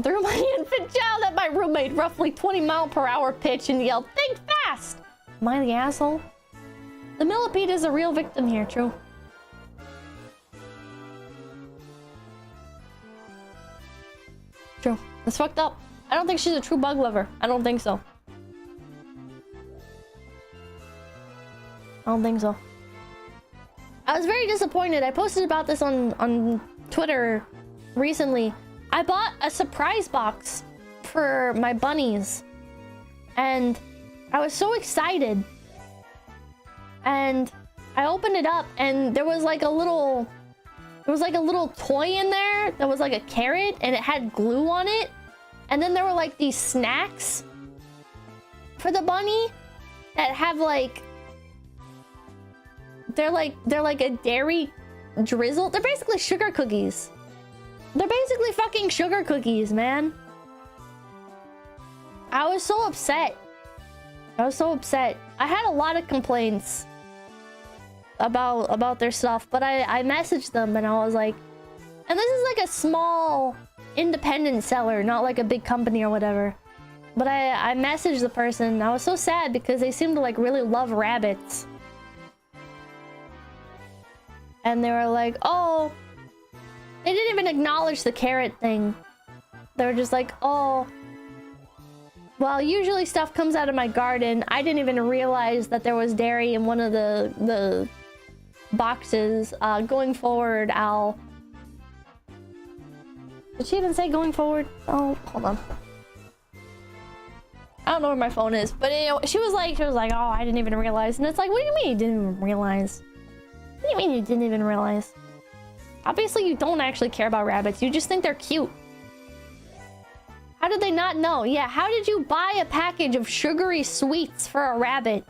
Threw my infant child at my roommate, roughly 20-mile-per-hour pitch, and yelled, "Think fast!" Am I the asshole? The millipede is a real victim here, true. True. That's fucked up. I don't think she's a true bug lover. I don't think so. I don't think so. I was very disappointed. I posted about this on Twitter recently. I bought a surprise box for my bunnies. And I was so excited. And I opened it up and there was like a little toy in there that was like a carrot and it had glue on it. And then there were like these snacks for the bunny that have like, they're like a dairy drizzle. They're basically sugar cookies. They're basically fucking sugar cookies, man. I was so upset. I was so upset. I had a lot of complaints about their stuff, but I messaged them and I was like, and this is like a small independent seller, not like a big company or whatever. But I messaged the person. I was so sad because they seemed to like really love rabbits. And they were like, oh, they didn't even acknowledge the carrot thing. They were just like, oh, well, usually stuff comes out of my garden. I didn't even realize that there was dairy in one of the boxes. Going forward, I'll... Did she even say going forward? Oh, hold on. I don't know where my phone is, but anyway, she was like, oh, I didn't even realize. And it's like, what do you mean you didn't even realize? What do you mean you didn't even realize? Obviously, you don't actually care about rabbits. You just think they're cute. How did they not know? Yeah, how did you buy a package of sugary sweets for a rabbit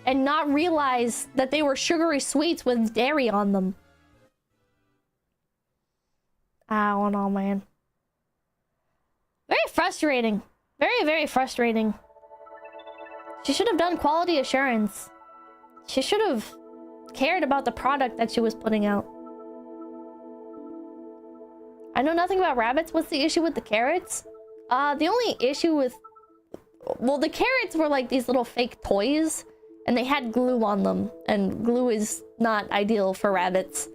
and not realize that they were sugary sweets with dairy on them? I don't know, man. Very frustrating. Very, very frustrating. She should have done quality assurance. She should have cared about the product that she was putting out. I know nothing about rabbits. What's the issue with the carrots? The only issue with... Well, the carrots were like these little fake toys, and they had glue on them, and glue is not ideal for rabbits.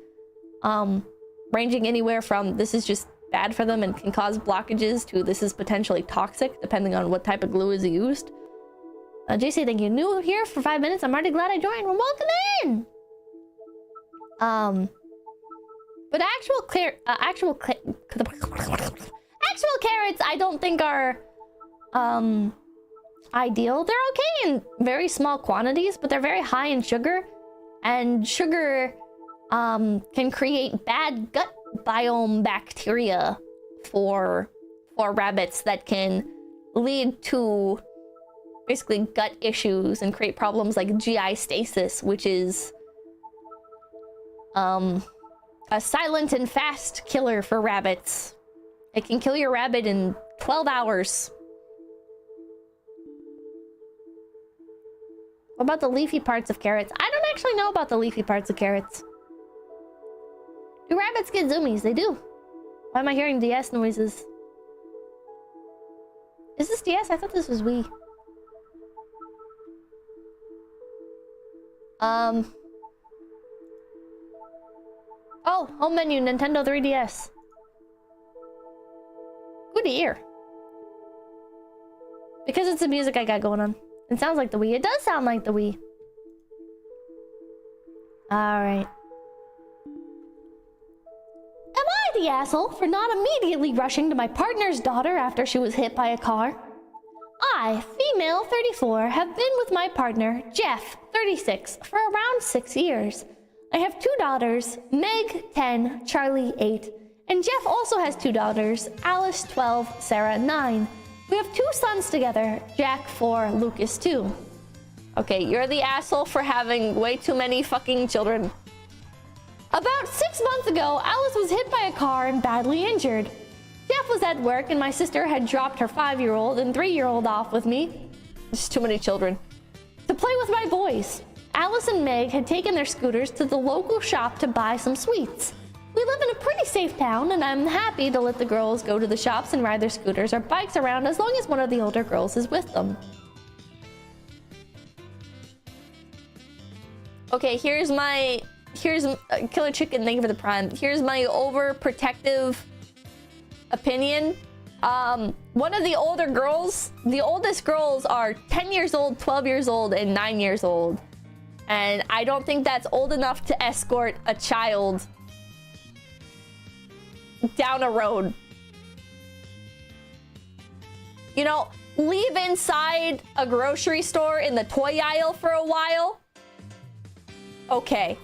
Ranging anywhere from this is just bad for them and can cause blockages to this is potentially toxic, depending on what type of glue is used. JC, thank you. New here for 5 minutes. I'm already glad I joined. Well, welcome in! But actual carrots, I don't think are ideal. They're okay in very small quantities, but they're very high in sugar, and sugar can create bad gut biome bacteria for rabbits that can lead to basically gut issues and create problems like GI stasis, which is a silent and fast killer for rabbits. It can kill your rabbit in 12 hours. What about the leafy parts of carrots? I don't actually know about the leafy parts of carrots. Do rabbits get zoomies? They do. Why am I hearing DS noises? Is this DS? I thought this was Wii. Oh, home menu, Nintendo 3DS. Good to hear. Because it's the music I got going on. It sounds like the Wii. It does sound like the Wii. Alright. Am I the asshole for not immediately rushing to my partner's daughter after she was hit by a car? I, female 34, have been with my partner, Jeff, 36, for around 6 years. I have 2 daughters, Meg, 10, Charlie, 8, and Jeff also has 2 daughters, Alice, 12, Sarah, 9. We have 2 sons together, Jack, 4, Lucas, 2. Okay, you're the asshole for having way too many fucking children. About 6 months ago, Alice was hit by a car and badly injured. Jeff was at work and my sister had dropped her 5-year-old and 3-year-old off with me. There's too many children. To play with my boys. Alice and Meg had taken their scooters to the local shop to buy some sweets. We live in a pretty safe town and I'm happy to let the girls go to the shops and ride their scooters or bikes around as long as one of the older girls is with them. Okay, here's Killer Chicken, thank you for the prime. Here's my overprotective opinion. One of the older girls, the oldest girls are 10 years old, 12 years old, and 9 years old. And I don't think that's old enough to escort a child down a road. You know, leave inside a grocery store in the toy aisle for a while. Okay.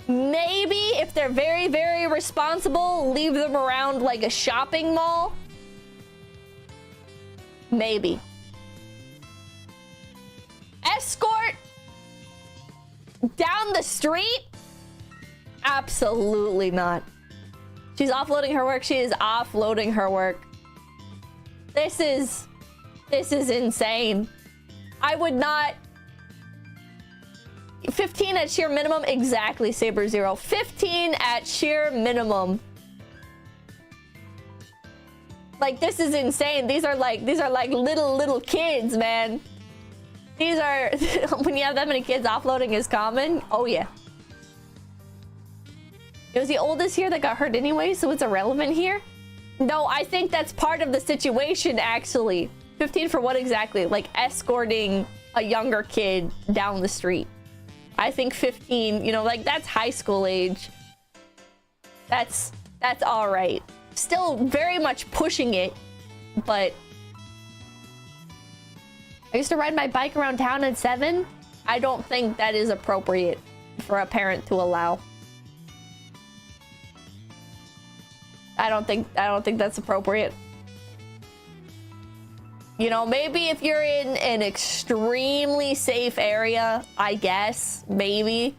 Maybe if they're very, very responsible, leave them around like a shopping mall. Maybe. Escort down the street? Absolutely not. She's offloading her work. She is offloading her work. This is insane. I would not. 15 at sheer minimum. Exactly, Saber Zero. 15 at sheer minimum. Like, this is insane. These are like little kids, man. These are when you have that many kids, offloading is common. Oh yeah. It was the oldest here that got hurt anyway, so it's irrelevant here. No, I think that's part of the situation, actually. 15 for what exactly? Like escorting a younger kid down the street. I think 15, you know, like that's high school age. That's all right. Still very much pushing it, but I used to ride my bike around town at 7. I don't think that is appropriate for a parent to allow. I don't think that's appropriate. You know, maybe if you're in an extremely safe area, I guess, maybe.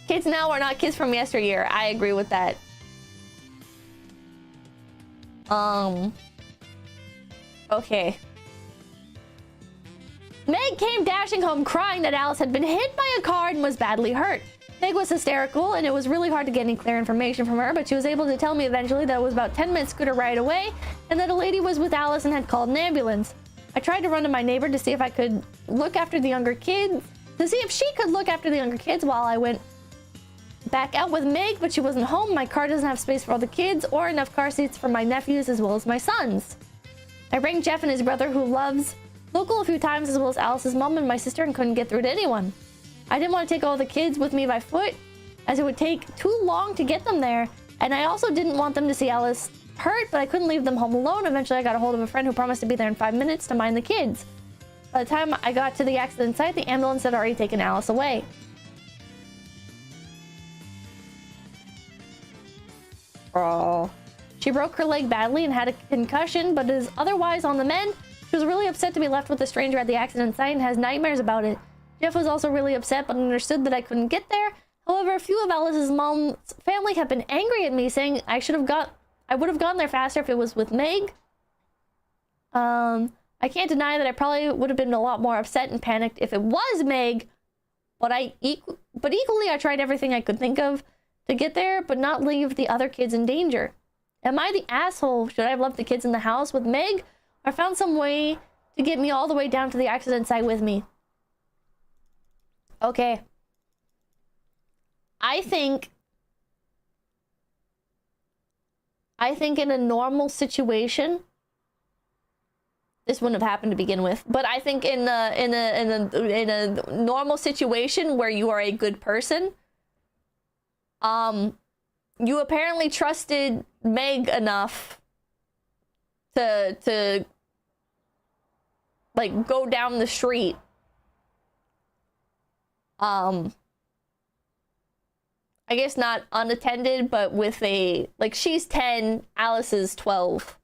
Kids now are not kids from yesteryear. I agree with that. Okay. Meg came dashing home crying that Alice had been hit by a car and was badly hurt. Meg was hysterical, and it was really hard to get any clear information from her, but she was able to tell me eventually that it was about 10-minute scooter ride away, and that a lady was with Alice and had called an ambulance. I tried to run to my neighbor to see if I could look after the younger kids, while I went back out with Meg, but she wasn't home. My car doesn't have space for all the kids, or enough car seats for my nephews as well as my sons. I rang Jeff and his brother, who loves local, a few times, as well as Alice's mom and my sister, and couldn't get through to anyone. I didn't want to take all the kids with me by foot, as it would take too long to get them there, and I also didn't want them to see Alice hurt, but I couldn't leave them home alone. Eventually, I got a hold of a friend who promised to be there in 5 minutes to mind the kids. By the time I got to the accident site, the ambulance had already taken Alice away. Oh. She broke her leg badly and had a concussion, but is otherwise on the mend. She was really upset to be left with a stranger at the accident site and has nightmares about it. Jeff was also really upset, but understood that I couldn't get there. However, a few of Alice's mom's family have been angry at me, saying I would have gone there faster if it was with Meg. I can't deny that I probably would have been a lot more upset and panicked if it was Meg, but equally I tried everything I could think of to get there, but not leave the other kids in danger. Am I the asshole? Should I have left the kids in the house with Meg, or found some way to get me all the way down to the accident site with me? Okay. I think in a normal situation, this wouldn't have happened to begin with, but I think in a normal situation where you are a good person, you apparently trusted Meg enough to like go down the street. I guess not unattended, but with a, like, she's 10, Alice is 12.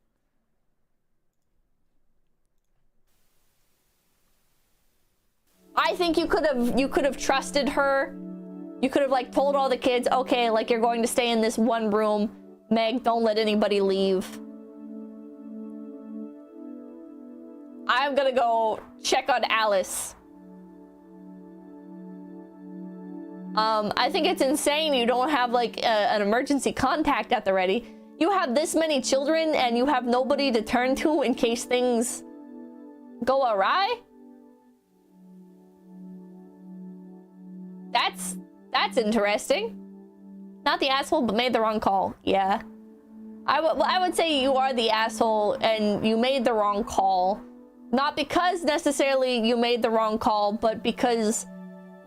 I think you could have trusted her. You could have, like, told all the kids, okay, like, you're going to stay in this one room. Meg, don't let anybody leave. I'm gonna go check on Alice. I think it's insane you don't have, like, an emergency contact at the ready. You have this many children and you have nobody to turn to in case things go awry? That's interesting. Not the asshole, but made the wrong call. Yeah. I would say you are the asshole and you made the wrong call. Not because necessarily you made the wrong call, but because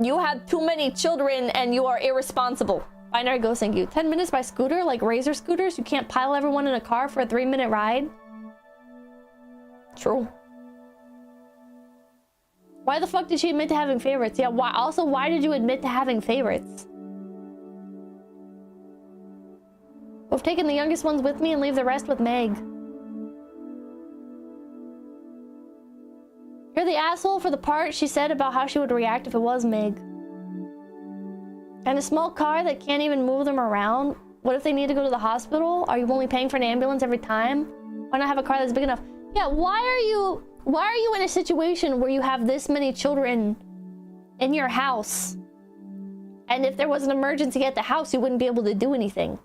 you have too many children and you are irresponsible. Binary Ghost, thank you. 10 minutes by scooter, like Razor scooters? You can't pile everyone in a car for a 3-minute ride? True. Why the fuck did she admit to having favorites? Yeah, why? Also, why did you admit to having favorites? I've taken the youngest ones with me and leave the rest with Meg. You're the asshole for the part she said about how she would react if it was Meg. And a small car that can't even move them around? What if they need to go to the hospital? Are you only paying for an ambulance every time? Why not have a car that's big enough? Yeah, why are you in a situation where you have this many children in your house? And if there was an emergency at the house, you wouldn't be able to do anything.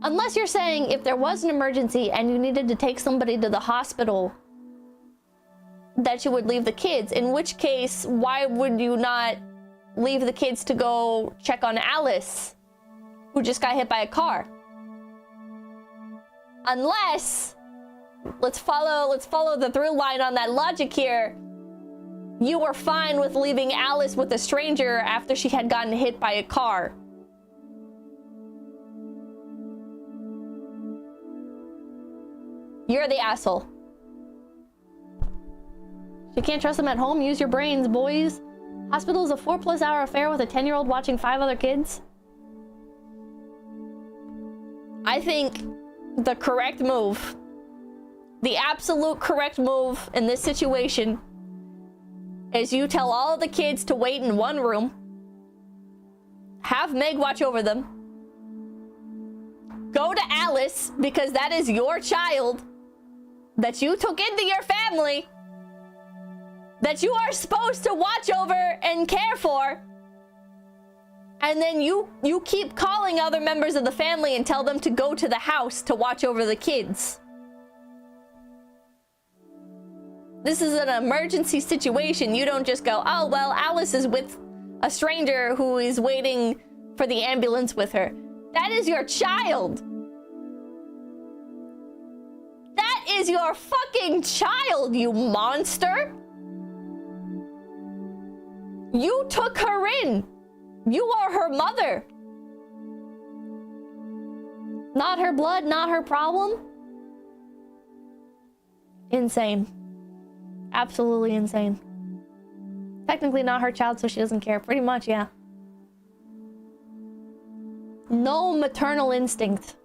Unless you're saying if there was an emergency and you needed to take somebody to the hospital, that you would leave the kids, in which case, why would you not leave the kids to go check on Alice, who just got hit by a car? Unless, let's follow the through line on that logic here, you were fine with leaving Alice with a stranger after she had gotten hit by a car. You're the asshole. You can't trust them at home? Use your brains, boys. Hospital is a 4+ hour affair with a 10-year-old watching 5 other kids. I think the correct move the absolute correct move in this situation is you tell all of the kids to wait in one room, have Meg watch over them, go to Alice, because that is your child that you took into your family, that you are supposed to watch over and care for, and then you keep calling other members of the family and tell them to go to the house to watch over the kids. This is an emergency situation. You don't just go, oh, well, Alice is with a stranger who is waiting for the ambulance with her. That is your child. That is your fucking child, you monster. You took her in. You are her mother. Not her blood, not her problem. Insane. Absolutely insane. Technically not her child, so she doesn't care. Pretty much, yeah. No maternal instinct.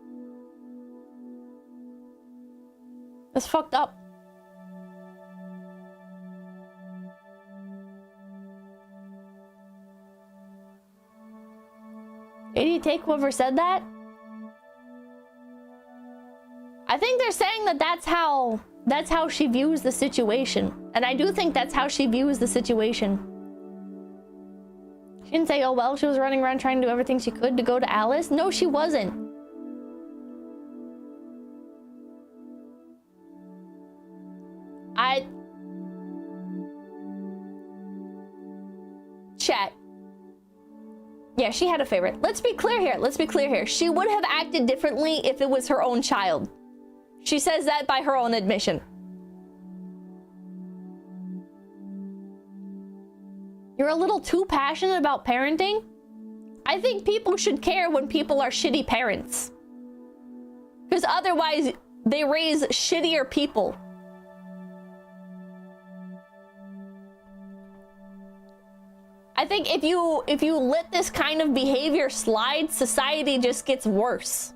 That's fucked up. Did you take whoever said that? I think they're saying that that's how she views the situation. And I do think that's how she views the situation. She didn't say, oh well, she was running around trying to do everything she could to go to Alice. No, she wasn't. Chat. Yeah, she had a favorite. Let's be clear here. Let's be clear here. She would have acted differently if it was her own child. She says that by her own admission. You're a little too passionate about parenting? I think people should care when people are shitty parents. Because otherwise, they raise shittier people. I think if you let this kind of behavior slide, society just gets worse.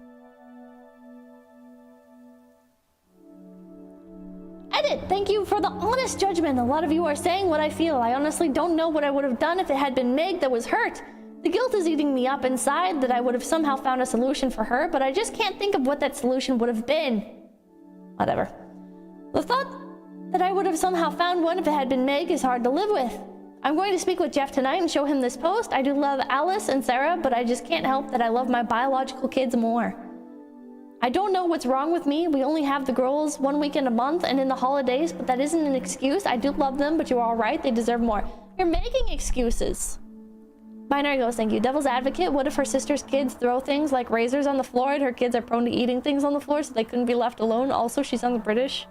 Edit, thank you for the honest judgment. A lot of you are saying what I feel. I honestly don't know what I would have done if it had been Meg that was hurt. The guilt is eating me up inside that I would have somehow found a solution for her, but I just can't think of what that solution would have been. Whatever. The thought that I would have somehow found one if it had been Meg is hard to live with. I'm going to speak with Jeff tonight and show him this post. I do love Alice and Sarah, but I just can't help that I love my biological kids more. I don't know what's wrong with me. We only have the girls 1 weekend a month and in the holidays, but that isn't an excuse. I do love them, but you're all right. They deserve more. You're making excuses. Binary Ghost, thank you. Devil's Advocate, what if her sister's kids throw things like razors on the floor and her kids are prone to eating things on the floor so they couldn't be left alone? Also, she sounds British.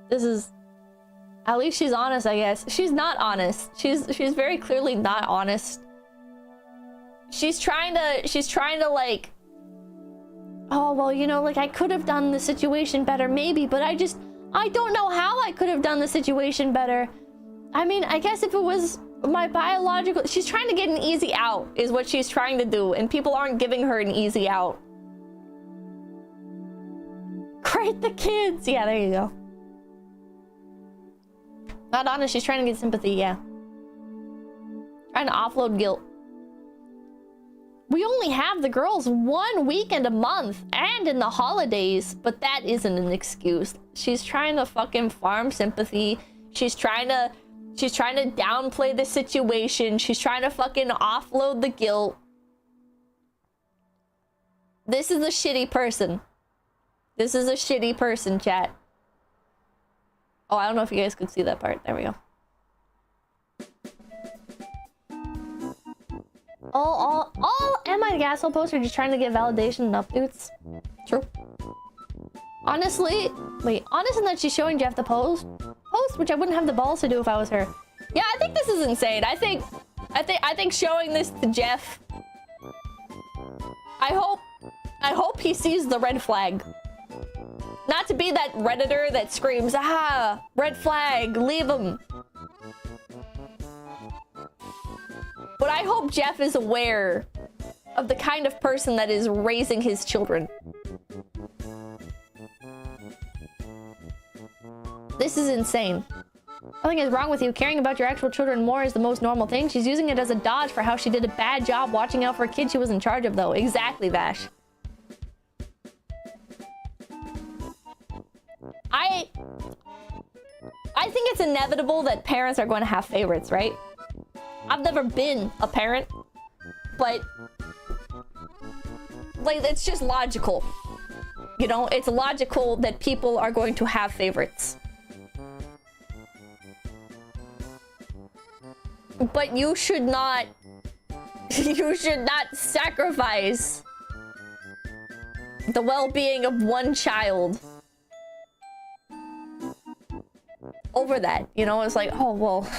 This is... At least she's honest, I guess. She's not honest. She's very clearly not honest. She's trying to like, oh, well, you know, like I could have done the situation better maybe, but I don't know how I could have done the situation better. I mean, I guess if it was my biological, she's trying to get an easy out is what she's trying to do, and people aren't giving her an easy out. Crate the kids. Yeah, there you go. Not honest, she's trying to get sympathy, yeah. Trying to offload guilt. We only have the girls 1 weekend a month and in the holidays, but that isn't an excuse. She's trying to fucking farm sympathy. She's trying to downplay the situation. She's trying to fucking offload the guilt. This is a shitty person. This is a shitty person, chat. Oh, I don't know if you guys could see that part. There we go. All Am I the Asshole posts are just trying to get validation and updates. True. Honestly, wait, honest in that she's showing Jeff the post, which I wouldn't have the balls to do if I was her. Yeah, I think this is insane. I think showing this to Jeff. I hope he sees the red flag. Not to be that Redditor that screams, ah, red flag, leave him. But I hope Jeff is aware of the kind of person that is raising his children. This is insane. Nothing is wrong with you. Caring about your actual children more is the most normal thing. She's using it as a dodge for how she did a bad job watching out for a kid she was in charge of, though. Exactly, Vash. I think it's inevitable that parents are going to have favorites, right? I've never been a parent, but like it's just logical. You know, it's logical that people are going to have favorites. But you should not sacrifice the well-being of one child over that. You know, it's like, oh, well,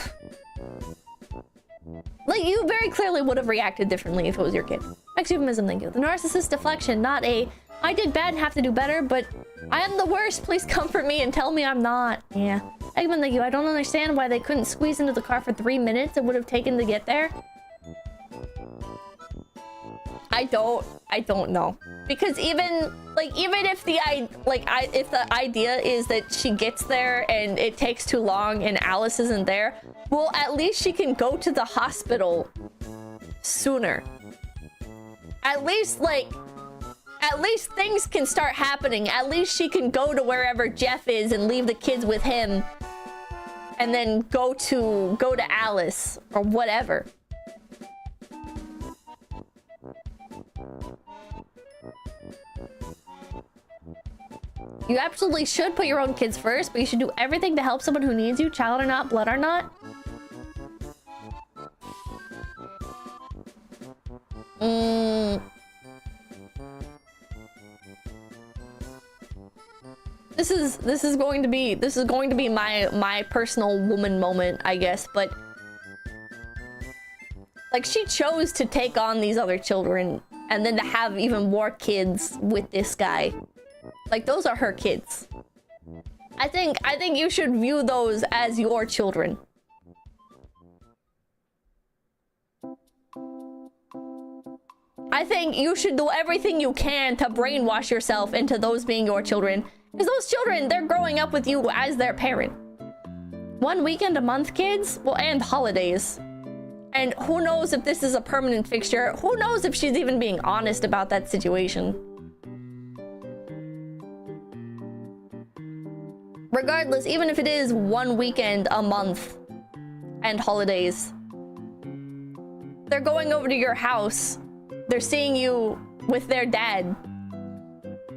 like you very clearly would have reacted differently if it was your kid. Euphemism, thank you. The narcissist deflection, not a I did bad and have to do better, but I am the worst. Please comfort me and tell me I'm not. Yeah. Eggman, thank you. I don't understand why they couldn't squeeze into the car for 3 minutes it would have taken to get there. I don't know. Because even if the idea is that she gets there and it takes too long and Alice isn't there, well, at least she can go to the hospital sooner. At least things can start happening. At least she can go to wherever Jeff is and leave the kids with him and then go to Alice or whatever. You absolutely should put your own kids first, but you should do everything to help someone who needs you, child or not, blood or not. This is going to be my personal woman moment, I guess, but like she chose to take on these other children and then to have even more kids with this guy. Like those are her kids. I think you should view those as your children. I think you should do everything you can to brainwash yourself into those being your children. Because those children, they're growing up with you as their parent. 1 weekend a month, kids? Well, and holidays. And who knows if this is a permanent fixture? Who knows if she's even being honest about that situation? Regardless, even if it is 1 weekend a month and holidays, they're going over to your house. They're seeing you with their dad.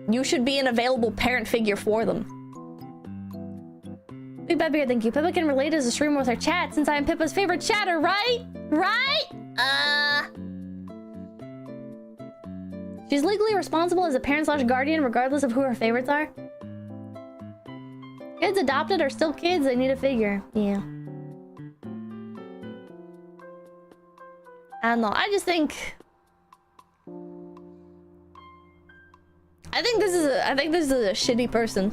You should be an available parent figure for them. Big Bad Beard, thank you. Pippa can relate as a streamer with her chat since I am Pippa's favorite chatter, right? Right? She's legally responsible as a parent/guardian regardless of who her favorites are. Kids adopted are still kids, they need a figure. Yeah. I don't know, I just think... I think this is a shitty person.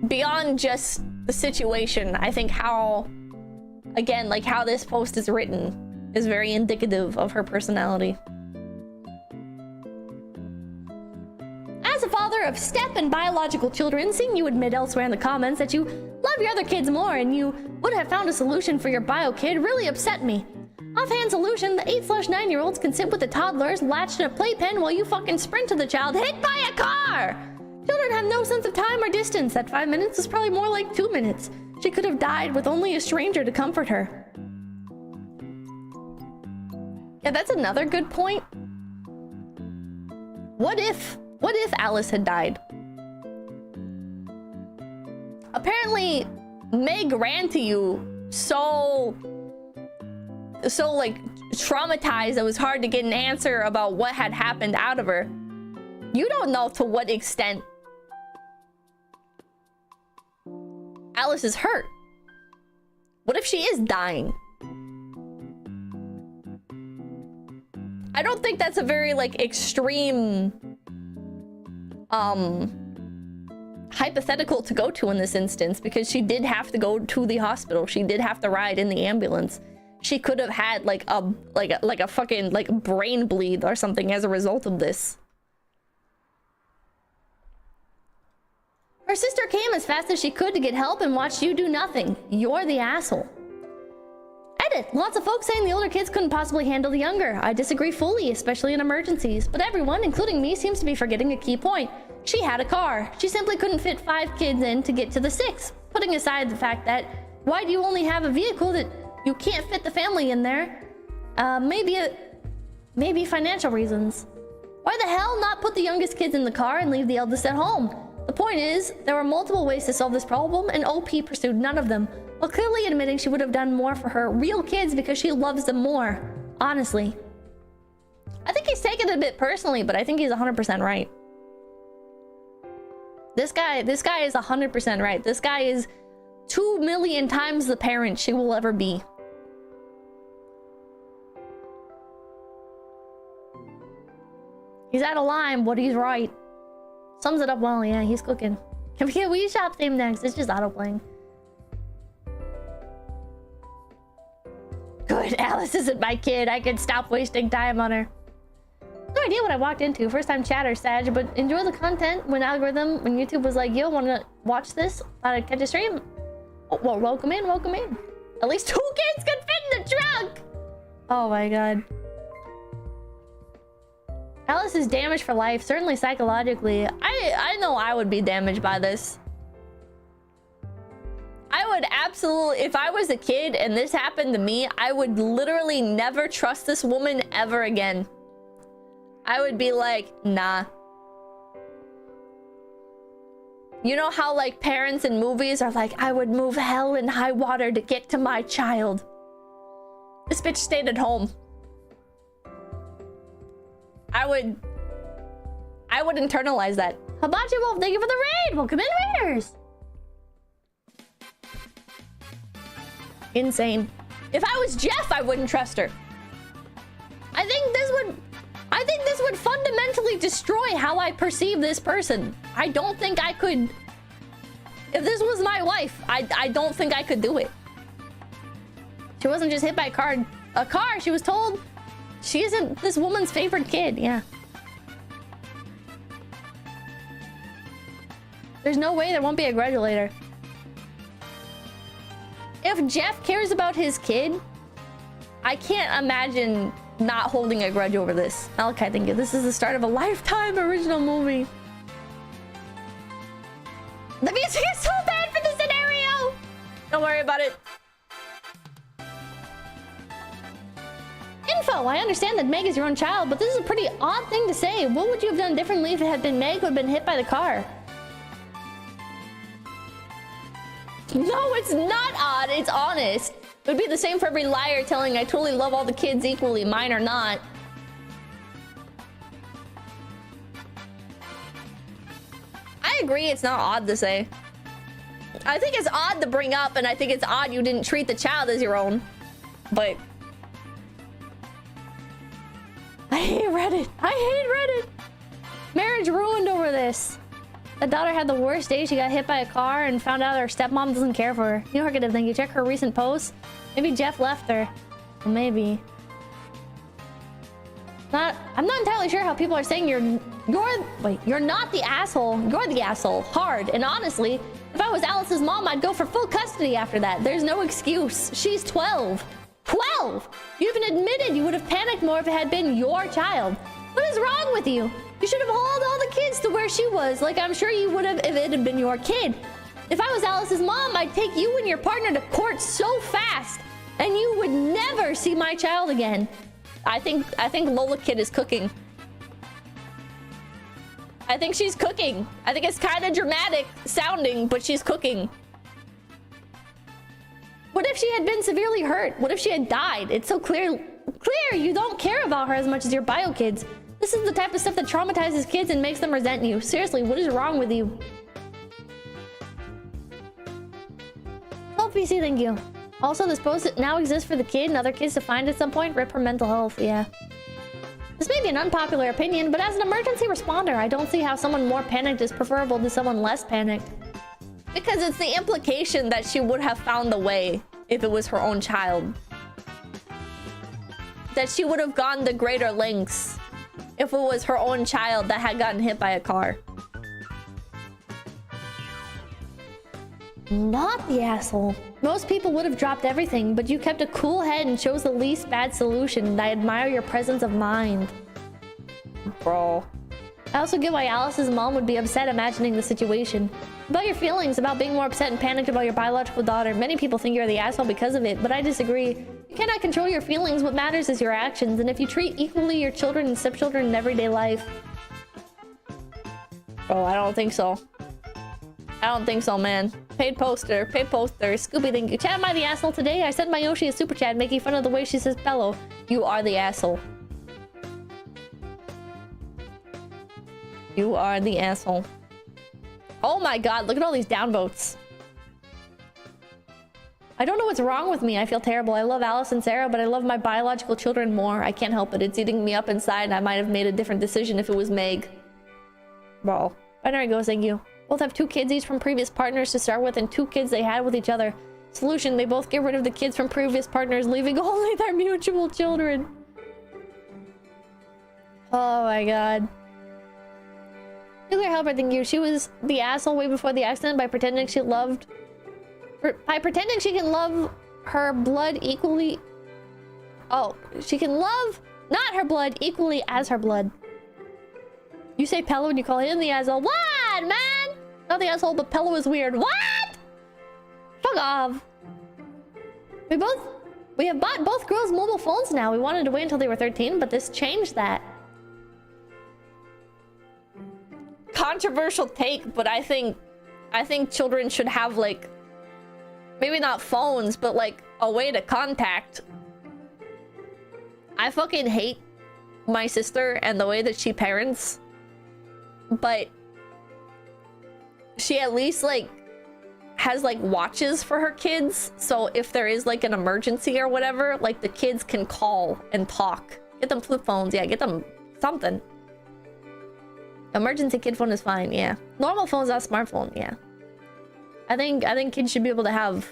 Beyond just the situation, I think how, again, like how this post is written is very indicative of her personality. As a father of step and biological children, seeing you admit elsewhere in the comments that you love your other kids more and you would have found a solution for your bio kid really upset me. Offhand solution, the 8/9-year-olds can sit with the toddlers latched in a playpen while you fucking sprint to the child hit by a car! Children have no sense of time or distance. That 5 minutes is probably more like 2 minutes. She could have died with only a stranger to comfort her. Yeah, that's another good point. What if Alice had died? Apparently, Meg ran to you so like traumatized it was hard to get an answer about what had happened out of her. You don't know to what extent Alice is hurt. What if she is dying? I don't think that's a very like extreme hypothetical to go to in this instance, because she did have to go to the hospital. She did have to ride in the ambulance. she could have had like a fucking like brain bleed or something as a result of this. Her sister came as fast as she could to get help and watched you do nothing. You're the asshole. Edit. Lots of folks saying the older kids couldn't possibly handle the younger. I disagree fully, especially in emergencies. But everyone, including me, seems to be forgetting a key point. She had a car. She simply couldn't fit 5 kids in to get to the 6. Putting aside the fact that, why do you only have a vehicle that you can't fit the family in there? Maybe financial reasons. Why the hell not put the youngest kids in the car and leave the eldest at home? The point is, there were multiple ways to solve this problem, and OP pursued none of them, while clearly admitting she would have done more for her real kids because she loves them more. Honestly. I think he's taken it a bit personally, but I think he's 100% right. This guy is 100% right. This guy is 2 million times the parent she will ever be. He's out of line, but he's right. Sums it up well, yeah, he's cooking. Can we get Wii Shop's name next? It's just auto-playing. Good, Alice isn't my kid. I can stop wasting time on her. No idea what I walked into. First time chatter, Sag, but enjoy the content when YouTube was like, yo, wanna watch this? Thought I'd catch a stream. Oh, well, welcome in, welcome in. At least 2 kids can fit in the trunk! Oh my god. Alice is damaged for life, certainly psychologically. I know I would be damaged by this. I would absolutely, if I was a kid and this happened to me, I would literally never trust this woman ever again. I would be like, nah. You know how like parents in movies are like, I would move hell and high water to get to my child. This bitch stayed at home. I would internalize that. Hibachi Wolf, thank you for the raid! Welcome in, raiders! Insane. If I was Jeff, I wouldn't trust her. I think this would fundamentally destroy how I perceive this person. I don't think I could... If this was my wife, I don't think I could do it. She wasn't just hit by a car. She was told she isn't this woman's favorite kid. Yeah. There's no way there won't be a grudge later. If Jeff cares about his kid, I can't imagine not holding a grudge over this. Malachi, thank you. This is the start of a Lifetime original movie. The music is so bad for the scenario! Don't worry about it. Info, I understand that Meg is your own child, but this is a pretty odd thing to say. What would you have done differently if it had been Meg who had been hit by the car? No, it's not odd. It's honest. It would be the same for every liar telling I totally love all the kids equally, mine or not. I agree, it's not odd to say. I think it's odd to bring up, and I think it's odd you didn't treat the child as your own. But... I hate Reddit. I hate Reddit. Marriage ruined over this. The daughter had the worst day. She got hit by a car and found out her stepmom doesn't care for her. You know her good thing. You check her recent posts. Maybe Jeff left her. Well, maybe. I'm not entirely sure how people are saying you're not the asshole. You're the asshole. Hard. And honestly, if I was Alice's mom, I'd go for full custody after that. There's no excuse. She's 12. 12! You even admitted you would have panicked more if it had been your child. What is wrong with you? You should have hauled all the kids to where she was, like I'm sure you would have if it had been your kid. If I was Alice's mom, I'd take you and your partner to court so fast, and you would never see my child again. I think Lola Kid is cooking. I think she's cooking. I think it's kind of dramatic sounding, but she's cooking. What if she had been severely hurt? What if she had died? It's so clear you don't care about her as much as your bio kids. This is the type of stuff that traumatizes kids and makes them resent you. Seriously, what is wrong with you? Oh, PC, thank you. Also, this post now exists for the kid and other kids to find at some point. Rip her mental health, yeah. This may be an unpopular opinion, but as an emergency responder, I don't see how someone more panicked is preferable to someone less panicked. Because it's the implication that she would have found the way if it was her own child. that she would have gone the greater lengths if it was her own child that had gotten hit by a car. Not the asshole. Most people would have dropped everything, but you kept a cool head and chose the least bad solution, and I admire your presence of mind. Bro. I also get why Alice's mom would be upset imagining the situation. About your feelings, about being more upset and panicked about your biological daughter. Many people think you're the asshole because of it, but I disagree. You cannot control your feelings. What matters is your actions, and if you treat equally your children and stepchildren in everyday life. Oh, I don't think so. I don't think so, man. Paid poster, Scooby, thank you. Chat, am I the asshole today? I sent my Yoshi a super chat making fun of the way she says bellow. You are the asshole. You are the asshole. Oh my god, look at all these downvotes. I don't know what's wrong with me. I feel terrible. I love Alice and Sarah, but I love my biological children more. I can't help it. It's eating me up inside, and I might have made a different decision if it was Meg. Bro. Binary goes, thank you. Both have 2 kids each from previous partners to start with, and 2 kids they had with each other. Solution, they both get rid of the kids from previous partners, leaving only their mutual children. Oh my god. Nuclear helper, thank you. She was the asshole way before the accident by pretending she loved... By pretending she can love her blood equally... Oh, she can love not her blood equally as her blood. You say Pello and you call him the asshole. What, man? Not the asshole, but Pello is weird. What? Fuck off. We have bought both girls mobile phones now. We wanted to wait until they were 13, but this changed that. Controversial take, but I think children should have, like, maybe not phones, but like a way to contact. I fucking hate my sister and the way that she parents, but she at least like has like watches for her kids, so if there is like an emergency or whatever, like the kids can call and talk. Get them flip phones, yeah, get them something. Emergency kid phone is fine, yeah. Normal phone's not smartphone, yeah. I think kids should be able to have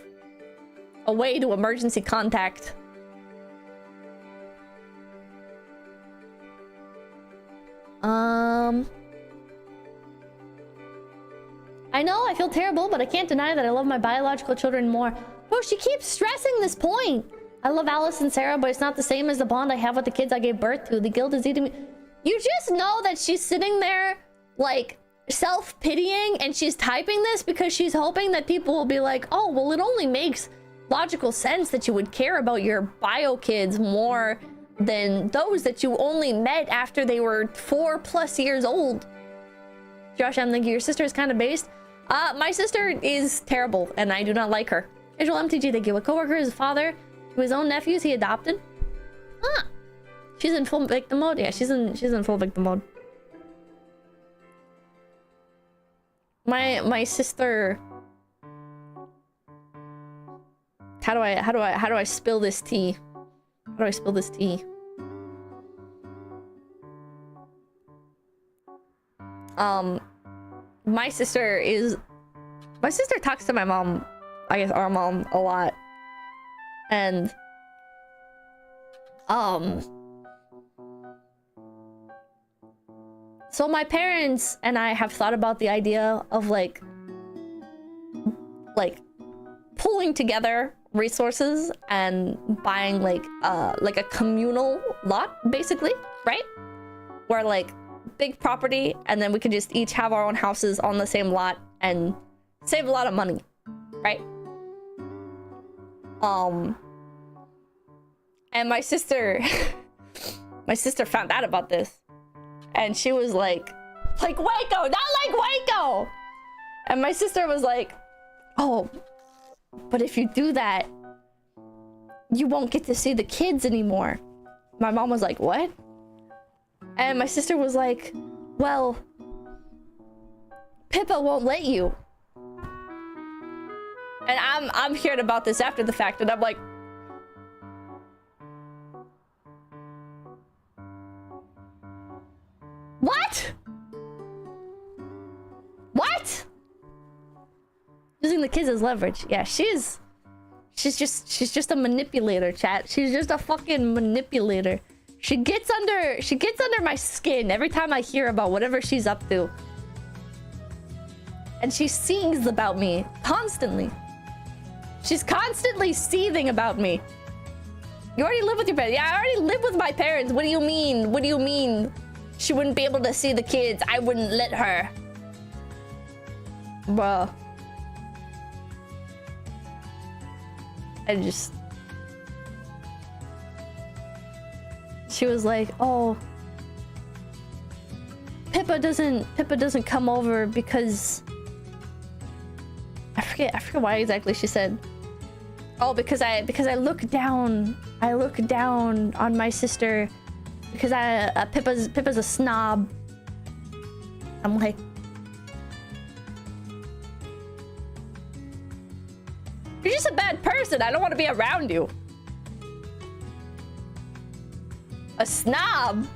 a way to emergency contact. I know, I feel terrible, but I can't deny that I love my biological children more. Bro, she keeps stressing this point. I love Alice and Sarah, but it's not the same as the bond I have with the kids I gave birth to. The guilt is eating me. You just know that she's sitting there, like, self-pitying, and she's typing this because she's hoping that people will be like, oh, well, it only makes logical sense that you would care about your bio kids more than those that you only met after they were 4+ years old. Josh, I'm thinking your sister is kind of based. My sister is terrible, and I do not like her. Visual MTG, thank you. A coworker is father to his own nephews he adopted. Huh. She's in full victim mode? Yeah, she's in full victim mode. My sister... How do I spill this tea? How do I spill this tea? My sister talks to my mom, I guess our mom, a lot. And so my parents and I have thought about the idea of like pulling together resources and buying like a communal lot, basically, right? Where like big property, and then we could just each have our own houses on the same lot and save a lot of money, right? And my sister found out about this, and she was like Waco, not like Waco. And my sister was like, oh, but if you do that, you won't get to see the kids anymore. My mom was like, what? And my sister was like, well, Pippa won't let you. And I'm hearing about this after the fact, and I'm like, what? What? Using the kids as leverage. Yeah, she's She's just a manipulator, chat. She's just a fucking manipulator. She gets under my skin every time I hear about whatever she's up to. And she sings about me constantly. She's constantly seething about me. You already live with your parents. Yeah, I already live with my parents. What do you mean? What do you mean? She wouldn't be able to see the kids. I wouldn't let her. Bruh. She was like, oh, Pippa doesn't come over because I forget why exactly she said. Oh, because I look down on my sister because Pippa's a snob. I'm like, you're just a bad person. I don't want to be around you. A snob?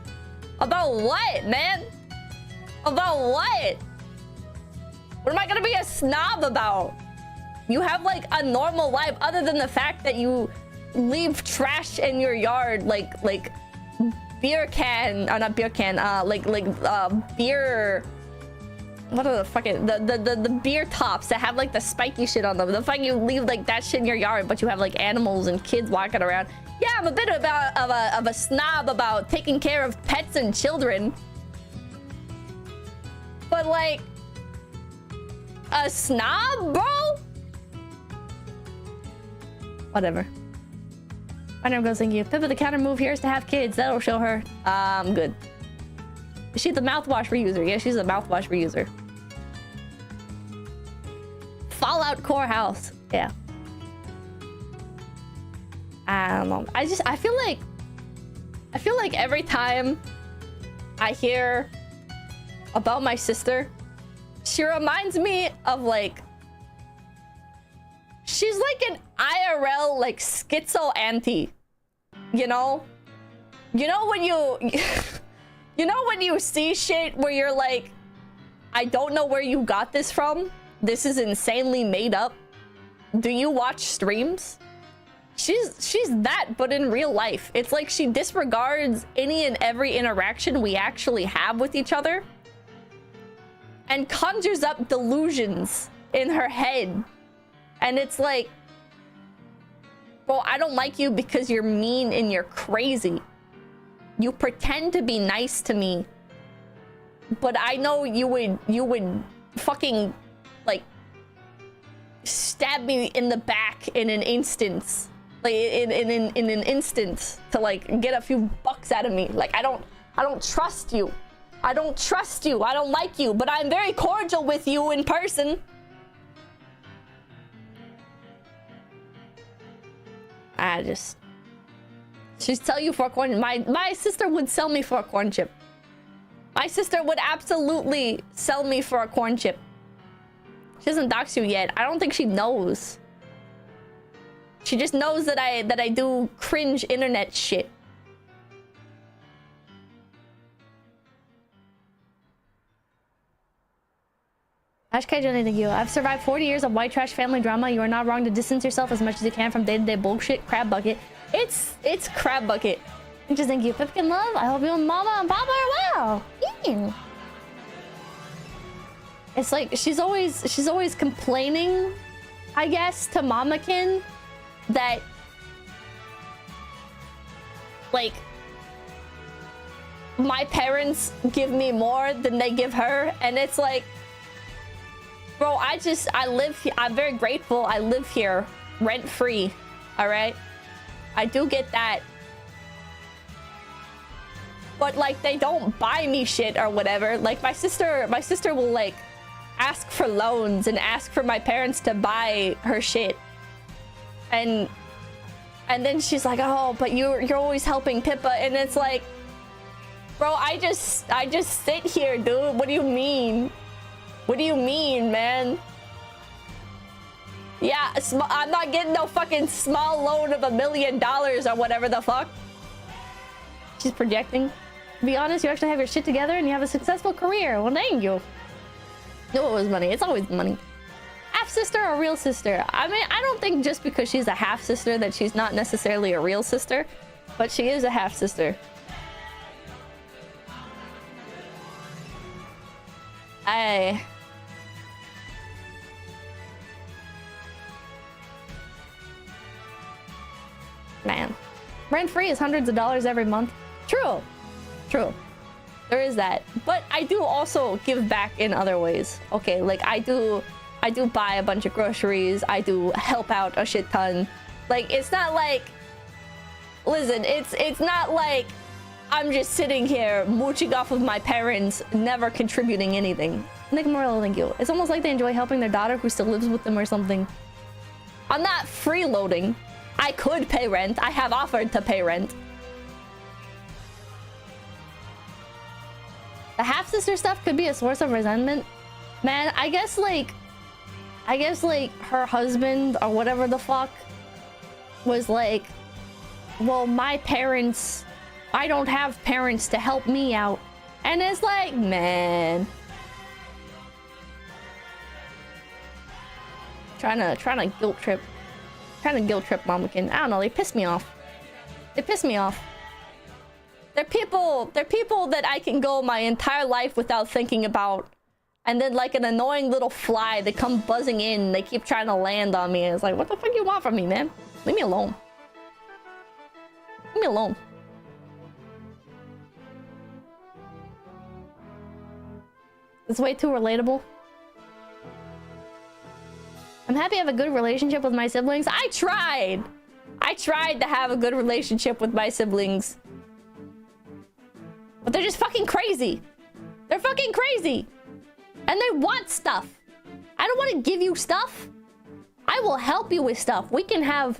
About what, man? About what? What am I gonna be a snob about? You have like a normal life other than the fact that you leave trash in your yard like beer can, not beer can, beer, what are the fucking the beer tops that have like the spiky shit on them. The fact you leave like that shit in your yard, but you have like animals and kids walking around. Yeah, I'm a bit of a snob about taking care of pets and children. But like a snob, bro? Whatever. My name goes, thank you. Pippa, the counter move here is to have kids. That'll show her. I'm good. Is she the mouthwash reuser? Yeah, she's a mouthwash reuser. Fallout Core House. Yeah. I don't know. I feel like every time I hear about my sister, she reminds me of like, she's like an IRL like schizo auntie, you know when you see shit where you're like, I don't know where you got this from. This is insanely made up. Do you watch streams? She's that, but in real life. It's like she disregards any and every interaction we actually have with each other and conjures up delusions in her head. And it's like, well, I don't like you because you're mean and you're crazy. You pretend to be nice to me, but I know you would fucking like stab me in the back in an instance. Like in an instant to like get a few bucks out of me. Like I don't trust you. I don't trust you. I don't like you, but I'm very cordial with you in person. She's tell you for a corn. My sister would sell me for a corn chip. My sister would absolutely sell me for a corn chip. She doesn't dox you yet. I don't think she knows. She just knows that I do cringe internet shit. Ashkai Johnny, thank you. I've survived 40 years of white trash family drama. You are not wrong to distance yourself as much as you can from day-to-day bullshit. Crab bucket. It's crab bucket. Just thank you. Pipkin love. I hope you and mama and papa are well. Ew. It's like she's always complaining, I guess, to Mamakin that like my parents give me more than they give her, and it's like, bro, I live here. I'm very grateful I live here rent free. All right, I do get that, but like they don't buy me shit or whatever. Like my sister will like ask for loans and ask for my parents to buy her shit, and then she's like, oh, but you're always helping Pippa, and it's like, bro, I just sit here, dude. What do you mean? What do you mean, man? Yeah, I'm not getting no fucking small loan of $1 million or whatever the fuck. She's projecting. To be honest, you actually have your shit together and you have a successful career. Well, thank you. No, it was money. It's always money. Half sister or real sister? I mean, I don't think just because she's a half sister that she's not necessarily a real sister, but she is a half sister. Man, rent free is hundreds of dollars every month. True, true. There is that, but I do also give back in other ways. Okay, like I do buy a bunch of groceries. I do help out a shit ton. Like it's not like, listen, it's not like I'm just sitting here mooching off of my parents, never contributing anything. Nick Morello, thank you. It's almost like they enjoy helping their daughter who still lives with them or something. I'm not freeloading. I could pay rent. I have offered to pay rent. The half-sister stuff could be a source of resentment. Man, I guess like her husband or whatever the fuck was like, well, my parents, I don't have parents to help me out. And it's like, man. Trying to guilt trip Mamakin. I don't know, they piss me off. They piss me off. They're people that I can go my entire life without thinking about. And then like an annoying little fly, they come buzzing in, they keep trying to land on me. It's like, what the fuck you want from me, man? Leave me alone. Leave me alone. It's way too relatable. I'm happy I have a good relationship with my siblings. I tried to have a good relationship with my siblings. But they're just fucking crazy. They're fucking crazy. And they want stuff. I don't want to give you stuff. I will help you with stuff. We can have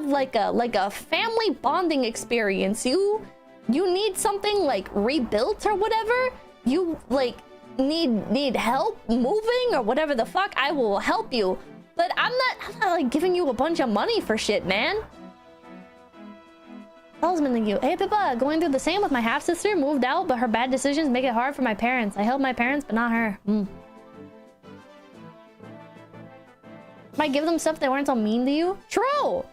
like a family bonding experience. You need something like rebuilt or whatever. You like need help moving or whatever the fuck, I will help you. But I'm not like giving you a bunch of money for shit, man. Talisman, thank you. Hey Pippa, going through the same with my half sister. Moved out, but her bad decisions make it hard for my parents. I help my parents, but not her. Might give them stuff they weren't so mean to you. True.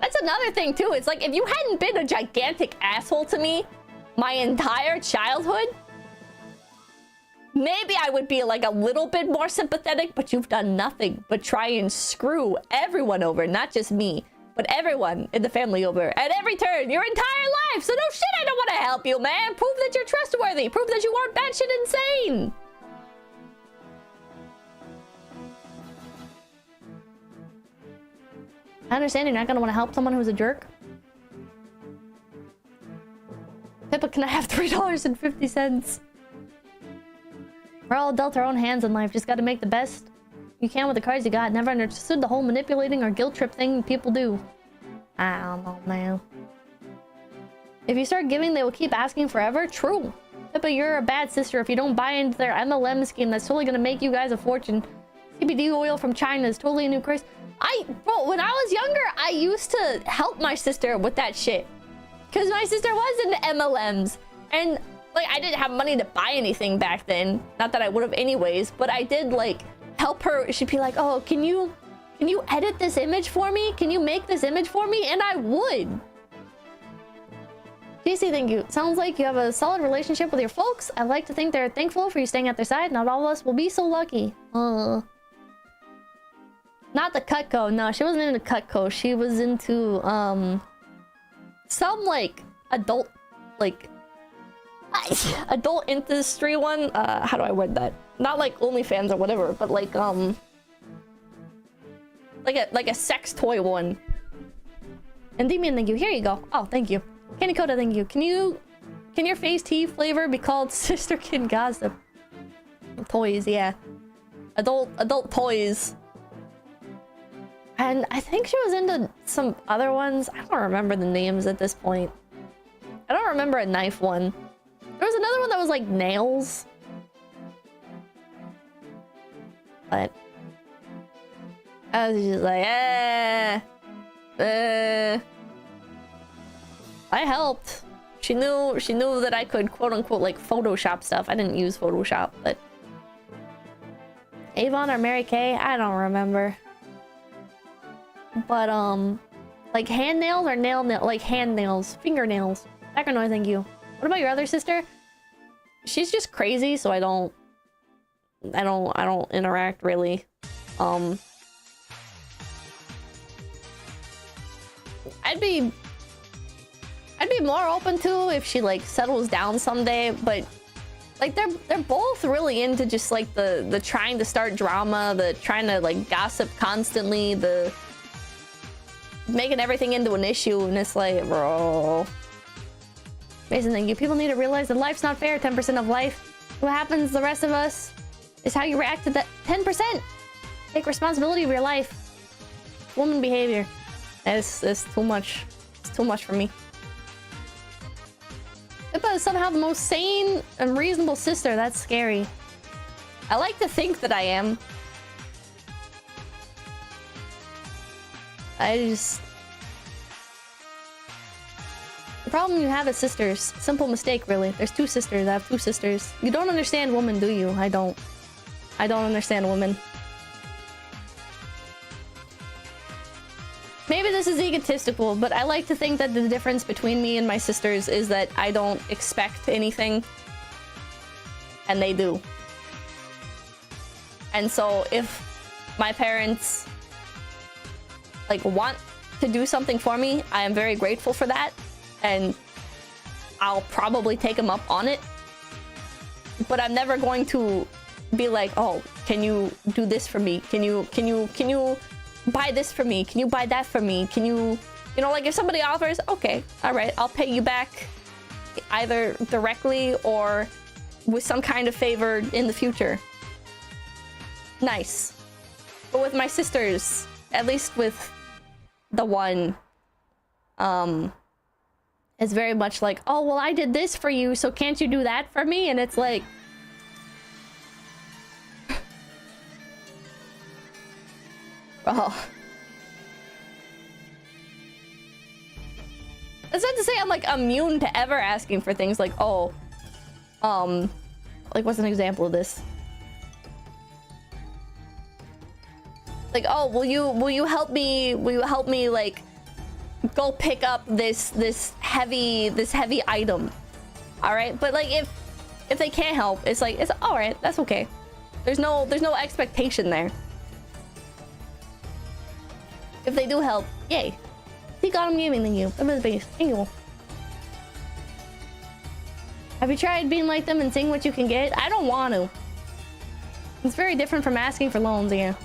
That's another thing too. It's like if you hadn't been a gigantic asshole to me my entire childhood, maybe I would be like a little bit more sympathetic, but you've done nothing but try and screw everyone over, not just me, but everyone in the family over at every turn, your entire life. So no shit, I don't want to help you, man. Prove that you're trustworthy. Prove that you aren't batshit insane. I understand you're not going to want to help someone who's a jerk. Pippa, can I have $3.50? We're all dealt our own hands in life. Just got to make the best you can with the cards you got. Never understood the whole manipulating or guilt trip thing people do. I don't know, man. If you start giving, they will keep asking forever. True. Pippa, you're a bad sister if you don't buy into their MLM scheme. That's totally gonna make you guys a fortune. CBD oil from China is totally a new craze. Bro, when I was younger, I used to help my sister with that shit. Because my sister was into MLMs. And like, I didn't have money to buy anything back then. Not that I would have anyways, but I did like help her. She'd be like, oh, can you edit this image for me? Can you make this image for me? And I would. JC, thank you. Sounds like you have a solid relationship with your folks. I like to think they're thankful for you staying at their side. Not all of us will be so lucky. Not the Cutco. No, she wasn't into Cutco. She was into some like adult industry one. How do I word that? Not like OnlyFans or whatever, but like a sex toy one. And Demian, thank you. Here you go. Oh, thank you. Candy Coda, thank you. Can your face tea flavor be called Sister Kid Gossip? Toys, yeah. Adult toys. And I think she was into some other ones. I don't remember the names at this point. I don't remember a knife one. There was another one that was like nails. But I was just like, I helped. She knew that I could quote unquote like Photoshop stuff. I didn't use Photoshop, but Avon or Mary Kay? I don't remember. But, like hand nails or like hand nails, fingernails. Background, thank you. What about your other sister? She's just crazy, so I don't interact really. I'd be more open to if she like settles down someday, but like they're both really into just like the trying to start drama, the trying to like gossip constantly, the making everything into an issue, and it's like, bro. Mason, thank you. People need to realize that life's not fair. 10% of life. What happens to the rest of us is how you react to that 10%. Take responsibility of your life. Woman behavior. It's too much. It's too much for me. Pippa is somehow the most sane and reasonable sister. That's scary. I like to think that I am. The problem you have is sisters. Simple mistake, really. There's two sisters. I have two sisters. You don't understand women, do you? I don't understand women. Maybe this is egotistical, but I like to think that the difference between me and my sisters is that I don't expect anything, and they do. And so if my parents like want to do something for me, I am very grateful for that, and I'll probably take them up on it. But I'm never going to be like, oh, can you do this for me? Can you buy this for me? Can you buy that for me? Can you know, like if somebody offers, okay, all right, I'll pay you back either directly or with some kind of favor in the future. Nice. But with my sisters, at least with the one, it's very much like, oh, well, I did this for you, so can't you do that for me? And it's like, oh. That's not to say I'm like immune to ever asking for things like, oh, like what's an example of this? Like, oh, will you help me like go pick up this heavy item? All right, but like if they can't help, it's like, it's all right, that's okay. There's no expectation there. If they do help, yay. 𝐏𝐴𝐚𝐬𝐿 gaming than you. Thank you. Have you tried being like them and seeing what you can get? I don't want to. It's very different from asking for loans, yeah.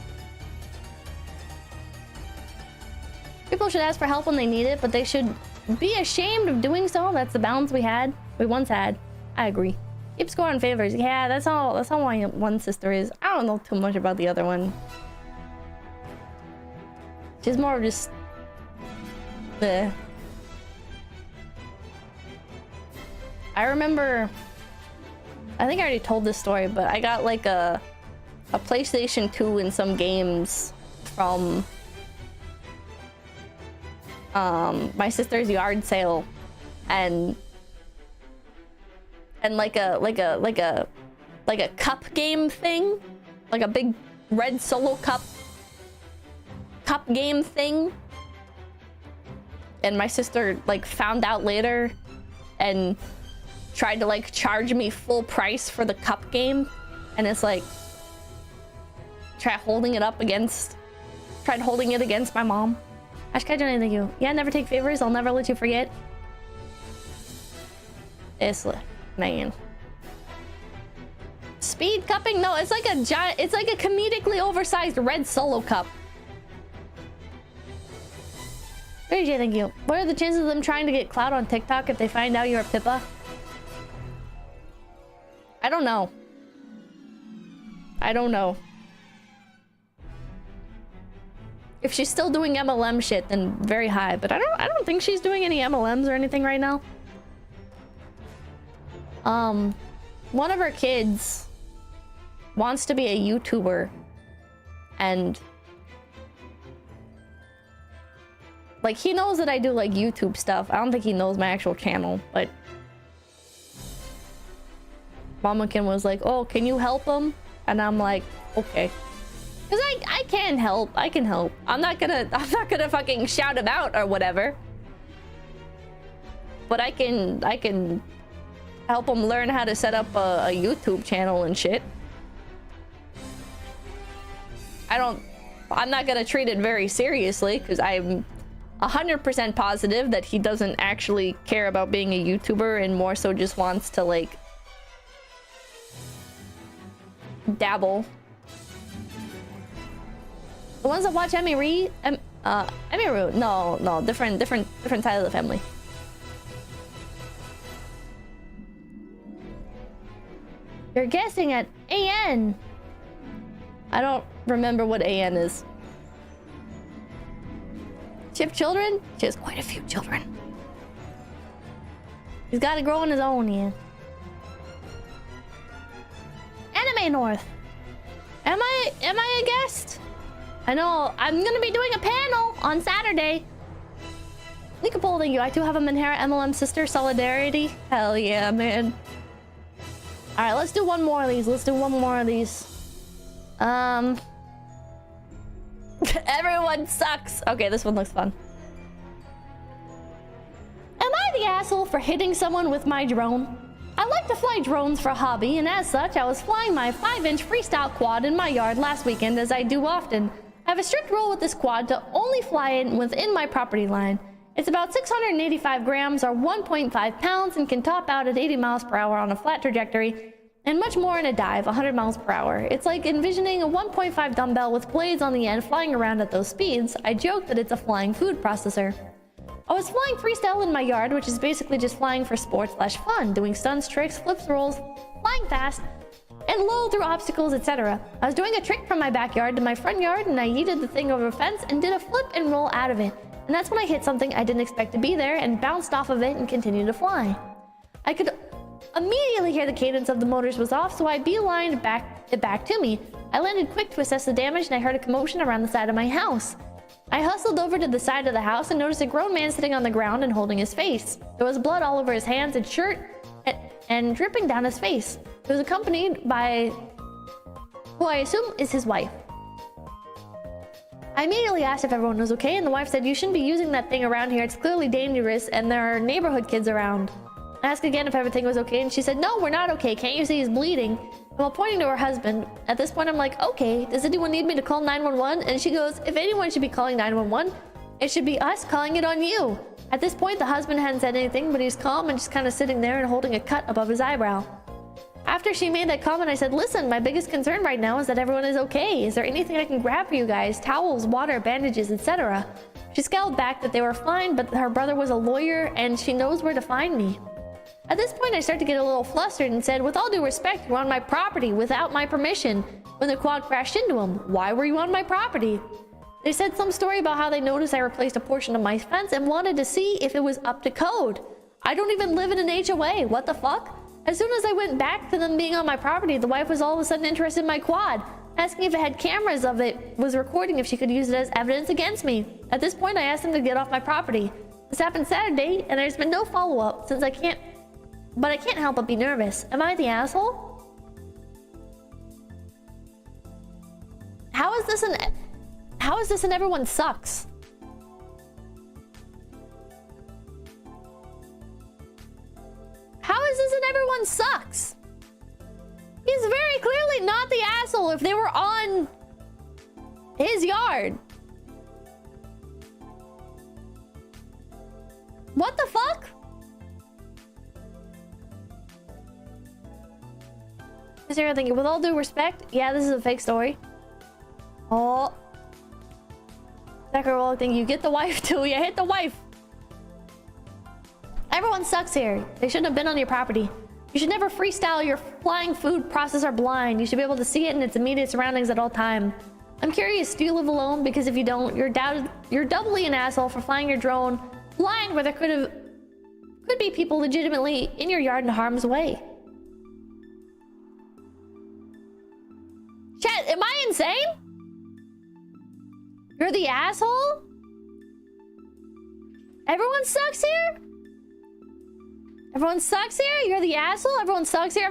People should ask for help when they need it, but they should be ashamed of doing so. That's the balance we once had. I agree. Keep scoring favors. Yeah, that's all my one sister is. I don't know too much about the other one. She's more just the. I remember, I think I already told this story, but I got like a PlayStation 2 and some games from my sister's yard sale, and like a cup game thing, like a big red solo cup game thing. And my sister like found out later and tried to like charge me full price for the cup game, and it's like, tried holding it against my mom. Ashkajan, thank you. Yeah, never take favors. I'll never let you forget. It's like, man. Speed cupping? No, it's like a giant. It's like a comedically oversized red solo cup. AJ, thank you. What are the chances of them trying to get clout on TikTok if they find out you're a Pippa? I don't know. I don't know. If she's still doing MLM shit, then very high. But I don't think she's doing any MLMs or anything right now. One of her kids wants to be a YouTuber, and like he knows that I do like YouTube stuff. I don't think he knows my actual channel, but Mamakin was like, "Oh, can you help him?" and I'm like, okay. Because I can help. I can help. I'm not gonna fucking shout him out or whatever. But I can help him learn how to set up a YouTube channel and shit. I'm not gonna treat it very seriously because I'm 100% positive that he doesn't actually care about being a YouTuber and more so just wants to like dabble. The ones that watch Emiru, no, different side of the family. You're guessing at AN. I don't remember what AN is. She have children? She has quite a few children. He's got to grow on his own, yeah. Anime North. Am I a guest? I know I'm gonna be doing a panel on Saturday. Nicopole, thank you. I too have a Manhara MLM sister solidarity. Hell yeah, man. All right, let's do one more of these. Everyone sucks. Okay, this one looks fun. Am I the asshole for hitting someone with my drone? I like to fly drones for a hobby, and as such, I was flying my 5-inch freestyle quad in my yard last weekend, as I do often. I have a strict rule with this quad to only fly it within my property line. It's about 685 grams or 1.5 pounds and can top out at 80 miles per hour on a flat trajectory, and much more in a dive, 100 miles per hour. It's like envisioning a 1.5 dumbbell with blades on the end flying around at those speeds. I joke that it's a flying food processor. I was flying freestyle in my yard, which is basically just flying for sport/fun, doing stunts, tricks, flips, rolls, flying fast, and low through obstacles, etc. I was doing a trick from my backyard to my front yard, and I yeeted the thing over a fence and did a flip and roll out of it. And that's when I hit something I didn't expect to be there and bounced off of it and continued to fly. I could immediately hear the cadence of the motors was off, so I beelined it back to me. I landed quick to assess the damage, and I heard a commotion around the side of my house. I hustled over to the side of the house and noticed a grown man sitting on the ground and holding his face. There was blood all over his hands and shirt and dripping down his face. He was accompanied by who I assume is his wife. I immediately asked if everyone was okay, and the wife said, "You shouldn't be using that thing around here. It's clearly dangerous, and there are neighborhood kids around." I asked again if everything was okay, and she said, "No, we're not okay. Can't you see he's bleeding?" And while pointing to her husband, at this point I'm like, "Okay, does anyone need me to call 911? And she goes, "If anyone should be calling 911, it should be us calling it on you." At this point, the husband hadn't said anything, but he's calm and just kind of sitting there and holding a cut above his eyebrow. After she made that comment, I said, "Listen, my biggest concern right now is that everyone is okay. Is there anything I can grab for you guys? Towels, water, bandages, etc." She scowled back that they were fine, but her brother was a lawyer and she knows where to find me. At this point, I started to get a little flustered and said, "With all due respect, you're on my property without my permission." When the quad crashed into him, "Why were you on my property?" They said some story about how they noticed I replaced a portion of my fence and wanted to see if it was up to code. I don't even live in an HOA. What the fuck? As soon as I went back to them being on my property, the wife was all of a sudden interested in my quad, asking if it had cameras of it was recording, if she could use it as evidence against me. At this point, I asked them to get off my property. This happened Saturday, and there's been no follow-up since I can't help but be nervous. Am I the asshole? How is this an everyone sucks? How is this an everyone sucks? He's very clearly not the asshole if they were on his yard. What the fuck? Sarah thinking, with all due respect, yeah, this is a fake story. Oh. Sakura thinking, you get the wife too. Yeah, hit the wife. Everyone sucks here. They shouldn't have been on your property. You should never freestyle your flying food processor blind. You should be able to see it in its immediate surroundings at all time. I'm curious, do you live alone? Because if you don't, you're doubly an asshole for flying your drone blind where there could be people legitimately in your yard in harm's way. Chat, am I insane? You're the asshole? Everyone sucks here? Everyone sucks here? You're the asshole? Everyone sucks here?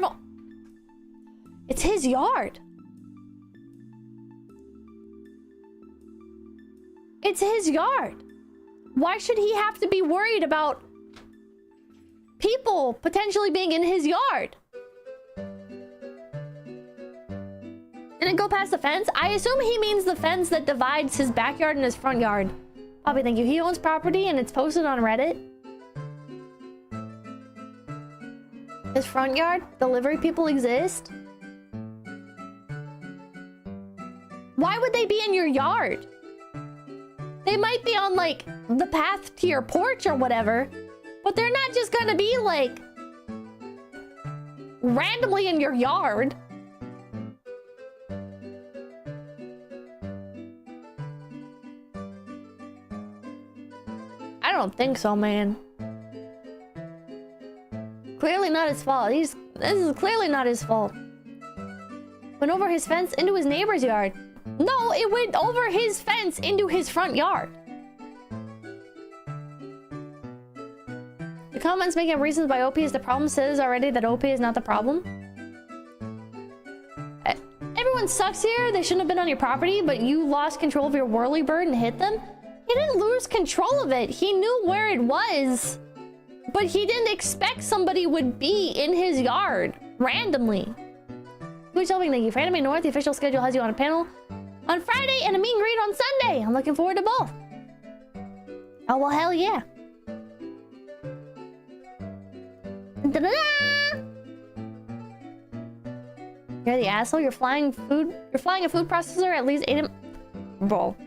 It's his yard. It's his yard. Why should he have to be worried about people potentially being in his yard? Didn't go past the fence? I assume he means the fence that divides his backyard and his front yard. Bobby, thank you. He owns property and it's posted on Reddit. His front yard? Delivery people exist? Why would they be in your yard? They might be on, like, the path to your porch or whatever, but they're not just gonna be, like, randomly in your yard. I don't think so, man. Clearly not his fault. This is clearly not his fault. Went over his fence into his neighbor's yard. No, it went over his fence into his front yard. The comments making up reasons why OP is the problem says already that OP is not the problem. Everyone sucks here. They shouldn't have been on your property, but you lost control of your whirlybird and hit them. He didn't lose control of it. He knew where it was, but he didn't expect somebody would be in his yard randomly. Who's helping? Thank you. For Anime North, the official schedule has you on a panel on Friday and a meet and greet on Sunday. I'm looking forward to both. Oh, well, hell yeah. Da-da-da! You're the asshole. You're flying a food processor at least 8 Bro.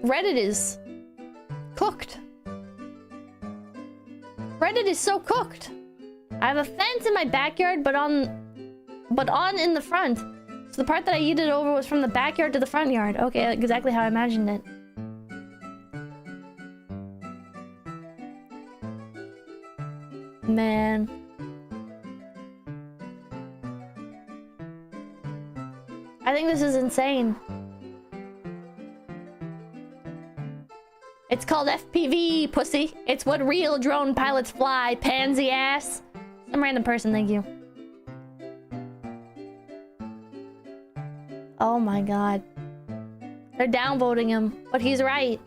Reddit is cooked. Reddit is so cooked. I have a fence in my backyard, but on in the front. So the part that I yeeted over was from the backyard to the front yard. Okay, exactly how I imagined it. Man. I think this is insane. It's called FPV, pussy. It's what real drone pilots fly, pansy ass. Some random person, thank you. Oh my god. They're downvoting him, but he's right.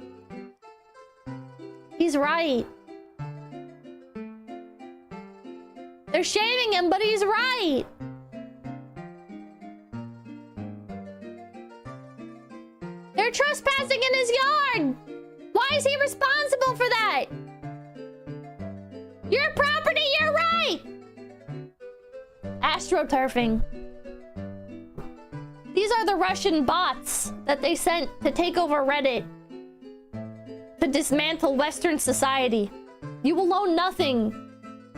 He's right. They're shaming him, but he's right. They're trespassing in his yard. Why is he responsible for that? Your property, you're right. Astroturfing. These are the Russian bots that they sent to take over Reddit. To dismantle Western society. You will own nothing.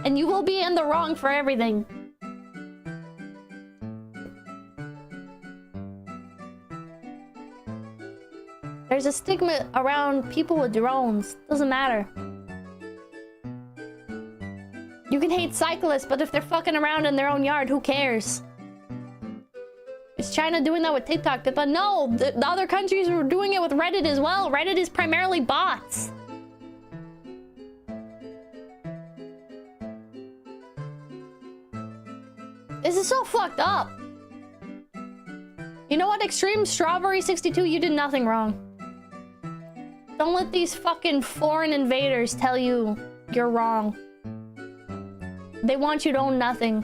And you will be in the wrong for everything. There's a stigma around people with drones. Doesn't matter. You can hate cyclists, but if they're fucking around in their own yard, who cares? Is China doing that with TikTok? But no, the other countries are doing it with Reddit as well. Reddit is primarily bots. This is so fucked up. You know what, Extreme Strawberry 62? You did nothing wrong. Don't let these fucking foreign invaders tell you you're wrong. They want you to own nothing.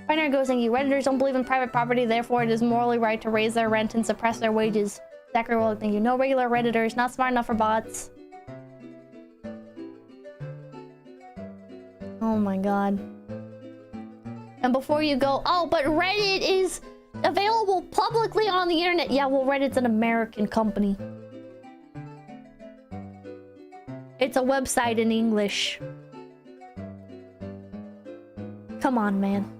Binary goes, thank you. Redditors don't believe in private property, therefore it is morally right to raise their rent and suppress their wages. Zachary Willock, thank you. No regular Redditors, not smart enough for bots. Oh my god. And before you go, oh, but Reddit is available publicly on the internet. Yeah, well, Reddit's an American company. It's a website in English. Come on, man.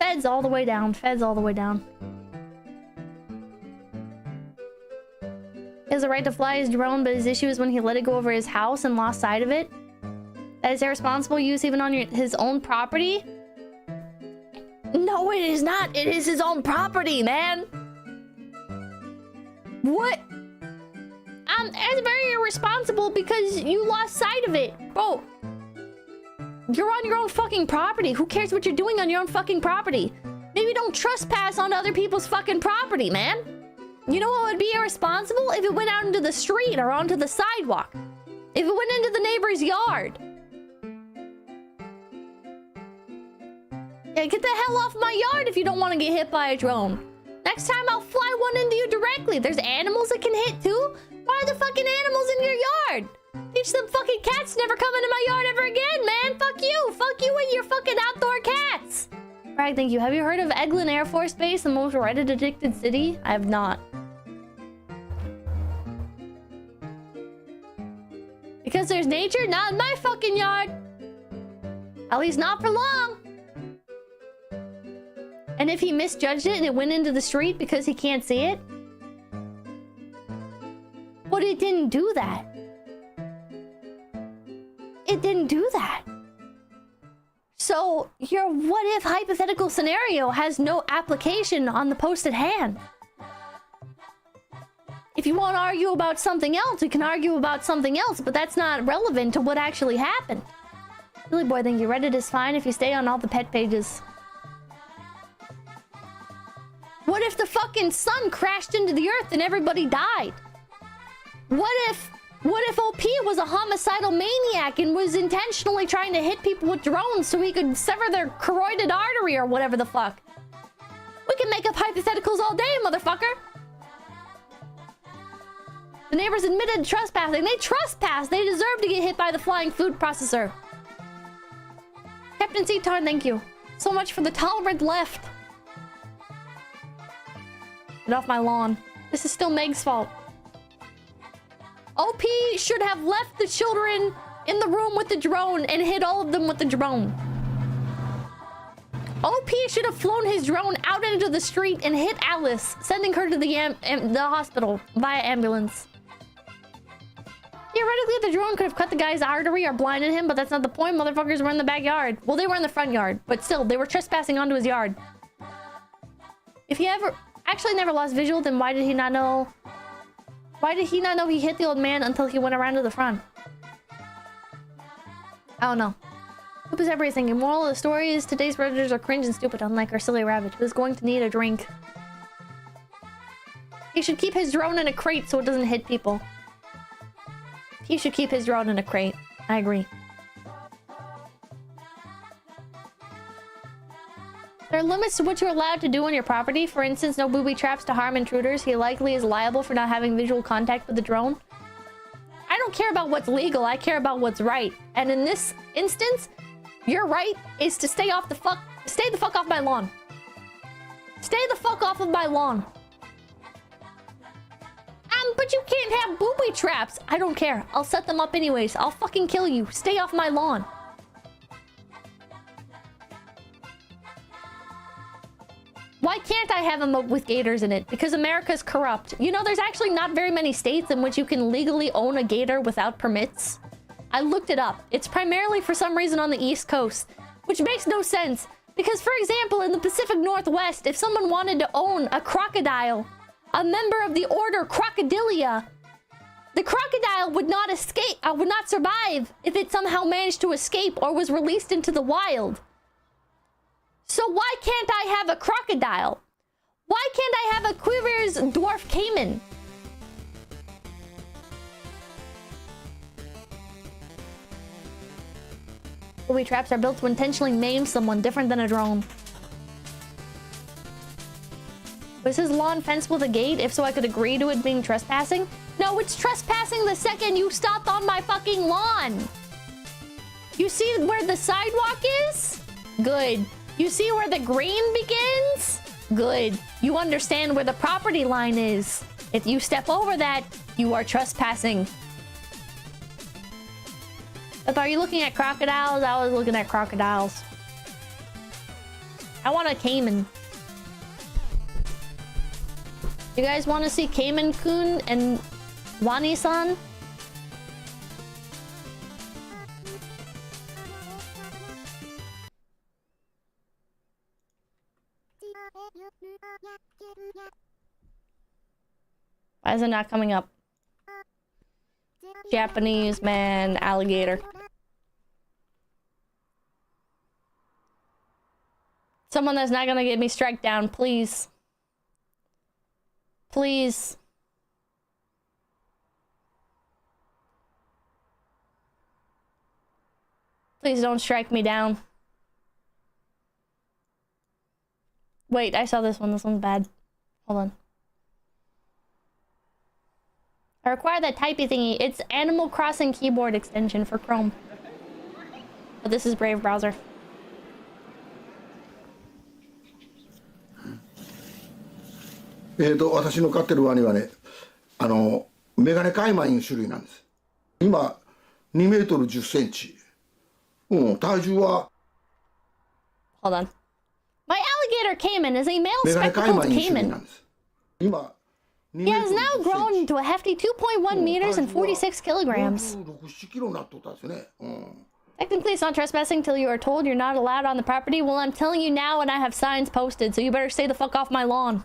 Feds all the way down. Feds all the way down. He has a right to fly his drone, but his issue is when he let it go over his house and lost sight of it. That is irresponsible use even on his own property? No, it is not. It is his own property, man. What? It's very irresponsible because you lost sight of it. Bro, you're on your own fucking property. Who cares what you're doing on your own fucking property? Maybe don't trespass on other people's fucking property, man. You know what would be irresponsible? If it went out into the street or onto the sidewalk. If it went into the neighbor's yard. Yeah, get the hell off my yard if you don't want to get hit by a drone. Next time I'll fly one into you directly. There's animals that can hit too. Why are the fucking animals in your yard? Teach them fucking cats never come into my yard ever again, man. Fuck you. Fuck you and your fucking outdoor cats. Bragg, thank you. Have you heard of Eglin Air Force Base, the most Reddit-addicted city? I have not. Because there's nature? Not in my fucking yard. At least not for long. And if he misjudged it and it went into the street because he can't see it? But it didn't do that. It didn't do that. So your what-if hypothetical scenario has no application on the post at hand. If you want to argue about something else, we can argue about something else, but that's not relevant to what actually happened. Billy boy, thank you. Reddit is fine if you stay on all the pet pages. What if the fucking sun crashed into the earth and everybody died? What if OP was a homicidal maniac and was intentionally trying to hit people with drones so he could sever their carotid artery or whatever the fuck? We can make up hypotheticals all day, motherfucker. The neighbors admitted trespassing. They trespassed. They deserve to get hit by the flying food processor. Captain Seatarn, thank you. So much for the tolerant left. Get off my lawn. This is still Meg's fault. OP should have left the children in the room with the drone and hit all of them with the drone. OP should have flown his drone out into the street and hit Alice, sending her to the hospital via ambulance. Theoretically, the drone could have cut the guy's artery or blinded him, but that's not the point. Motherfuckers were in the backyard. Well, they were in the front yard, but still, they were trespassing onto his yard. If he ever... actually never lost visual, then why did he not know... why did he not know he hit the old man until he went around to the front? I don't know. Hope is everything. The moral of the story is today's Redditors are cringe and stupid, unlike our silly rabbit, who is going to need a drink. He should keep his drone in a crate so it doesn't hit people. He should keep his drone in a crate. I agree. There are limits to what you're allowed to do on your property. For instance, no booby traps to harm intruders. He likely is liable for not having visual contact with the drone. I don't care about what's legal. I care about what's right. And in this instance, your right is to stay the fuck off my lawn. Stay the fuck off of my lawn. But you can't have booby traps. I don't care. I'll set them up anyways. I'll fucking kill you. Stay off my lawn. Why can't I have them up with gators in it? Because America's corrupt. You know, there's actually not very many states in which you can legally own a gator without permits. I looked it up. It's primarily for some reason on the East Coast, which makes no sense. Because, for example, in the Pacific Northwest, if someone wanted to own a crocodile, a member of the order Crocodilia, the crocodile would not escape, would not survive if it somehow managed to escape or was released into the wild. So why can't I have a crocodile? Why can't I have a Quiver's dwarf caiman? Booby traps are built to intentionally maim someone, different than a drone. Was his lawn fenced with a gate? If so, I could agree to it being trespassing. No, it's trespassing the second you stopped on my fucking lawn. You see where the sidewalk is? Good. You see where the green begins? Good. You understand where the property line is. If you step over that, you are trespassing. But are you looking at crocodiles? I was looking at crocodiles. I want a caiman. You guys want to see Cayman-kun and Wani-san? Why is it not coming up? Japanese man alligator. Someone that's not gonna get me strike down, please. Please. Please don't strike me down. Wait, I saw this one. This one's bad. Hold on. I require that typey thingy. It's Animal Crossing keyboard extension for Chrome. But this is Brave browser. 私の飼ってるワニはね、メガネカイマンいう種類なんです。今2メートル10センチ。体重は Hold on. My alligator caiman is a male spectacled caiman. He has now grown to a hefty 2.1 meters and 46 kilograms. Technically, it's not trespassing till you are told you're not allowed on the property. Well, I'm telling you now and I have signs posted, so you better stay the fuck off my lawn.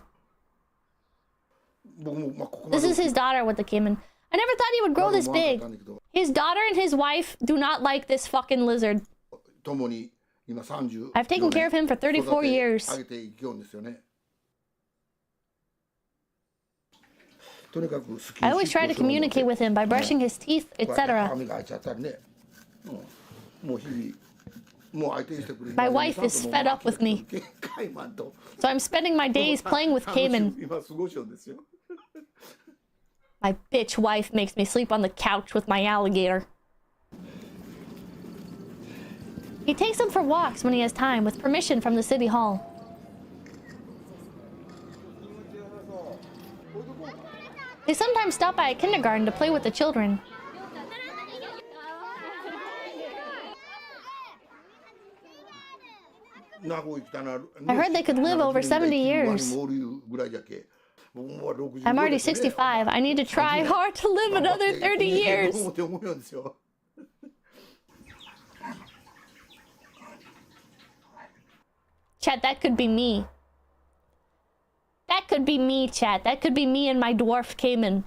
This is his daughter with the caiman. I never thought he would grow this big. His daughter and his wife do not like this fucking lizard. I've taken care of him for 34 years. I always try to communicate with him by brushing his teeth, etc. My wife is fed up with me. So I'm spending my days playing with caiman. My bitch wife makes me sleep on the couch with my alligator. He takes him for walks when he has time, with permission from the city hall. They sometimes stop by a kindergarten to play with the children. I heard they could live over 70 years. I'm already 65. I need to try hard to live another 30 years. Chat, that could be me. That could be me, chat. That could be me and my dwarf caiman.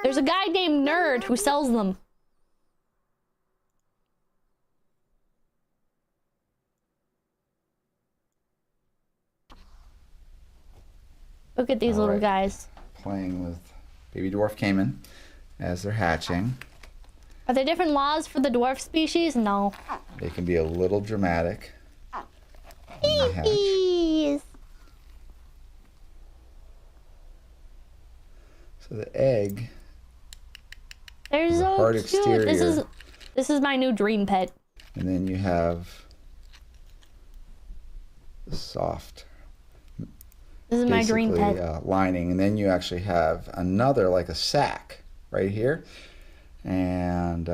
There's a guy named Nerd who sells them. Look at these little guys. Playing with baby dwarf caiman as they're hatching. Are there different laws for the dwarf species? No. They can be a little dramatic. Eeeees. So the egg. There's a hard exterior. This is my new dream pet. And then you have the soft. This is my dream pet. Lining, and then you actually have another, like a sack, right here, and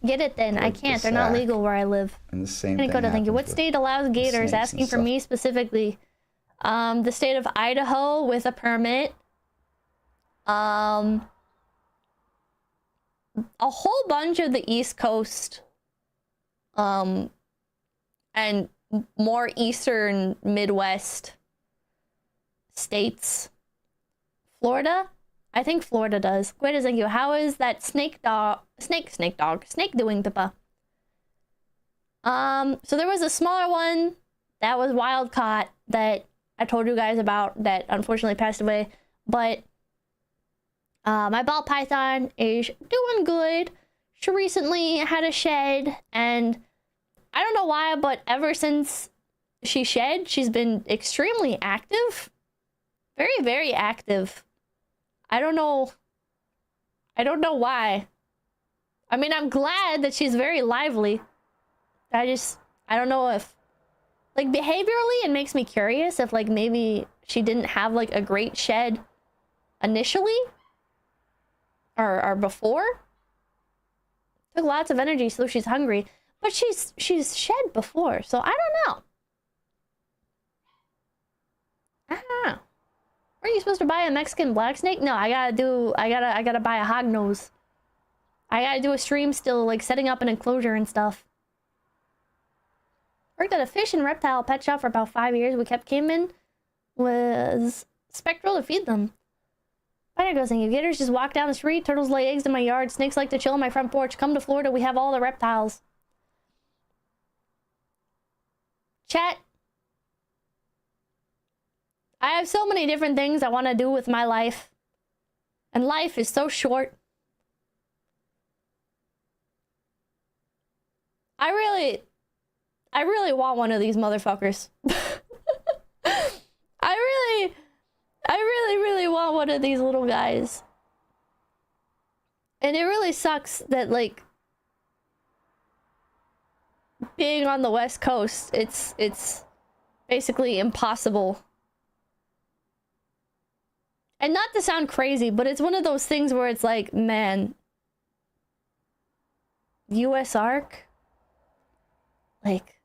get it then. I can't. They're not legal where I live. And the same thing. Thank you. What state allows gators? Asking for me specifically. The state of Idaho with a permit. A whole bunch of the East Coast. And more eastern Midwest states. Florida? I think Florida does. Great, thank you. How is that snake doing, Pippa? So there was a smaller one that was wild caught that I told you guys about that unfortunately passed away. But my ball python is doing good. She recently had a shed, and I don't know why, but ever since she shed, she's been extremely active. Very, very active. I don't know why. I mean, I'm glad that she's very lively. I don't know if, like, behaviorally, it makes me curious if, like, maybe she didn't have, like, a great shed initially or before. Took lots of energy, so she's hungry. But she's shed before, so I don't know. Are you supposed to buy a Mexican black snake? No, I gotta buy a hognose. I gotta do a stream still, like setting up an enclosure and stuff. Worked at a fish and reptile pet shop for about 5 years. We kept caiman. Was spectral to feed them. Spider goes, and you getters just walk down the street. Turtles lay eggs in my yard. Snakes like to chill on my front porch. Come to Florida, we have all the reptiles. Chat. I have so many different things I want to do with my life. And life is so short. I really want one of these motherfuckers. I really want one of these little guys. And it really sucks that, like, being on the West Coast, it's basically impossible. And not to sound crazy, but it's one of those things where it's like, man, US ARC, like,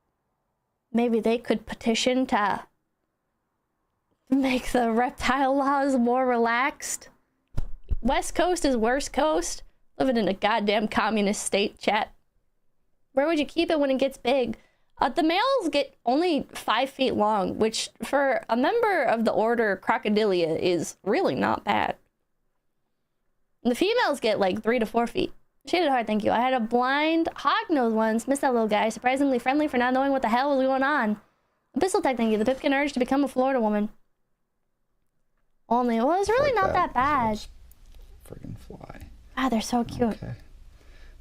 maybe they could petition to make the reptile laws more relaxed. West Coast is worst coast. Living in a goddamn communist state, chat. Where would you keep it when it gets big? The males get only 5 feet long, which for a member of the order Crocodilia is really not bad. And the females get like 3 to 4 feet. Shaded Heart, thank you. I had a blind hognose once. Missed that little guy. Surprisingly friendly for not knowing what the hell was going on. Abyssal Tech, thank you. The Pipkin urge to become a Florida woman. Only. Well, it's really not that bad. Friggin' fly. Ah, they're so cute. Okay.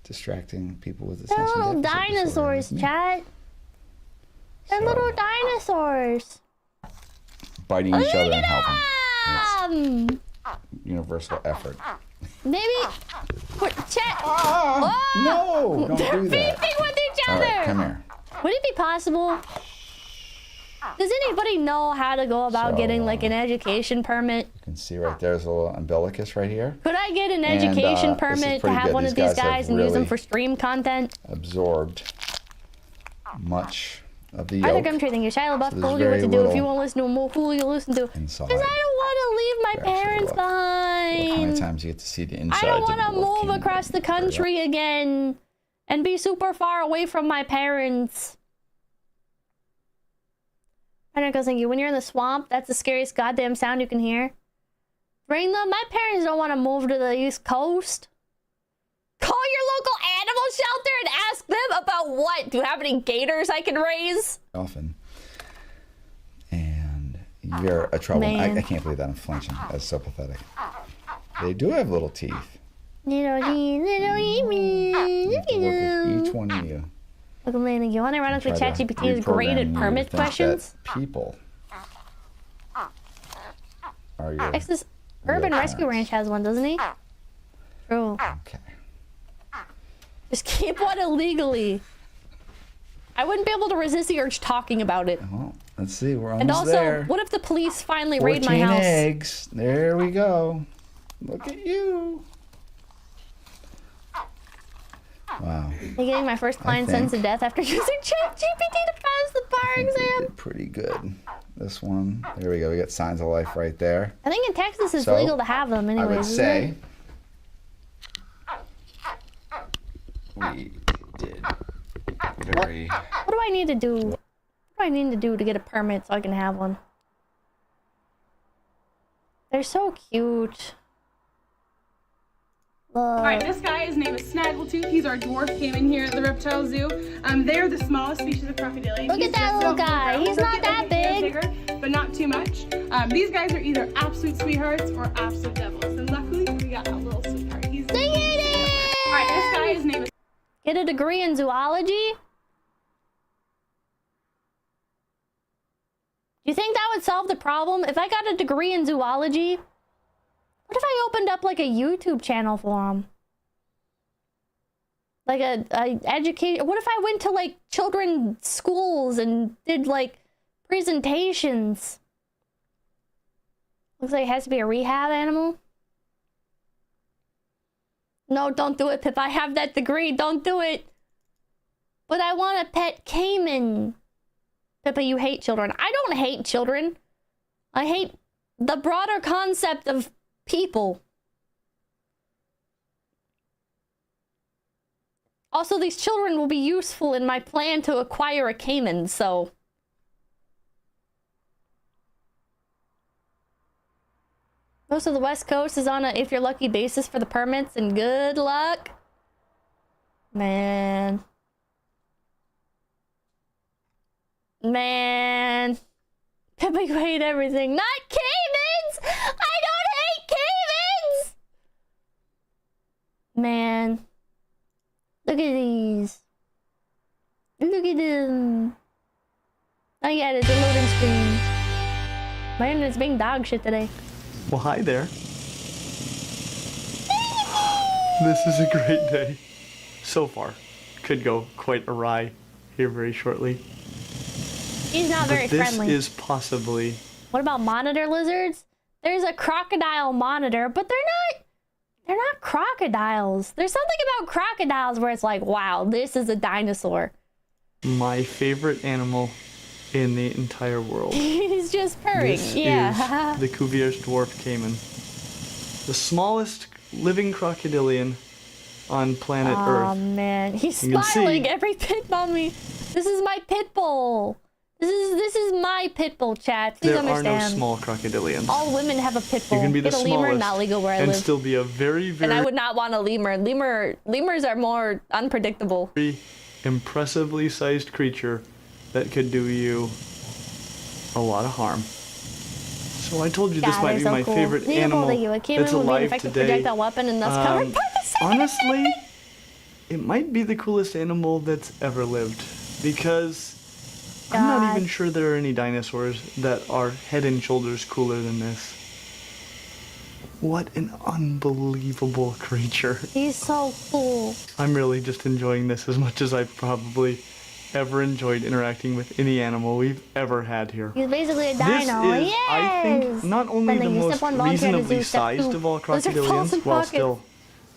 Distracting people with They're attention little deficit dinosaurs, disorder. chat. They're little dinosaurs. Biting each other and helping. Um, It's universal effort. maybe. Chat. No, don't They're do that. beefing with each All other. right, come here. Would it be possible? Does anybody know how to go about So, getting like an education permit? You can see right there's a little umbilicus right here. Could I get an And, education this is permit to pretty have good. one These of these guys have guys and use them really for stream content? Absorbed much of the Arthur yolk. Gumtree, thank you. Shia LaBeouf So told there's you what to very do. If you little won't listen to him, who will you listen to? inside. Because I don't want to leave my Actually, parents look. Look how many behind. times you get to see the inside. I don't want to of the wolf move king. across the country again and be super far away from my parents. Arthur goes, thank you. When you're in the swamp, that's the scariest goddamn sound you can hear. Bring them. My parents don't want to move to the East Coast. Call your local animal shelter and ask them about what? Do you have any gators I can raise? Often. And you're a trouble. I can't believe that I'm flinching. That's so pathetic. They do have little teeth. Little me. You have to work with each one of you. Look, man, you want to run us with Try to ChatGPT is great reprogram at you to permit think questions? that people are your Texas Urban real Rescue parents. Ranch has one, doesn't he? True. Okay. Just keep one illegally. I wouldn't be able to resist the urge talking about it. Well, let's see. We're almost And also, there. what if the police finally 14 raid my house? eggs. There we go. Look at you. Wow. I'm getting my first client sentenced to death after using ChatGPT to pass the bar We exam. did pretty good. This one. There we go. We got signs of life right there. I think in Texas it's So, legal to have them anyways, I would isn't say it? we did very. What do I need to do? What do I need to do to get a permit so I can have one? They're so cute. Alright, this guy, his name is Snaggletooth. He's our dwarf, came in here at the reptile zoo. They're the smallest species of crocodilian. Look at that little guy. He's not that big. Bigger, but not too much. These guys are either absolute sweethearts or absolute devils. And luckily, we got a little sweetheart. He's Dang it! Alright, this guy, his name is Get a degree in zoology? Do you think that would solve the problem? If I got a degree in zoology, what if I opened up like a YouTube channel for them? Like a educate. What if I went to like children's schools and did like presentations? Looks like it has to be a rehab animal. No, don't do it, Pip. I have that degree. Don't do it. But I want a pet caiman. Pippa, you hate children. I don't hate children. I hate the broader concept of people. Also, these children will be useful in my plan to acquire a caiman, so... Most of the West Coast is on a if you're lucky basis for the permits, and good luck. Man. Man. Pippa hate everything. Not 𝐒𝐲𝐿𝐴vens! I don't hate 𝐒𝐲𝐿Avens! Man. Look at these. Look at them. Oh yeah, it's a loading screen. My internet's being dog shit today. Well, hi there. This is a great day. So far. Could go quite awry here very shortly. He's not very friendly. This is possibly... What about monitor lizards? There's a crocodile monitor, but they're not crocodiles. There's something about crocodiles where it's like, wow, this is a dinosaur. My favorite animal in the entire world. He's just purring. This yeah. is the Cuvier's dwarf caiman. The smallest living crocodilian on planet Earth. Oh man, he's You can smiling see- every pit on me. This is my pit bull. This is my pit bull, chat. Please There understand. are no small crocodilians. All women have a pit bull. You can be the Get a lemur, smallest not legal where I and live. still be a very, And I very, would not want a lemur. Lemurs are more unpredictable. very impressively sized creature that could do you a lot of harm. So I told you this God, might they're be so my cool. favorite Neither animal will you. A 𝐒𝐲𝐿 that's would be an alive effective today. projectile weapon and thus covered by the same. Honestly, it might be the coolest animal that's ever lived because I'm not God. even sure there are any dinosaurs that are head and shoulders cooler than this. What an unbelievable creature. He's so cool. I'm really just enjoying this as much as I've probably ever enjoyed interacting with any animal we've ever had here. He's basically a This dino. is, yes! I think, not only the Spending you most step one, volunteer to reasonably do step sized two. of all Those are false crocodilians, in while pockets. still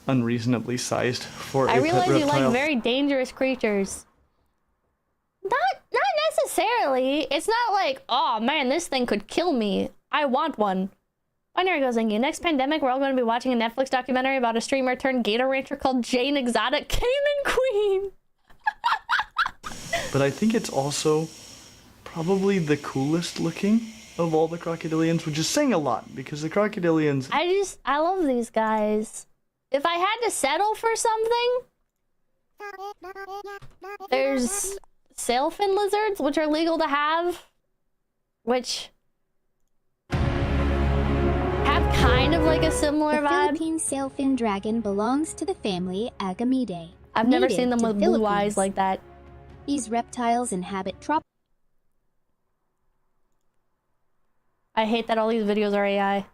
unreasonably sized for I a realize you reptile. like very dangerous creatures. Not necessarily. It's not like, oh man, this thing could kill me. I want one. Binary goes, thank you. Next pandemic, we're all going to be watching a Netflix documentary about a streamer turned gator rancher called Jane Exotic Cayman Queen. But I think it's also probably the coolest looking of all the crocodilians, which is saying a lot because the crocodilians... I love these guys. If I had to settle for something, there's sailfin lizards, which are legal to have, which have kind of like a similar The vibe. Philippine sailfin dragon belongs to the family Agamidae. I've never Native seen them to with blue eyes Philippines. like that. These reptiles inhabit tropical I hate that all these videos are AI.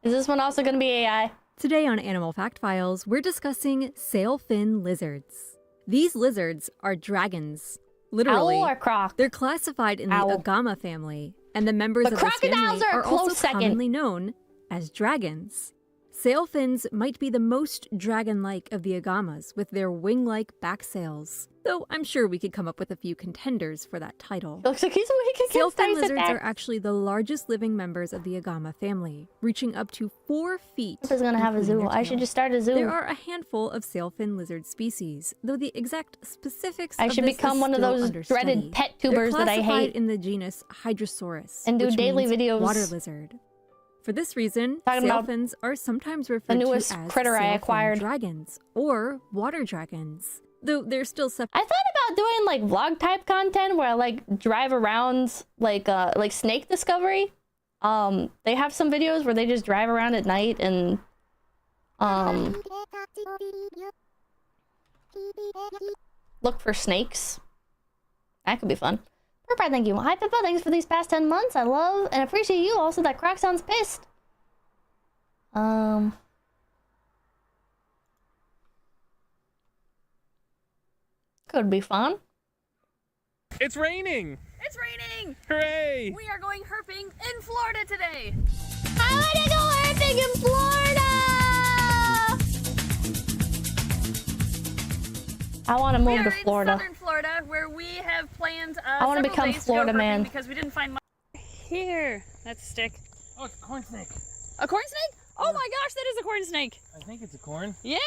Is this one also going to be AI? Today on Animal Fact Files, we're discussing sailfin lizards. These lizards are dragons. Literally, Owl or croc? they're classified in the Owl. Agama family, and the members But of this crocodiles family are a are also close second. commonly known as dragons. Sailfins might be the most dragon-like of the Agamas with their wing-like back sails, though I'm sure we could come up with a few contenders for that title. Looks like he's weak against Sailfin ice lizards are attacks. actually the largest living members of the Agama family, reaching up to 4 feet. This is gonna have a including zoo. their I should tail. just start a zoo. There are a handful of sailfin lizard species, though the exact specifics I of should this become is one of still those under dreaded study. pet They're tubers that I classified hate. in the genus Hydrosaurus, And do which daily means videos water lizard. For this reason, talking about sailfins are sometimes referred newest to as critter I sailfin acquired. dragons or water dragons, though they're still separate. I thought about doing like vlog type content where I like drive around like snake discovery. They have some videos where they just drive around at night and look for snakes. That could be fun. Purpie, thank you. Hi Pippa, thanks for these past 10 months. I love and appreciate you. Also, that Croc sounds pissed. Could be fun. It's raining! It's raining! Hooray! We are going herping in Florida today! I wanna go herping in Florida! I wanna We move are to in Florida. southern Florida, where we have planned I wanna several become days to Florida go herping man. because we didn't find much. Here, that's a stick. Oh, it's a corn snake. A corn snake? Oh my gosh, that is a corn snake! I think it's a corn. Yeah!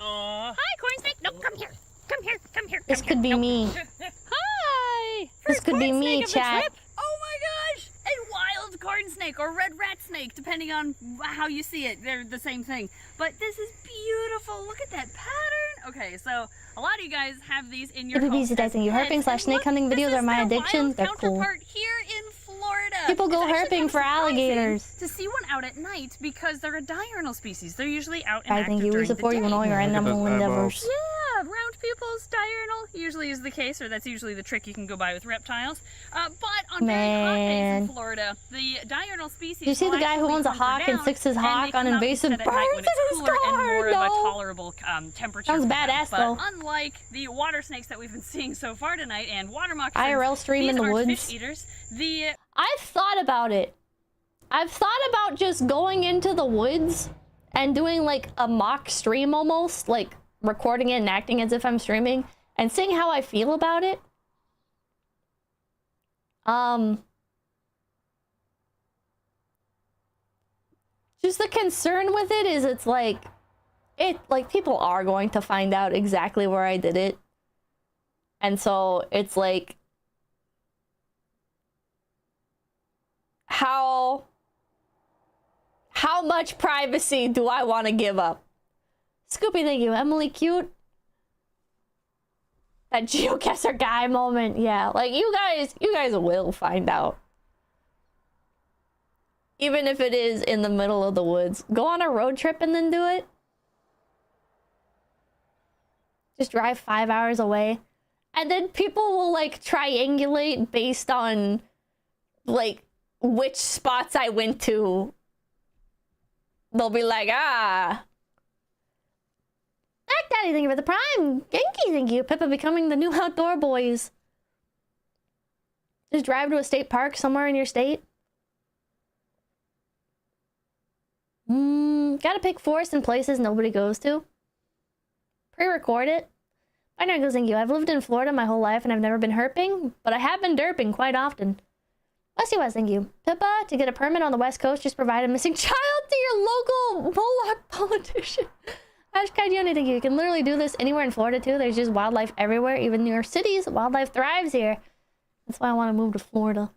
Aww. Hi, corn snake! No, come here! Come here! Come here! This could be me. Hi! This First could be corn me, snake of the chat. trip. Oh my gosh! A wild corn snake! snake or red rat snake, depending on how you see it. They're the same thing. But this is beautiful. Look at that pattern. Okay, so a lot of you guys have these in your homes. You herping/snake hunting videos are my addiction. They're cool. Here in Florida. People go It's actually herping for alligators. to see one out at night because they're a diurnal species. They're usually out and I active think you during the support you day. in all your animal endeavors. Yeah, round pupils, diurnal usually is the case, or that's usually the trick you can go by with reptiles. But on very hot days in Florida, the diurnal species. You see the guy who owns a hawk and sticks his hawk on invasive birds in his car? And more of a No. tolerable temperature. Sounds for them. badass, But though. unlike the water snakes that we've been seeing so far tonight and water moccasins, IRL stream these in the aren't woods. fish eaters. The I've thought about it. I've thought about just going into the woods and doing like a mock stream almost, like recording it and acting as if I'm streaming and seeing how I feel about it. Just the concern with it is it's like people are going to find out exactly where I did it. And so it's like, how much privacy do I want to give up? Scoopy, thank you. Emily, cute. That geocacher guy moment, yeah. Like you guys will find out. Even if it is in the middle of the woods. Go on a road trip and then do it. Just drive 5 hours away. And then people will like triangulate based on like which spots I went to. They'll be like, Mac Daddy, thank you for the prime. Genki, thank you. Pippa becoming the new outdoor boys. Just drive to a state park somewhere in your state. Gotta pick forests and places nobody goes to. Pre-record it. I know, thank you. I've lived in Florida my whole life and I've never been herping, but I have been derping quite often. Bless you, Wes, thank you. Pippa, to get a permit on the West Coast, just provide a missing child to your local Moloch politician. 𝐿𝐴𝐻𝐿𝐼, thank you. You can literally do this anywhere in Florida, too. There's just wildlife everywhere. Even near cities, wildlife thrives here. That's why I want to move to Florida.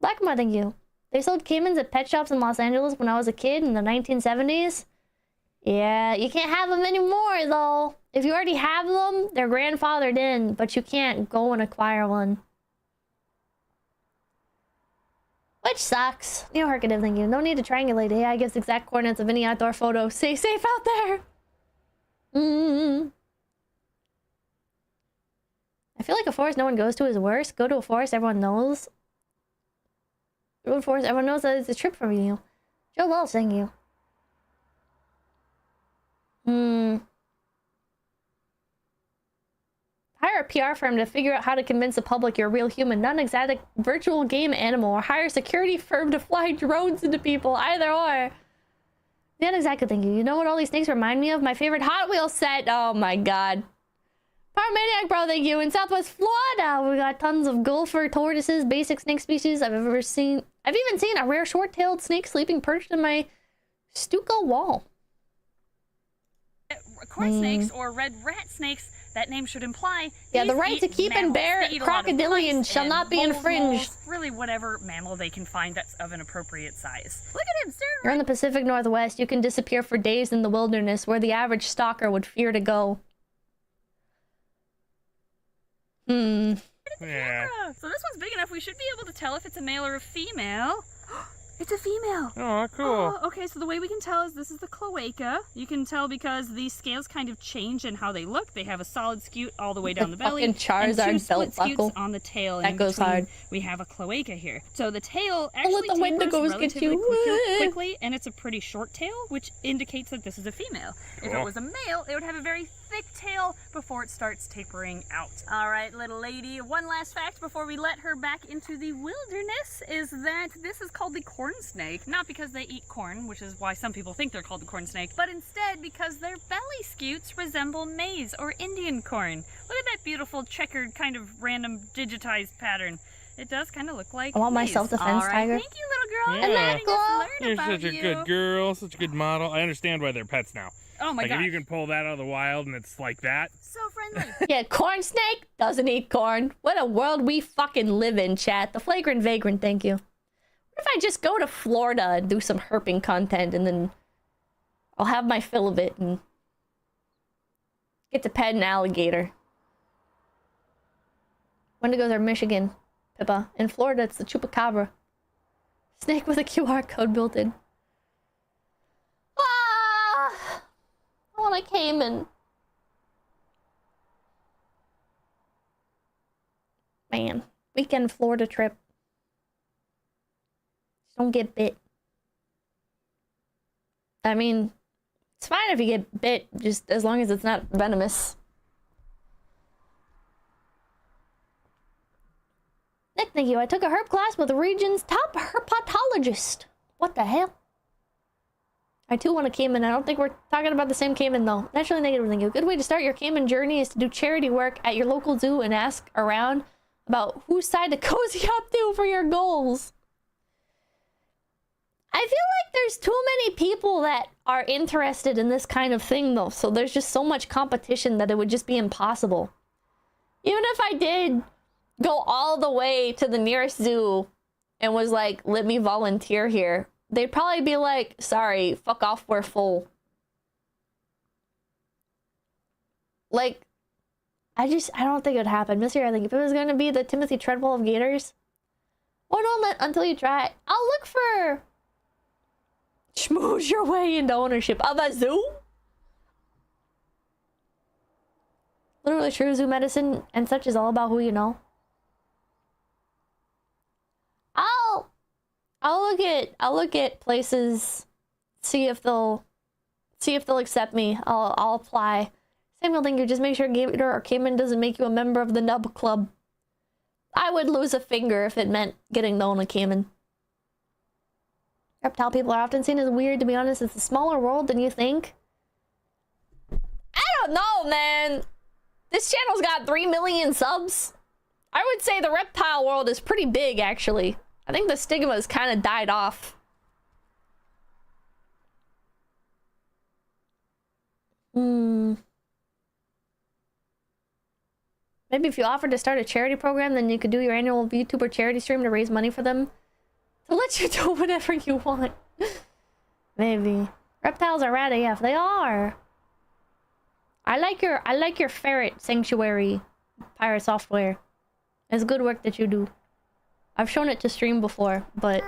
Blackma, thank you. They sold caimans at pet shops in Los Angeles when I was a kid in the 1970s. Yeah, you can't have them anymore, though. If you already have them, they're grandfathered in, but you can't go and acquire one. Which sucks. Neo Hercative, thank you. No need to triangulate. AI gives exact coordinates of any outdoor photo. Stay safe out there. I feel like a forest no one goes to is worse. Go to a forest everyone knows. Go to a forest everyone knows that it's a trip from you. Joe Wells, thank you. Hire a PR firm to figure out how to convince the public you're a real human, not an exotic virtual game animal, or hire a security firm to fly drones into people. Either or. Not exactly, thank you. You know what all these snakes remind me of? My favorite Hot Wheels set. Oh my god. Paramaniac bro, thank you. In Southwest Florida, we got tons of gopher, tortoises, basic snake species I've ever seen. I've even seen a rare short-tailed snake sleeping perched in my stucco wall. corn snakes or red rat snakes, that name should imply. Yeah, the right to keep and bear crocodilian shall not be infringed. Really, whatever mammal they can find that's of an appropriate size. Look at him staring. You're in the Pacific Northwest. You can disappear for days in the wilderness where the average stalker would fear to go. Yeah. So this one's big enough. We should be able to tell if it's a male or a female. It's a female. Oh, cool. Oh, okay, so the way we can tell is this is the cloaca. You can tell because these scales kind of change in how they look. They have a solid scute all the way down the belly. Fucking Charizard and two belt split buckle. scutes on the tail. That and goes hard. We have a cloaca here. So the tail actually let the Wendigos get relatively you. quickly, and it's a pretty short tail, which indicates that this is a female. If it was a male, it would have a very thick tail before it starts tapering out. All right, little lady. One last fact before we let her back into the wilderness is that this is called the corn snake. Not because they eat corn, which is why some people think they're called the corn snake, but instead because their belly scutes resemble maize or Indian corn. Look at that beautiful checkered kind of random digitized pattern. It does kind of look like I want my maize. self-defense, Tiger. Thank you, little girl. Yeah. Letting us learn You're about such a you. good girl, such a good model. I understand why they're pets now. Oh my like god. if you can pull that out of the wild and it's like that. So friendly. Yeah, corn snake doesn't eat corn. What a world we fucking live in, chat. The flagrant vagrant, thank you. What if I just go to Florida and do some herping content and then I'll have my fill of it and get to pet an alligator. Wendigos are Michigan, Pippa. In Florida, it's the chupacabra. Snake with a QR code built in. Ah! I want a caiman. Man, weekend Florida trip. Just don't get bit. I mean, it's fine if you get bit, just as long as it's not venomous. Nick, thank you. I took a herp class with the region's top herpetologist. What the hell? I too want a caiman. I don't think we're talking about the same caiman though. Naturally negative, thank you. A good way to start your caiman journey is to do charity work at your local zoo and ask around about whose side to cozy up to for your goals. I feel like there's too many people that are interested in this kind of thing though, so there's just so much competition that it would just be impossible. Even if I did go all the way to the nearest zoo and was like, let me volunteer here, they'd probably be like, sorry, fuck off, we're full. Like, I don't think it would happen. Mr. I think if it was going to be the Timothy Treadwell of gators, or don't let until you try it. I'll look for schmooze your way into ownership of a zoo. Literally true, zoo medicine and such is all about who you know. I'll look at places, see if they'll accept me. I'll apply. Samuel, thank you. Just make sure gator or caiman doesn't make you a member of the nub club. I would lose a finger if it meant getting to own a caiman. Reptile people are often seen as weird, to be honest. It's a smaller world than you think. I don't know, man. This channel's got 3 million subs. I would say the reptile world is pretty big, actually. I think the stigma's kind of died off. Maybe if you offered to start a charity program, then you could do your annual VTuber charity stream to raise money for them. To let you do whatever you want. Maybe. Reptiles are rad AF. They are. I like your ferret sanctuary pirate software. It's good work that you do. I've shown it to stream before, but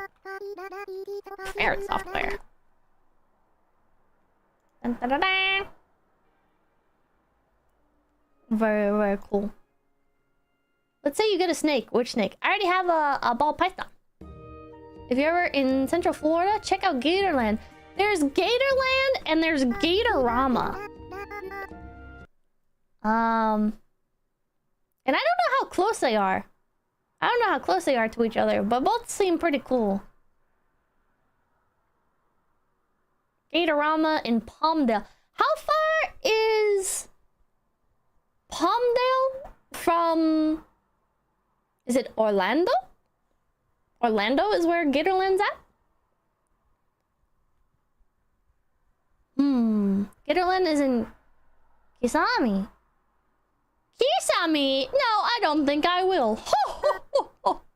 ferret software. Dun, dun, dun, dun. Very, very cool. Let's say you get a snake. Which snake? I already have a ball python. If you're ever in Central Florida, check out Gatorland. There's Gatorland and there's Gatorama. And I don't know how close they are. I don't know how close they are to each other, but both seem pretty cool. Gatorama in Palmdale. How far is Palmdale from... Is it Orlando? Orlando is where Gatorland's at? Gatorland is in Kisami. Kisami? No, I don't think I will.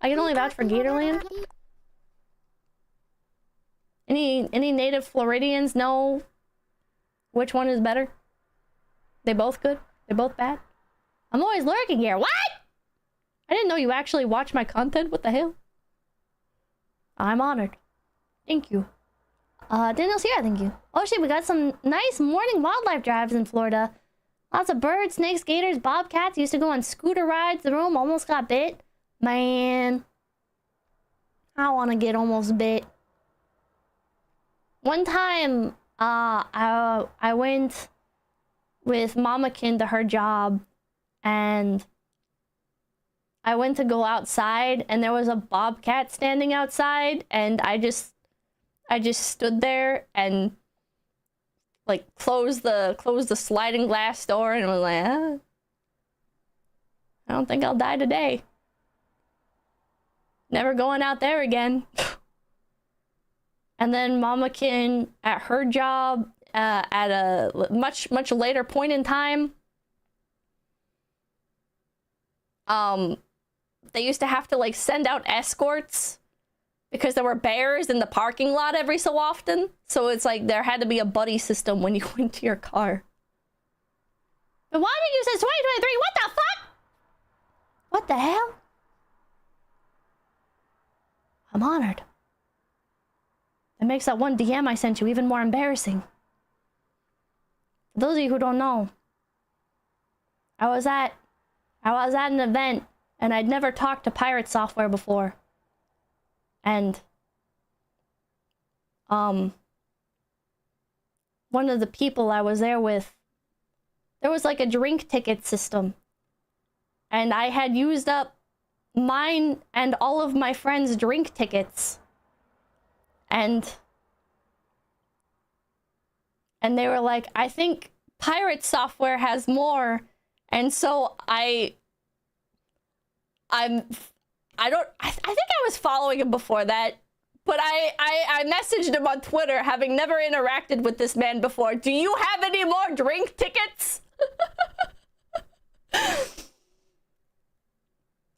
I can only vouch for Gatorland. Any native Floridians know which one is better? They both good? They both bad? I'm always lurking here. What? I didn't know you actually watch my content. What the hell? I'm honored. Thank you. Daniel's here, thank you. Oh shit, we got some nice morning wildlife drives in Florida. Lots of birds, snakes, gators, bobcats. Used to go on scooter rides. The room almost got bit. Man. I want to get almost bit. One time, I went with Mamakin to her job, and I went to go outside, and there was a bobcat standing outside, and I just stood there and like closed the sliding glass door and was like, I don't think I'll die today. Never going out there again. And then Mamakin at her job at a much later point in time, they used to have to like send out escorts because there were bears in the parking lot every so often. So it's like there had to be a buddy system when you went to your car. But why did you say 2023? What the fuck? What the hell? I'm honored. It makes that one DM I sent you even more embarrassing. For those of you who don't know, I was at an event and I'd never talked to pirate software before. And one of the people I was there with, there was like a drink ticket system. And I had used up mine and all of my friends' drink tickets. And they were like, I think pirate software has more. And so I think I was following him before that, but I messaged him on Twitter, having never interacted with this man before. Do you have any more drink tickets?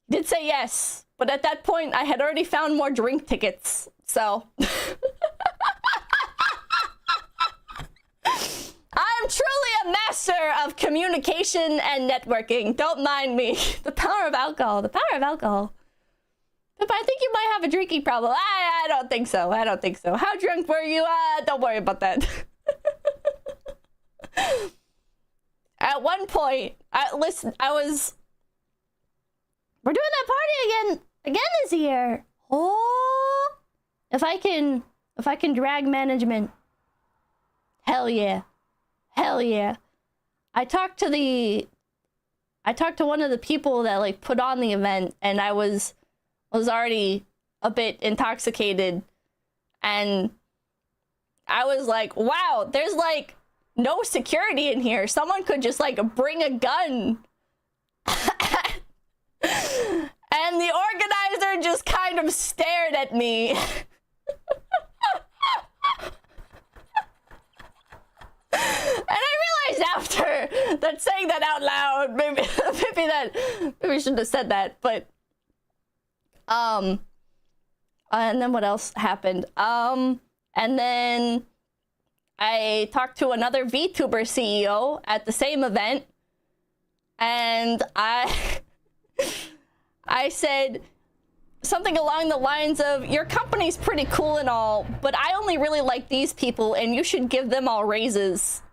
He did say yes, but at that point I had already found more drink tickets, so. I'm truly a master of communication and networking. Don't mind me. The power of alcohol. The power of alcohol. But I think you might have a drinking problem. I don't think so. I don't think so. How drunk were you? Don't worry about that. At one point, we're doing that party again this year. Oh, if I can drag management, hell yeah. Hell yeah. I talked to one of the people that like put on the event, and I was already a bit intoxicated, and I was like, wow, there's like no security in here. Someone could just like bring a gun. And the organizer just kind of stared at me. And I realized after that saying that out loud, maybe we shouldn't have said that, but and then what else happened? And then I talked to another VTuber CEO at the same event, and I said something along the lines of, your company's pretty cool and all, but I only really like these people and you should give them all raises.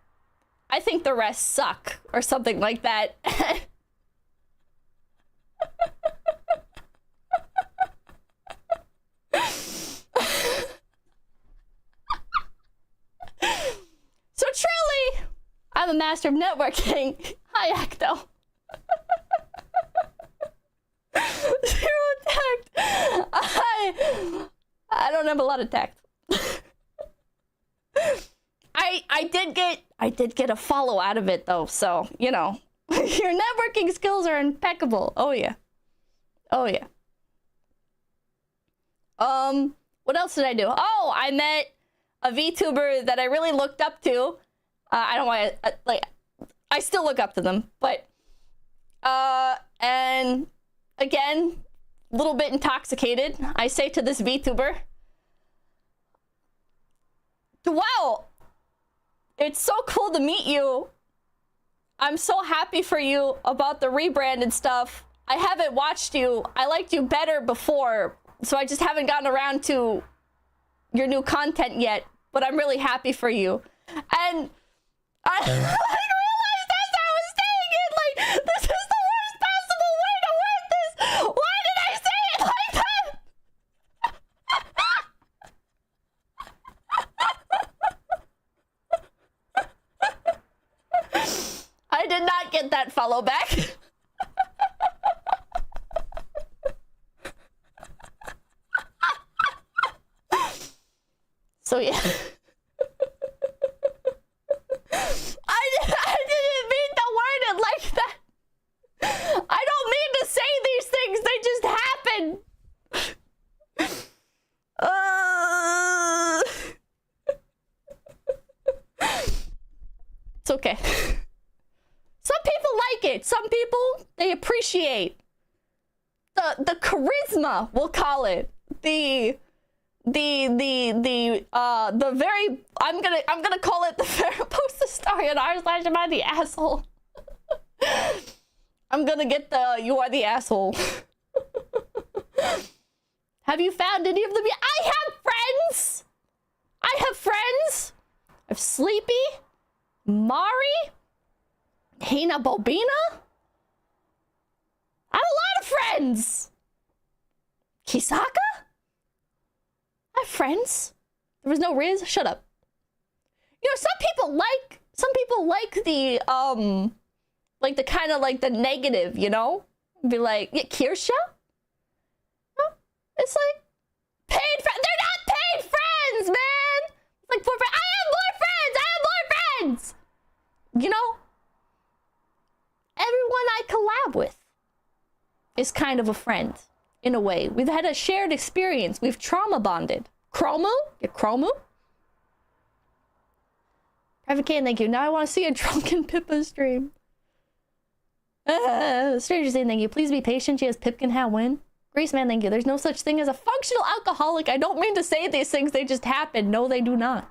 I think the rest suck, or something like that. So truly, I'm a master of networking. Hi, Acto. Zero tact. I don't have a lot of tact. I did get a follow out of it though, so you know, your networking skills are impeccable. Oh yeah. Oh yeah. What else did I do? Oh, I met a VTuber that I really looked up to. I don't want to like, I still look up to them, but and again, a little bit intoxicated, I say to this VTuber, wow, it's so cool to meet you. I'm so happy for you about the rebrand and stuff. I haven't watched you. I liked you better before, so I just haven't gotten around to your new content yet, but I'm really happy for you. And I realized as I was saying it, like, this is the worst possible way to word this. Why did I say it like that? I did not get that follow back. So yeah. I didn't mean to word it like that. I don't mean to say these things, they just happen. It's okay. Some people like it. Some people, they appreciate the charisma, we'll call it. The the very, I'm gonna call it the very post the story on r/am I the asshole. I'm gonna get the you are the asshole. Have you found any of them yet? I have friends. I have Sleepy, Mari, Hina Bobina. I have a lot of friends. Kisaka? I have friends. There was no Riz. Shut up. You know, some people like the kind of like the negative, you know? Be like, yeah, Kirsha? No, it's like paid friends. They're not paid friends, man. It's like I have more friends. You know? Everyone I collab with is kind of a friend. In a way, we've had a shared experience. We've trauma bonded. Chromu? Yeah, Chromu? Private Can, thank you. Now I want to see a drunken Pippa stream. Stranger saying thank you. Please be patient. She has Pipkin hat win. Grace Man, thank you. There's no such thing as a functional alcoholic. I don't mean to say these things. They just happen. No, they do not.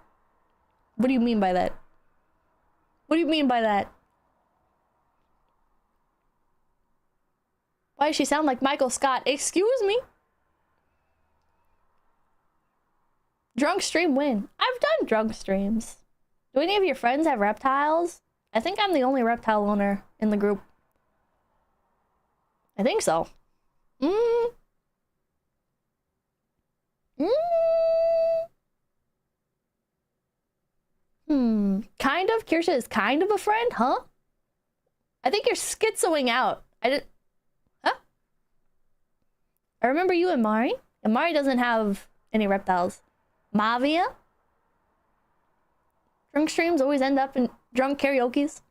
What do you mean by that? What do you mean by that? Why does she sound like Michael Scott? Excuse me? Drunk stream win. I've done drunk streams. Do any of your friends have reptiles? I think I'm the only reptile owner in the group. I think so. Kind of? Kirsha is kind of a friend, huh? I think you're schizoing out. I remember you and Mari. And Mari doesn't have any reptiles. Mavia? Drunk streams always end up in drunk karaoke's.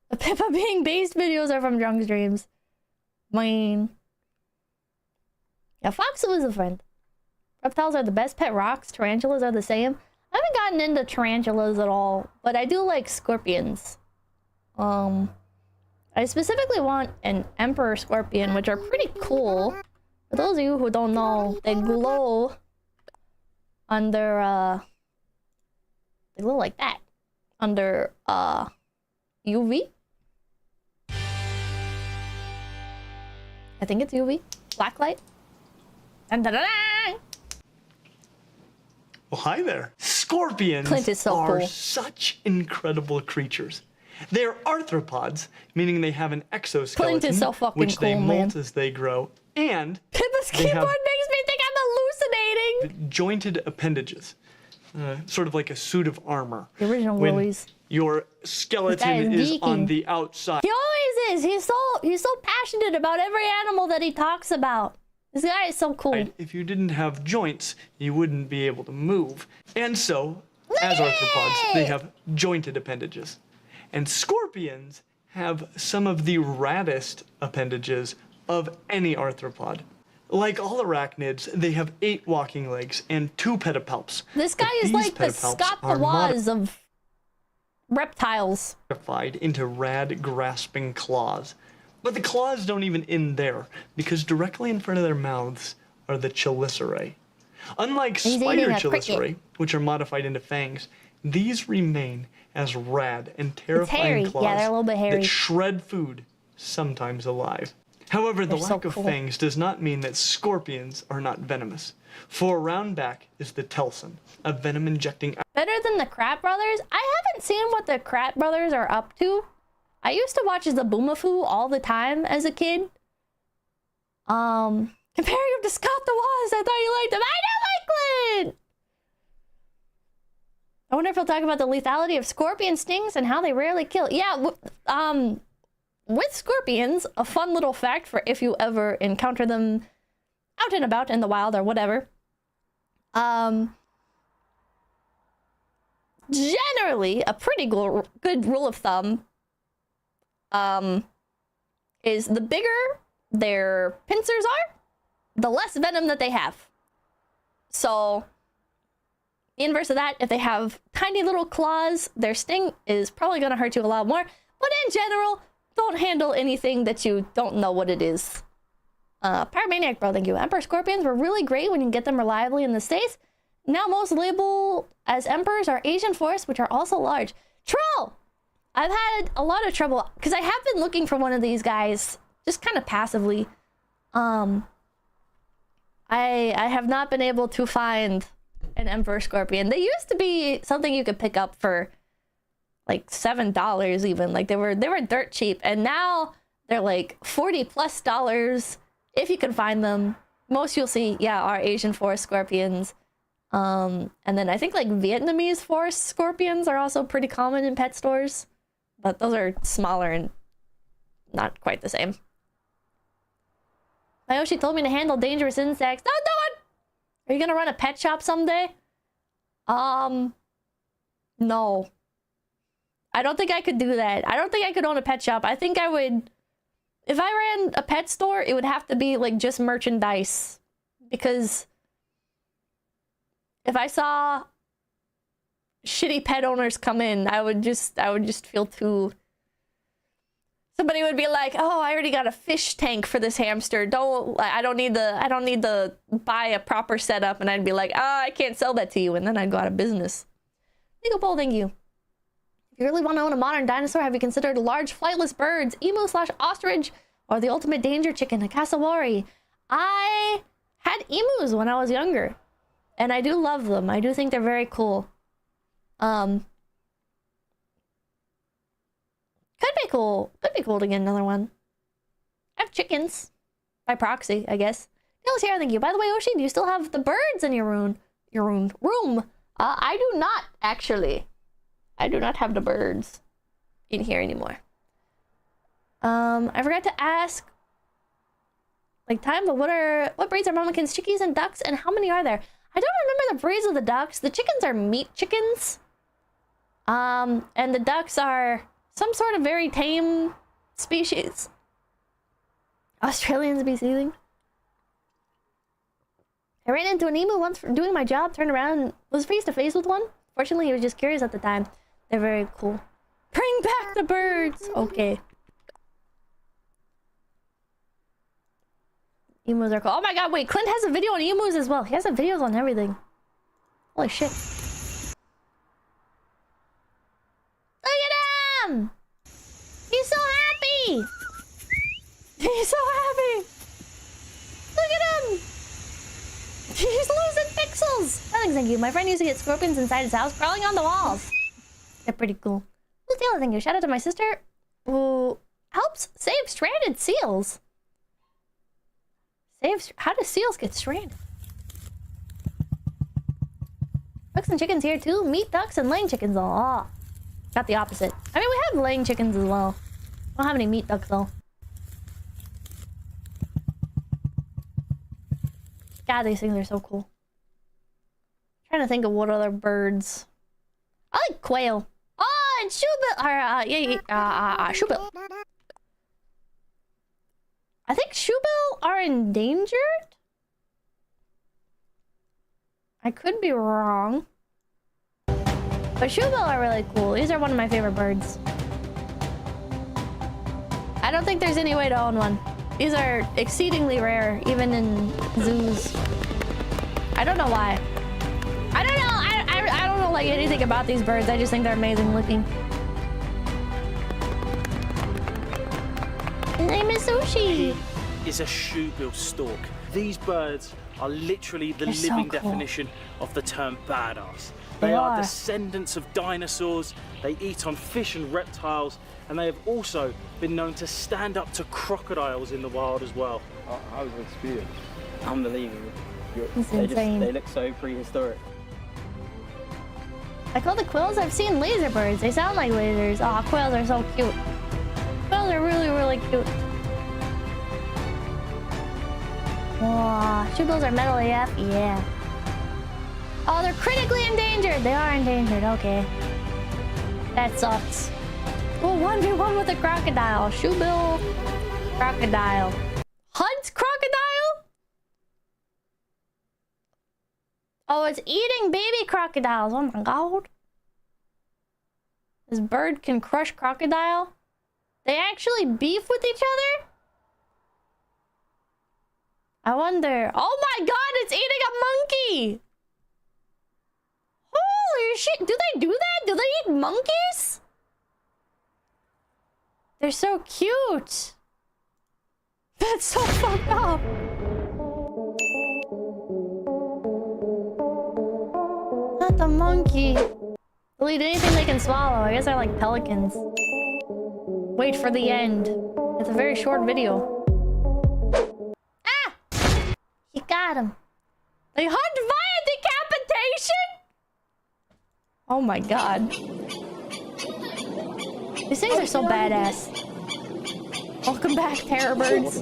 The Pippa being based videos are from drunk streams. Mine. Yeah, Foxu is a friend. Reptiles are the best pet rocks. Tarantulas are the same. I haven't gotten into tarantulas at all, but I do like scorpions. I specifically want an emperor scorpion, which are pretty cool. For those of you who don't know, they glow under, they glow like that. Under, UV? I think it's UV. Blacklight. Well, hi there. Scorpions Clint is so are cool. such incredible creatures. They're arthropods, meaning they have an exoskeleton, Clint is so fucking which they cool, molt man. as they grow, and Pippa's they keyboard have makes me think I'm hallucinating. jointed appendages, sort of like a suit of armor. The original When Willy's. your skeleton is on geeking. the outside. He always is. He's so passionate about every animal that he talks about. This guy is so cool. If you didn't have joints, you wouldn't be able to move. And so, as arthropods, they have jointed appendages. And scorpions have some of the raddest appendages of any arthropod. Like all arachnids, they have 8 walking legs and 2 pedipalps. This guy is like the Scott the Woz of reptiles. Modified into rad, grasping claws. But the claws don't even end there, because directly in front of their mouths are the chelicerae. Unlike He's spider eating a chelicerae, cricket. which are modified into fangs, these remain as rad and hairy. terrifying Yeah, claws they're a little bit hairy. that shred food, sometimes alive. However, the They're so lack of cool. fangs does not mean that scorpions are not venomous. For around back is the telson, a venom-injecting... Better than the Crap Brothers? I haven't seen what the Crap Brothers are up to. I used to watch the Boomafoo all the time as a kid. Comparing him to Scott the Woz, I thought you liked him. I don't like Clint! I wonder if he'll talk about the lethality of scorpion stings and how they rarely kill. Yeah, with scorpions, a fun little fact for if you ever encounter them out and about in the wild or whatever. Generally, a pretty good rule of thumb is the bigger their pincers are, the less venom that they have. So, the inverse of that, if they have tiny little claws, their sting is probably going to hurt you a lot more. But in general, don't handle anything that you don't know what it is. Pyromaniac Bro, thank you. Emperor scorpions were really great when you get them reliably in the States. Now most labeled as emperors are Asian forests, which are also large. Troll! I've had a lot of trouble because I have been looking for one of these guys just kind of passively. I have not been able to find an emperor scorpion. They used to be something you could pick up for like $7 even. Like they were dirt cheap, and now they're like $40+ if you can find them. Most you'll see, yeah, are Asian forest scorpions. And then I think like Vietnamese forest scorpions are also pretty common in pet stores, but those are smaller and not quite the same. Mayoshi told me to handle dangerous insects. Don't do it! Are you gonna run a pet shop someday? No. I don't think I could do that. I don't think I could own a pet shop. I think I would... If I ran a pet store, it would have to be like just merchandise. Because if I saw shitty pet owners come in, I would just feel too... Somebody would be like, "Oh, I already got a fish tank for this hamster. I don't need to buy a proper setup." And I'd be like, "Oh, I can't sell that to you." And then I'd go out of business. Legal poll, thank you. If you really want to own a modern dinosaur, have you considered large flightless birds, emu/ostrich, or the ultimate danger chicken, a cassowary? I had emus when I was younger, and I do love them. I do think they're very cool. Could be cool. Could be cool to get another one. I have chickens. By proxy, I guess. Neil's here, thank you. By the way, Oshi, do you still have the birds in your room? I do not, actually. I do not have the birds in here anymore. I forgot to ask, like, time, but what breeds are Mamikins, chickies, and ducks, and how many are there? I don't remember the breeds of the ducks. The chickens are meat chickens. And the ducks are some sort of very tame species. Australians be seething. I ran into an emu once for doing my job, turned around and was face to face with one. Fortunately, he was just curious at the time. They're very cool. Bring back the birds! Okay. Emus are cool. Oh my god, wait, Clint has a video on emus as well. He has videos on everything. Holy shit. Look at him! He's so happy! He's so happy! Look at him! He's losing pixels! Thank you. My friend used to get scorpions inside his house crawling on the walls. They're pretty cool. Who's Taylor? Thank you. Shout out to my sister who helps save stranded seals. How do seals get stranded? Ducks and chickens here too. Meat ducks and laying chickens. Oh, got the opposite. I mean, we have laying chickens as well. I don't have any meat ducks though. God, these things are so cool. I'm trying to think of what other birds. I like quail. Oh, and shoebill. Shoebill. I think shoebill are endangered? I could be wrong. But shoebill are really cool. These are one of my favorite birds. I don't think there's any way to own one. These are exceedingly rare, even in zoos. I don't know why. I don't know. I don't know like anything about these birds. I just think they're amazing looking. His name is Sushi. Is a shoebill stork. These birds are literally the They're living so cool. definition of the term badass. They They are are. descendants of dinosaurs. They eat on fish and reptiles, and they have also been known to stand up to crocodiles in the wild as well. How was the experience? Unbelievable. It's insane. They look so prehistoric. I call the quills. I've seen laser birds. They sound like lasers. Aw, quails are so cute. Quails are really, really cute. Wow, shoebills are metal AF? Yeah. Oh, they're critically endangered. They are endangered. Okay. That sucks. Oh, 1v1 with a crocodile. Shoebill. Crocodile. Hunt's crocodile? Oh, it's eating baby crocodiles. Oh my god. This bird can crush crocodile? They actually beef with each other? I wonder. Oh my god, it's eating a monkey! Holy shit, do they do that? Do they eat monkeys? They're so cute. That's so fucked up. Not the monkey. They'll eat anything they can swallow. I guess they're like pelicans. Wait for the end. It's a very short video. Ah! You got him. They hunt via decapitation? Oh my god. These things are so badass. Welcome back, terror birds.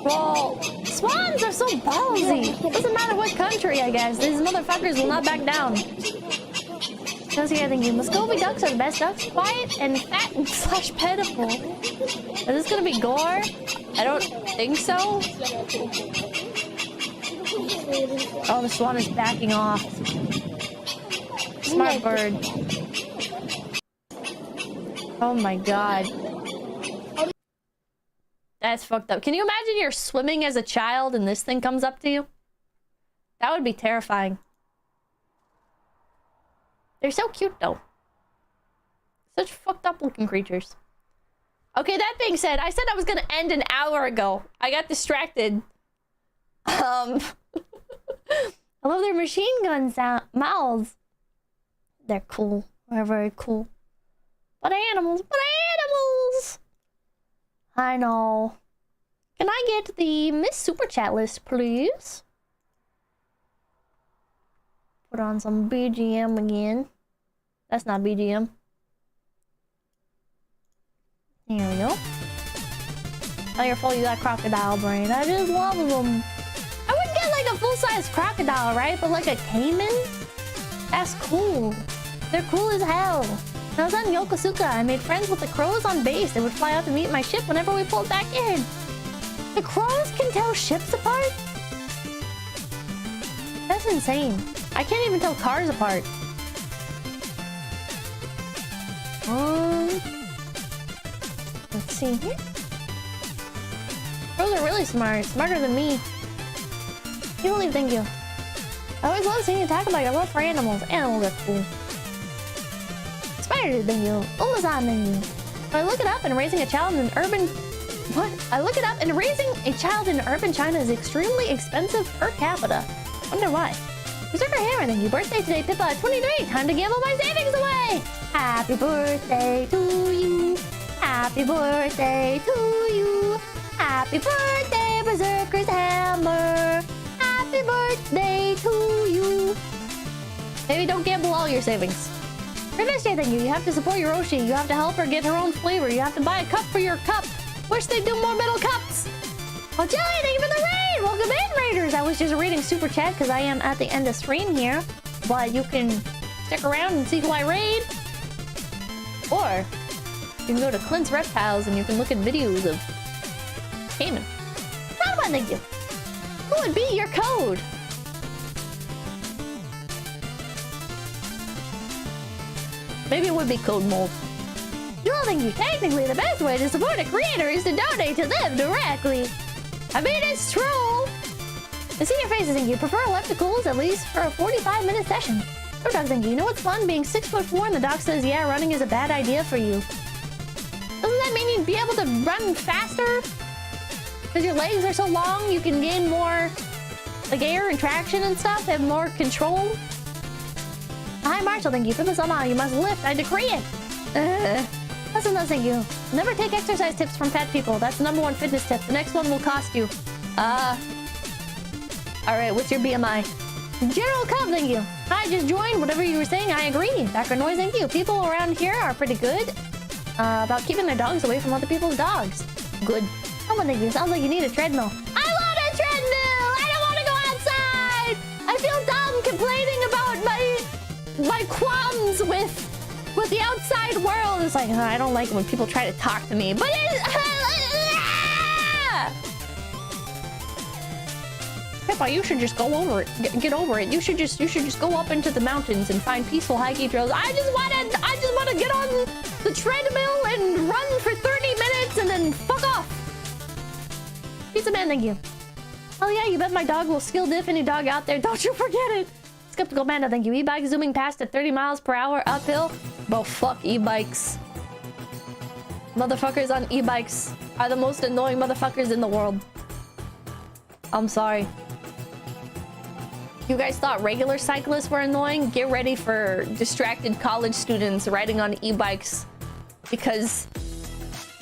Well, swans are so ballsy. Doesn't matter what country, I guess. These motherfuckers will not back down. Does he think you Muscovy ducks are the best ducks? Quiet and fat and slash pitiful. Is this gonna be gore? I don't think so. Oh, the swan is backing off. Smart bird. Oh my god. That's fucked up. Can you imagine you're swimming as a child and this thing comes up to you? That would be terrifying. They're so cute though. Such fucked up looking creatures. Okay, that being said, I said I was gonna end an hour ago. I got distracted. I love their machine gun mouths. They're cool. They're very cool. But animals, I know. Can I get the Miss Super Chat list, please? Put on some BGM again. That's not BGM. There we go. Oh, you're full. You got crocodile brain. I just love them. I wouldn't get like a full-size crocodile, right? But like a caiman? That's cool. They're cool as hell. When I was on Yokosuka, I made friends with the crows on base. They would fly out to meet my ship whenever we pulled back in. The crows can tell ships apart? That's insane. I can't even tell cars apart. Let's see here. Crows are really smart. Smarter than me. Can't believe, thank you. I always love seeing you talk about your love for animals. Animals are cool. Spider than you. Utatane than you. I look it up and raising a child in an urban... What? I look it up and raising a child in urban China is extremely expensive per capita. Wonder why. Berserker Hammer, thank you. Birthday today, Pippa, 23. Time to gamble my savings away. Happy birthday to you. Happy birthday to you. Happy birthday, Berserker's Hammer. Happy birthday to you. Maybe don't gamble all your savings. Revenge Day, thank you. You have to support your Oshi. You have to help her get her own flavor. You have to buy a cup for your cup. Wish they'd do more metal cups. Oh, Jelly, thank you for the raid. Welcome in, Raiders. I was just reading Super Chat because I am at the end of stream here. But you can stick around and see who I raid. Or you can go to Clint's Reptiles and you can look at videos of Cayman. Not one, thank you. Who would be your code? Maybe it would be Code Mold. You'll think you technically the best way to support a creator is to donate to them directly. I mean, it's true. The senior faces think you prefer ellipticals at least for a 45-minute session. Or dog thinking, you know what's fun? Being 6'4" and the doc says, yeah, running is a bad idea for you. Doesn't that mean you'd be able to run faster? Because your legs are so long, you can gain more like air and traction and stuff, have more control. Hi Marshall, thank you. Pippa Sama, you must lift, I decree it. Listen, thank you. Never take exercise tips from fat people. That's the #1 fitness tip. The next one will cost you. Alright, what's your BMI? General Cub, thank you. I just joined. Whatever you were saying, I agree. Background noise, thank you. People around here are pretty good about keeping their dogs away from other people's dogs. Good. Someone, thank you. Sounds like you need a treadmill. I want a treadmill! I don't want to go outside! I feel dumb complaining about my qualms with the outside world. It's like, I don't like it when people try to talk to me, but Pippa, you should just go over it. Get over it. You should just go up into the mountains and find peaceful hiking trails. I just want to get on the treadmill and run for 30 minutes and then fuck off. Pizza Man, thank you. Oh yeah, you bet my dog will skill diff any dog out there. Don't you forget it. Skeptical Panda, thank you. E-bike zooming past at 30 miles per hour uphill. Bro, fuck e-bikes. Motherfuckers on e-bikes are the most annoying motherfuckers in the world. I'm sorry. You guys thought regular cyclists were annoying? Get ready for distracted college students riding on e-bikes because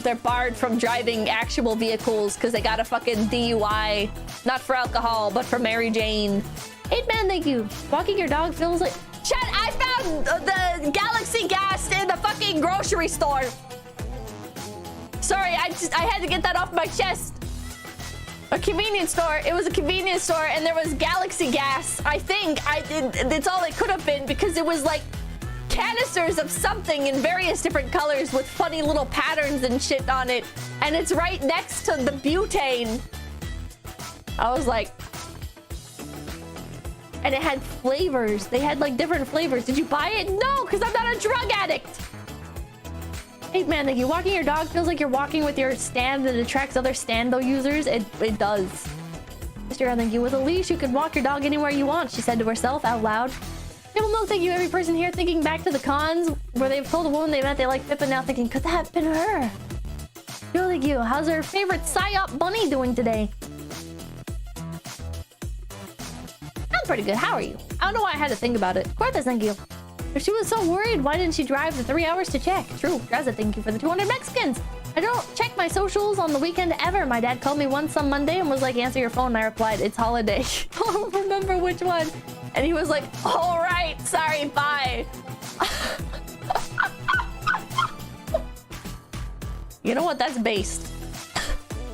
they're barred from driving actual vehicles because they got a fucking DUI. Not for alcohol, but for Mary Jane. 8-man, thank you. Walking your dog feels like... Chat, I found the Galaxy gas in the fucking grocery store. Sorry, I had to get that off my chest. A convenience store. It was a convenience store and there was Galaxy gas. I think it's all it could have been because it was like canisters of something in various different colors with funny little patterns and shit on it. And it's right next to the butane. I was like... And it had flavors. They had like different flavors. Did you buy it? No, because I'm not a drug addict. Hey man, like you walking your dog feels like you're walking with your stand that attracts other stando users. It does. Mr. I think you with a leash, you can walk your dog anywhere you want, she said to herself out loud. Yeah, well, no, thank you. Every person here thinking back to the cons where they've told a woman they met they like Pippa now thinking, could that have been her? Yo, thank you. How's her favorite psyop bunny doing today? I'm pretty good. How are you? I don't know why I had to think about it. Cortez, thank you. If she was so worried, why didn't she drive the 3 hours to check? True. Graza, thank you for the 200 Mexicans. I don't check my socials on the weekend ever. My dad called me once on Monday and was like, answer your phone. And I replied, it's holiday. I don't remember which one. And he was like, all right, sorry, bye. You know what? That's based.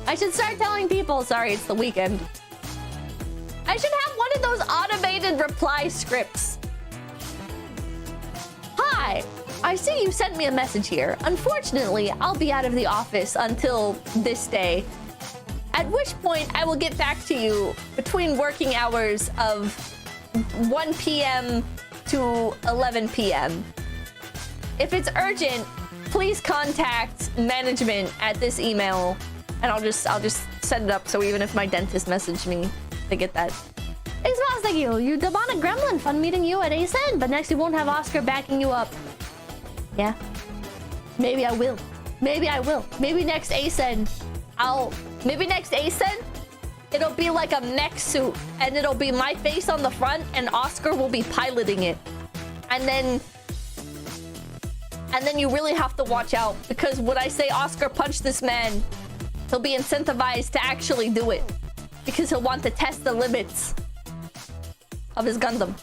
I should start telling people, sorry, it's the weekend. I should have one of those automated reply scripts. Hi, I see you sent me a message here. Unfortunately, I'll be out of the office until this day. At which point, I will get back to you between working hours of 1 p.m. to 11 p.m. If it's urgent, please contact management at this email, and I'll just set it up so even if my dentist messaged me, they get that. Thanks, boss, thank you. You demonic gremlin, fun meeting you at ASN, but next you won't have Oscar backing you up. Yeah. Maybe I will. Maybe I will. Maybe next ASN, maybe next ASN, it'll be like a mech suit, and it'll be my face on the front, and Oscar will be piloting it. And then you really have to watch out, because when I say Oscar punch this man, he'll be incentivized to actually do it, because he'll want to test the limits of his Gundam.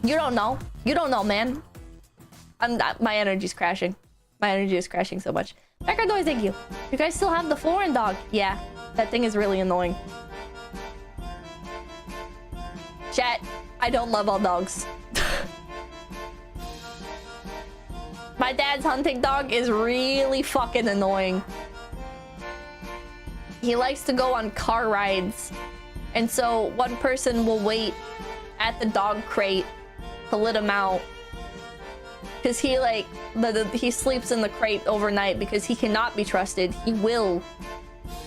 You don't know. You don't know, man. My energy's crashing. My energy is crashing so much. Background noise, thank you. You guys still have the foreign dog? Yeah, that thing is really annoying. Chat, I don't love all dogs. My dad's hunting dog is really fucking annoying. He likes to go on car rides. And so one person will wait at the dog crate to let him out. Because he he sleeps in the crate overnight because he cannot be trusted. He will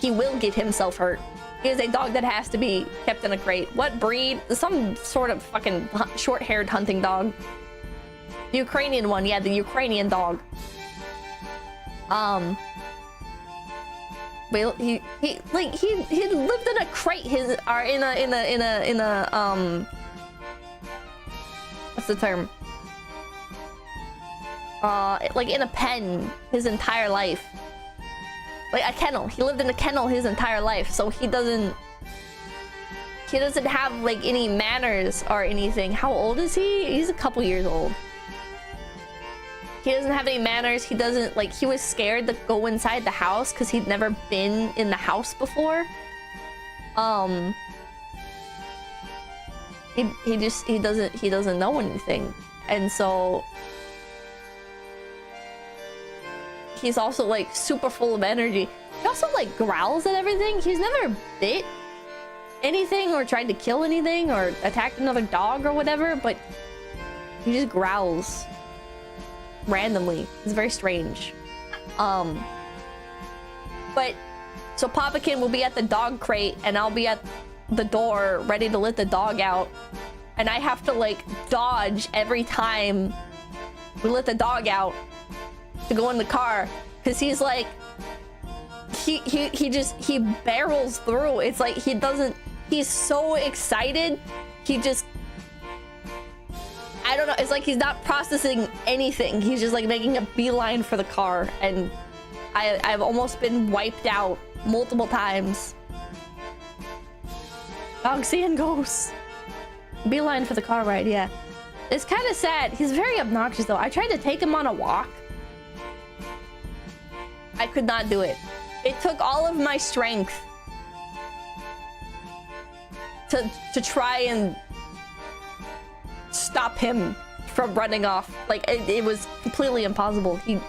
get himself hurt. He is a dog that has to be kept in a crate. What breed? Some sort of fucking short-haired hunting dog. The Ukrainian one, yeah, the Ukrainian dog. But he lived in a crate what's the term? Like in a pen his entire life. Like a kennel. He lived in a kennel his entire life, so he doesn't have like any manners or anything. How old is he? He's a couple years old. He doesn't have any manners. He doesn't, like, he was scared to go inside the house because he'd never been in the house before. He doesn't know anything. And so he's also like super full of energy. He also like growls at everything. He's never bit anything or tried to kill anything or attacked another dog or whatever, but he just growls randomly. It's very strange. But So Papakin will be at the dog crate and I'll be at the door ready to let the dog out. And I have to like dodge every time we let the dog out to go in the car. Cause he's like, he barrels through. It's like he's so excited. I don't know, it's like he's not processing anything. He's just like making a beeline for the car, and I've almost been wiped out multiple times. Dog seeing ghosts. Beeline for the car ride, yeah. It's kind of sad. He's very obnoxious though. I tried to take him on a walk. I could not do it. It took all of my strength to try and stop him from running off. Like it was completely impossible. He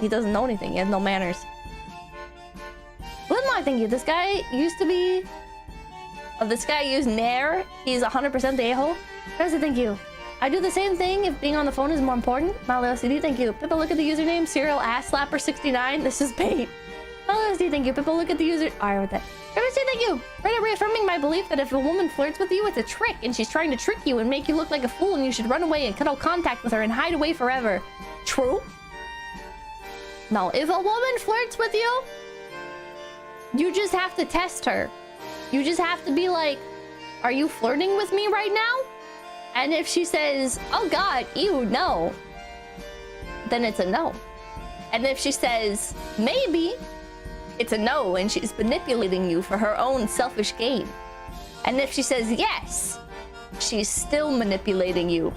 doesn't know anything. He has no manners. Linlock, thank you. This guy used to be this guy used Nair. He's 100% the a-hole. President, thank you. I do the same thing if being on the phone is more important. Milo CD, thank you. Pippa, look at the username. Serial ass slapper 69. This is bait. Milo CD, thank you. Pippa, look at the user. Alright, with that. Everybody, thank you. Reddit reaffirming my belief that if a woman flirts with you, it's a trick, and she's trying to trick you and make you look like a fool, and you should run away and cut all contact with her and hide away forever. True? No, if a woman flirts with you, you just have to test her. You just have to be like, are you flirting with me right now? And if she says, oh god, ew, no, then it's a no. And if she says, maybe, it's a no, and she's manipulating you for her own selfish gain. And if she says yes, she's still manipulating you.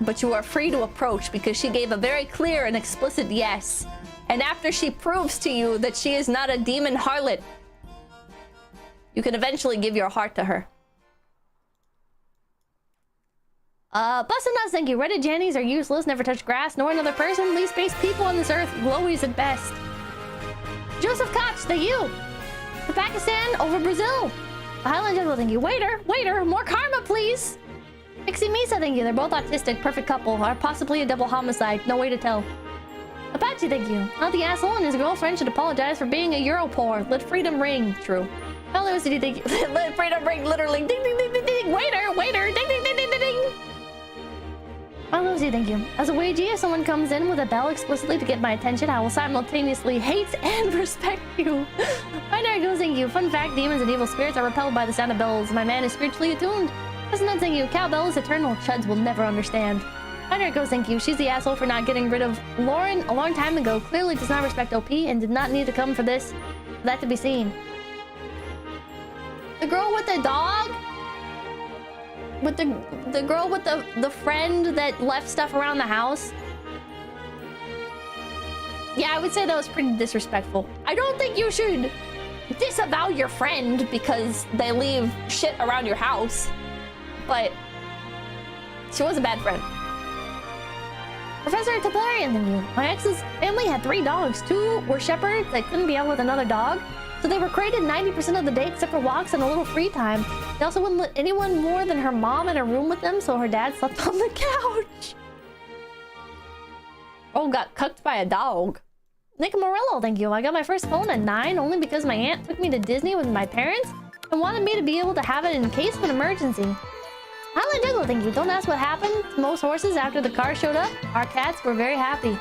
But you are free to approach because she gave a very clear and explicit yes. And after she proves to you that she is not a demon harlot, you can eventually give your heart to her. Bustin' Nuts, thank you. Reddit Jannies are useless, never touch grass, nor another person, least based people on this earth, glowies at best. Joseph Koch, thank you. To Pakistan over Brazil. The Highland Jungle, thank you. Waiter, more karma, please. Pixie Misa, thank you. They're both autistic, perfect couple, or possibly a double homicide, no way to tell. Apache, thank you. Not the asshole and his girlfriend should apologize for being a Euro poor. Let freedom ring. True. Hello, City, thank you. Let freedom ring, literally. Ding, ding, ding, ding, ding. Waiter, ding, ding, ding, ding, ding, ding. My Lucy, thank you. As a wagee, if someone comes in with a bell explicitly to get my attention, I will simultaneously hate and respect you. Binary goes, thank you. Fun fact, demons and evil spirits are repelled by the sound of bells. My man is spiritually attuned. Listen, not thank you. Cowbell is eternal. Chuds will never understand. Binary goes, thank you. She's the asshole for not getting rid of Lauren a long time ago. Clearly does not respect OP and did not need to come for this. For that to be seen. The girl with the dog? With the girl with the friend that left stuff around the house? Yeah, I would say that was pretty disrespectful. I don't think you should disavow your friend because they leave shit around your house. But she was a bad friend. Professor Taplarian, thank you. My ex's family had 3 dogs. 2 were shepherds that couldn't be out with another dog. So they were crated 90% of the day except for walks and a little free time. They also wouldn't let anyone more than her mom in a room with them, so her dad slept on the couch. Oh, got cucked by a dog. Nick Morello, thank you. I got my first phone at 9 only because my aunt took me to Disney with my parents and wanted me to be able to have it in case of an emergency. Highland Jungle, thank you. Don't ask what happened to most horses after the car showed up. Our cats were very happy.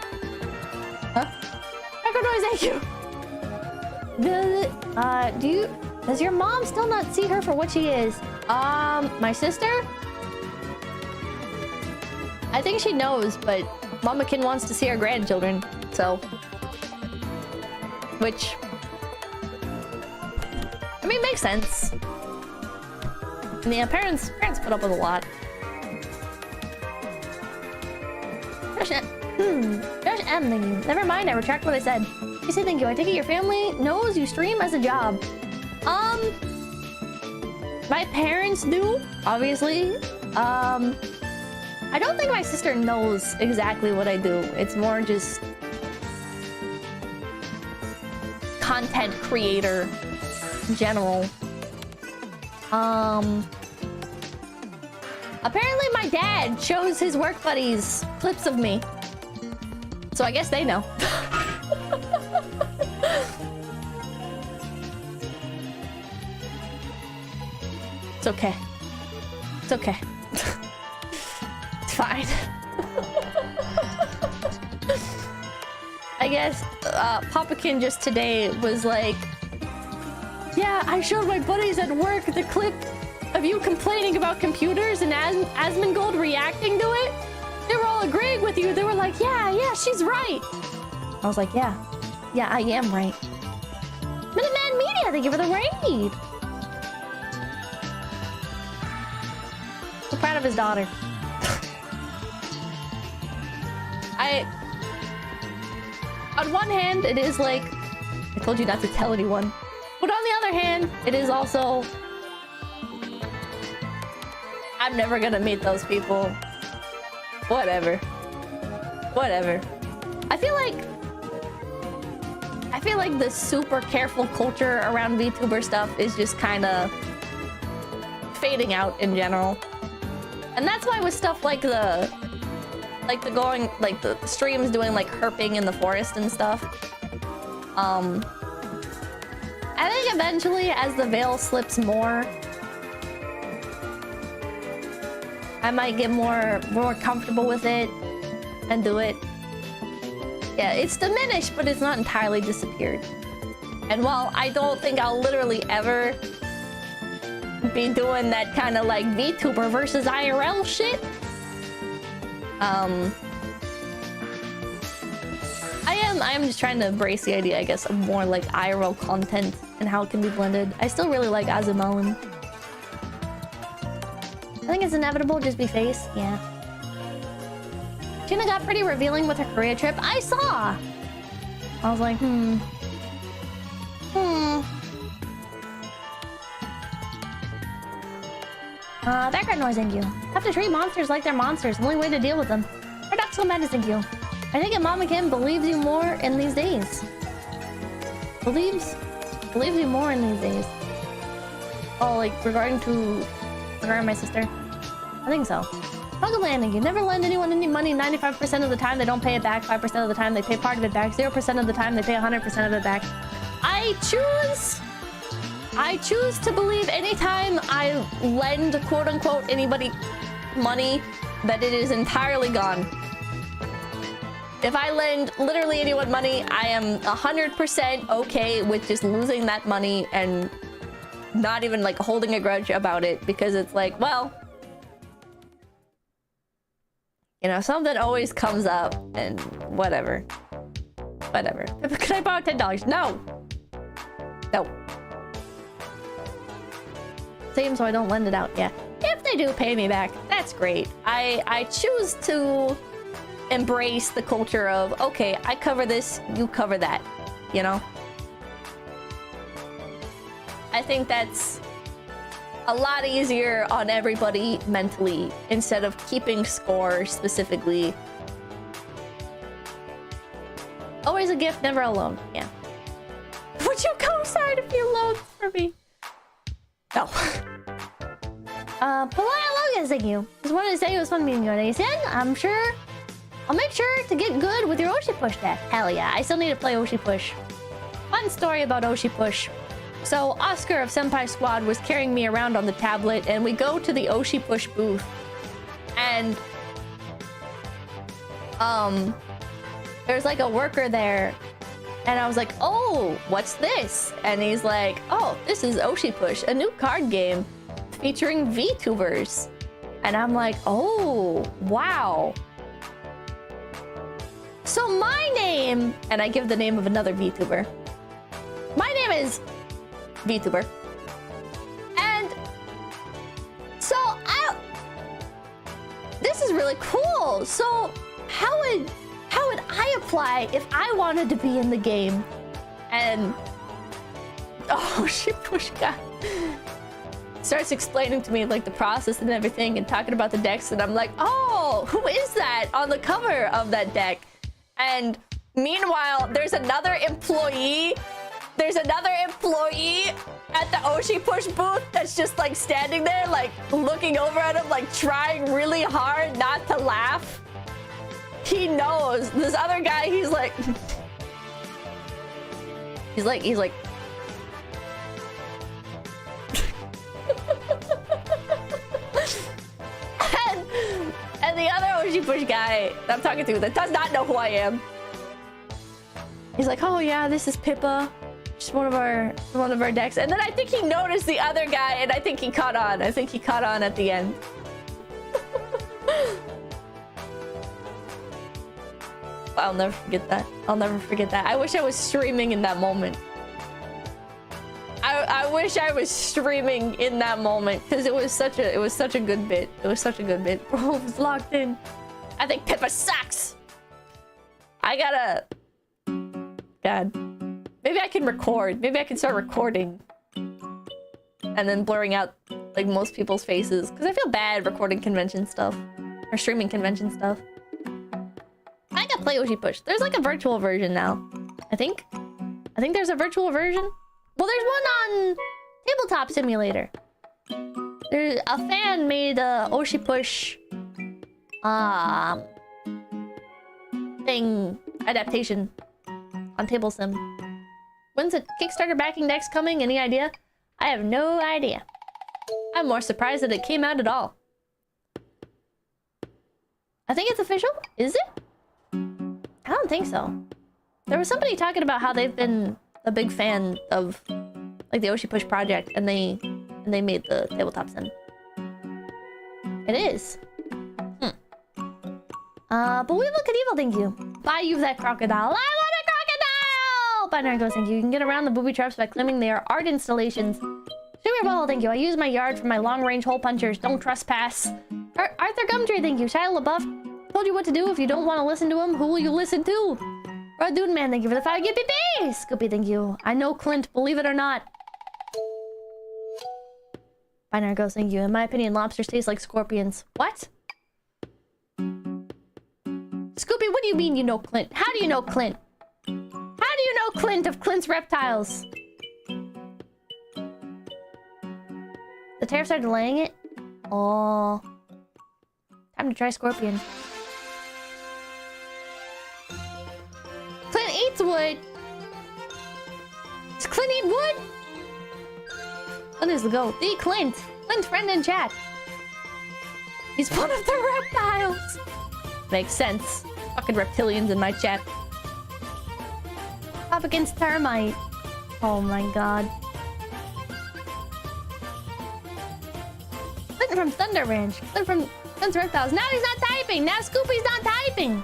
Huh? Echo noise, thank you. Does your mom still not see her for what she is? My sister? I think she knows, but Mamakin wants to see her grandchildren, so. Which, I mean, makes sense. And yeah, parents put up with a lot. Josh M, thank you. Never mind, I retract what I said. You say thank you. I take it your family knows you stream as a job. My parents do, obviously. I don't think my sister knows exactly what I do. It's more just content creator in general. Apparently my dad shows his work buddies clips of me. So I guess they know. okay. It's okay. It's fine. I guess Papakin just today was like, yeah, I showed my buddies at work the clip of you complaining about computers and Asmongold reacting to it. They were all agreeing with you. They were like, yeah, she's right. I was like, yeah, I am right. Minuteman Media, thank you for the raid. So proud of his daughter. On one hand, it is like, I told you not to tell anyone. But on the other hand, it is also, I'm never gonna meet those people. Whatever. I feel like the super careful culture around VTuber stuff is just kind of fading out in general. And that's why with stuff like the streams doing like herping in the forest and stuff. I think eventually as the veil slips more, I might get more comfortable with it and do it. Yeah, it's diminished, but it's not entirely disappeared. And while I don't think I'll literally ever be doing that kind of like VTuber versus IRL shit, I am just trying to embrace the idea, I guess, of more like IRL content and how it can be blended. I still really like Azumelin. I think it's inevitable, just be face, yeah. Shiina got pretty revealing with her Korea trip. I saw! I was like, background noise, thank you. Have to treat monsters like they're monsters. The only way to deal with them. Paradoxical madness, thank you. I think Mama Kim believes you more in these days. Believes you more in these days. Oh, like regarding my sister? I think so. Huggle landing. You never lend anyone any money 95% of the time they don't pay it back, 5% of the time they pay part of it back, 0% of the time they pay 100% of it back. I choose to believe anytime I lend quote-unquote anybody money that it is entirely gone. If I lend literally anyone money, I am 100% okay with just losing that money and not even like holding a grudge about it, because it's like, well, you know, something always comes up and whatever. Could I borrow $10? No. Same, so I don't lend it out. Yeah. If they do pay me back, that's great. I choose to embrace the culture of, okay, I cover this, you cover that, you know? I think that's a lot easier on everybody mentally instead of keeping score specifically. Always a gift, never alone. Yeah. Would you co-sign a few loans for me? No. Polite Logan, thank you. Just wanted to say it was fun meeting you on ASN. I'll make sure to get good with your Oshi Push deck. Hell yeah, I still need to play Oshi Push. Fun story about Oshi Push. So Oscar of Senpai Squad was carrying me around on the tablet, and we go to the Oshi Push booth, and there's like a worker there, and I was like, oh, what's this? And he's like, oh, this is Oshi Push, a new card game featuring VTubers. And I'm like, oh, wow. So my name, and I give the name of another VTuber. My name is VTuber. And so this is really cool. So how would I apply if I wanted to be in the game? And oh, she push guy starts explaining to me like the process and everything and talking about the decks, and I'm like, oh, who is that on the cover of that deck? And meanwhile, there's another employee at the Oshi Push booth that's just like standing there, like looking over at him, like trying really hard not to laugh. He knows. This other guy, he's like the other Oshi Push guy that I'm talking to that does not know who I am. He's like, oh yeah, this is Pippa. Just one of our decks. And then I think he noticed the other guy and I think he caught on. I think he caught on at the end. I'll never forget that. I'll never forget that. I wish I was streaming in that moment. I wish I was streaming in that moment because it was such a good bit. It was such a good bit. Bro, it was locked in. I think Pippa sucks. I gotta. God. Maybe I can record. Maybe I can start recording. And then blurring out like most people's faces. Because I feel bad recording convention stuff. Or streaming convention stuff. I gotta play Oshi Push. There's like a virtual version now. I think there's a virtual version. Well, there's one on Tabletop Simulator. There's a fan made a Oshi Push thing adaptation on Table Sim. When's the Kickstarter backing next coming? Any idea? I have no idea. I'm more surprised that it came out at all. I think it's official. Is it? I don't think so. There was somebody talking about how they've been a big fan of like the Oshi Push project and they made the Tabletop Sim. It is. But we look at evil, thank you. Buy you that crocodile. I want a crocodile! Binary goes, thank you. You can get around the booby traps by claiming they are art installations. Super Ball, thank you. I use my yard for my long-range hole punchers. Don't trespass. Arthur Gumtree, thank you. Shia LaBeouf told you what to do. If you don't want to listen to him, who will you listen to? Rod Dude Man, thank you for the 5 GBP. Scoopy, thank you. I know Clint, believe it or not. Binary Ghost, thank you. In my opinion, lobsters taste like scorpions. What? Scoopy, what do you mean you know Clint? How do you know Clint? How do you know Clint of Clint's reptiles? The tariffs are delaying it? Oh. Time to try scorpion. Clint eats wood. Does Clint eat wood? Clint is the goat. The Clint. Clint's friend in chat. He's one of the reptiles. Makes sense. Fucking reptilians in my chat. Up against termite. Oh my god. Clint from Thunder Ranch. Clint from Clint's reptiles. Now he's not typing. Now Scoopy's not typing.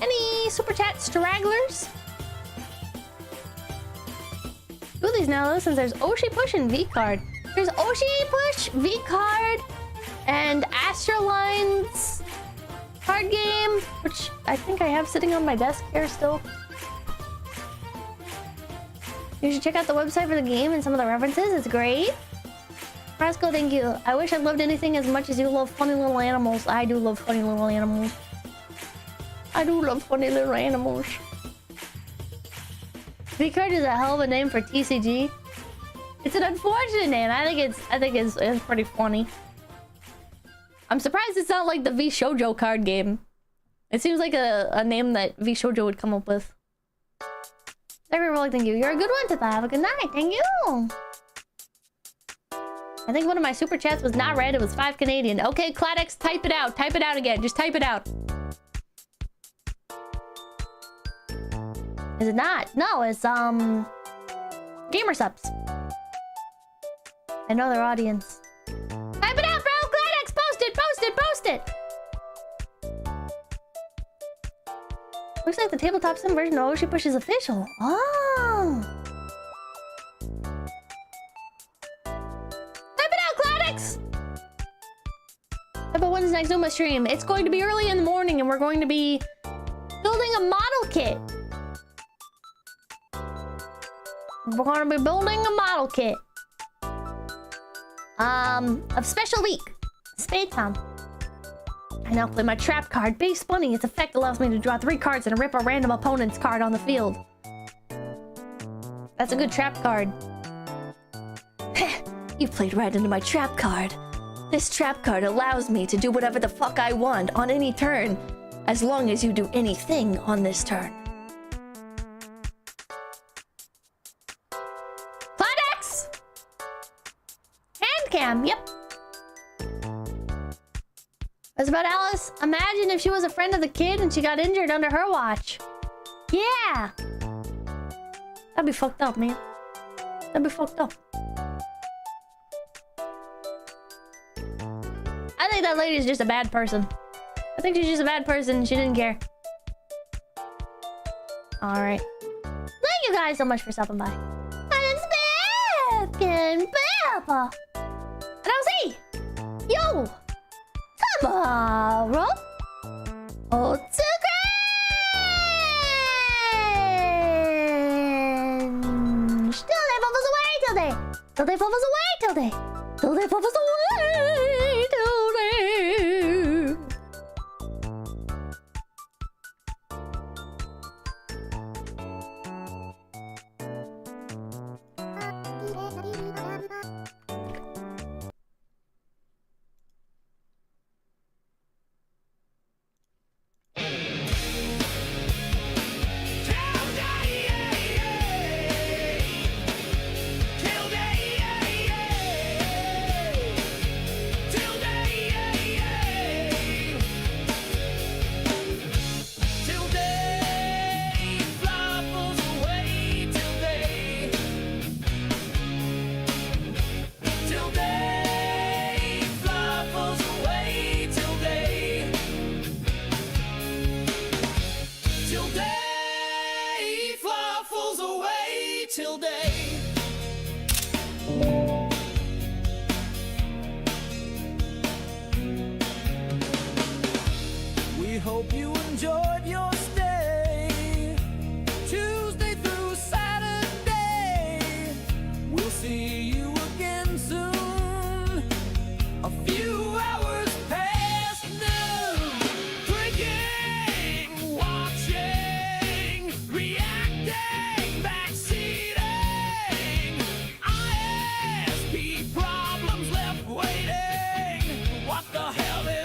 Any super chat stragglers? Do these now though, since there's Oshi Push and V card. There's Oshi Push, V card, and Astrolines card game, which I think I have sitting on my desk here still. You should check out the website for the game and some of the references. It's great. Roscoe, thank you. I wish I loved anything as much as you love funny little animals. I do love funny little animals. I do love funny little animals. V-Card is a hell of a name for TCG. It's an unfortunate name. I think it's pretty funny. I'm surprised it's not like the V Shoujo card game. It seems like a name that V Shoujo would come up with. Everyone, thank you. You're a good one, Tita. Have a good night. Thank you. I think one of my super chats was not read. It was 5 Canadian. Okay, Cladex, type it out. Type it out again. Just type it out. Is it not? No, it's Gamer Supps. I know their audience. Type it out, bro! Cladex! Post it! Post it! Post it! Looks like the tabletop sim version of Oshi Push is official. Oh! Type it out, Cladex! But when's next Uma stream? It's going to be early in the morning and we're going to be building a model kit. We're going to be building a model kit. Of Special Week. Spade Town. I now play my trap card. Base Bunny. Its effect allows me to draw 3 cards and rip a random opponent's card on the field. That's a good trap card. You played right into my trap card. This trap card allows me to do whatever the fuck I want on any turn, as long as you do anything on this turn. Cladex! Handcam, yep. That's about Alice. Imagine if she was a friend of the kid and she got injured under her watch. Yeah. That'd be fucked up, man. That'd be fucked up. I think that lady's just a bad person. I think she's just a bad person. She didn't care. Alright. Thank you guys so much for stopping by. And I'll see you tomorrow. Till they bubbles away till they. Till they bubbles away till they. Till they bubbles away till they. We hope you enjoyed your stay, Tuesday through Saturday. We'll see you again soon. A few hours past noon. Drinking, watching, reacting, backseating. ISP problems left waiting. What the hell is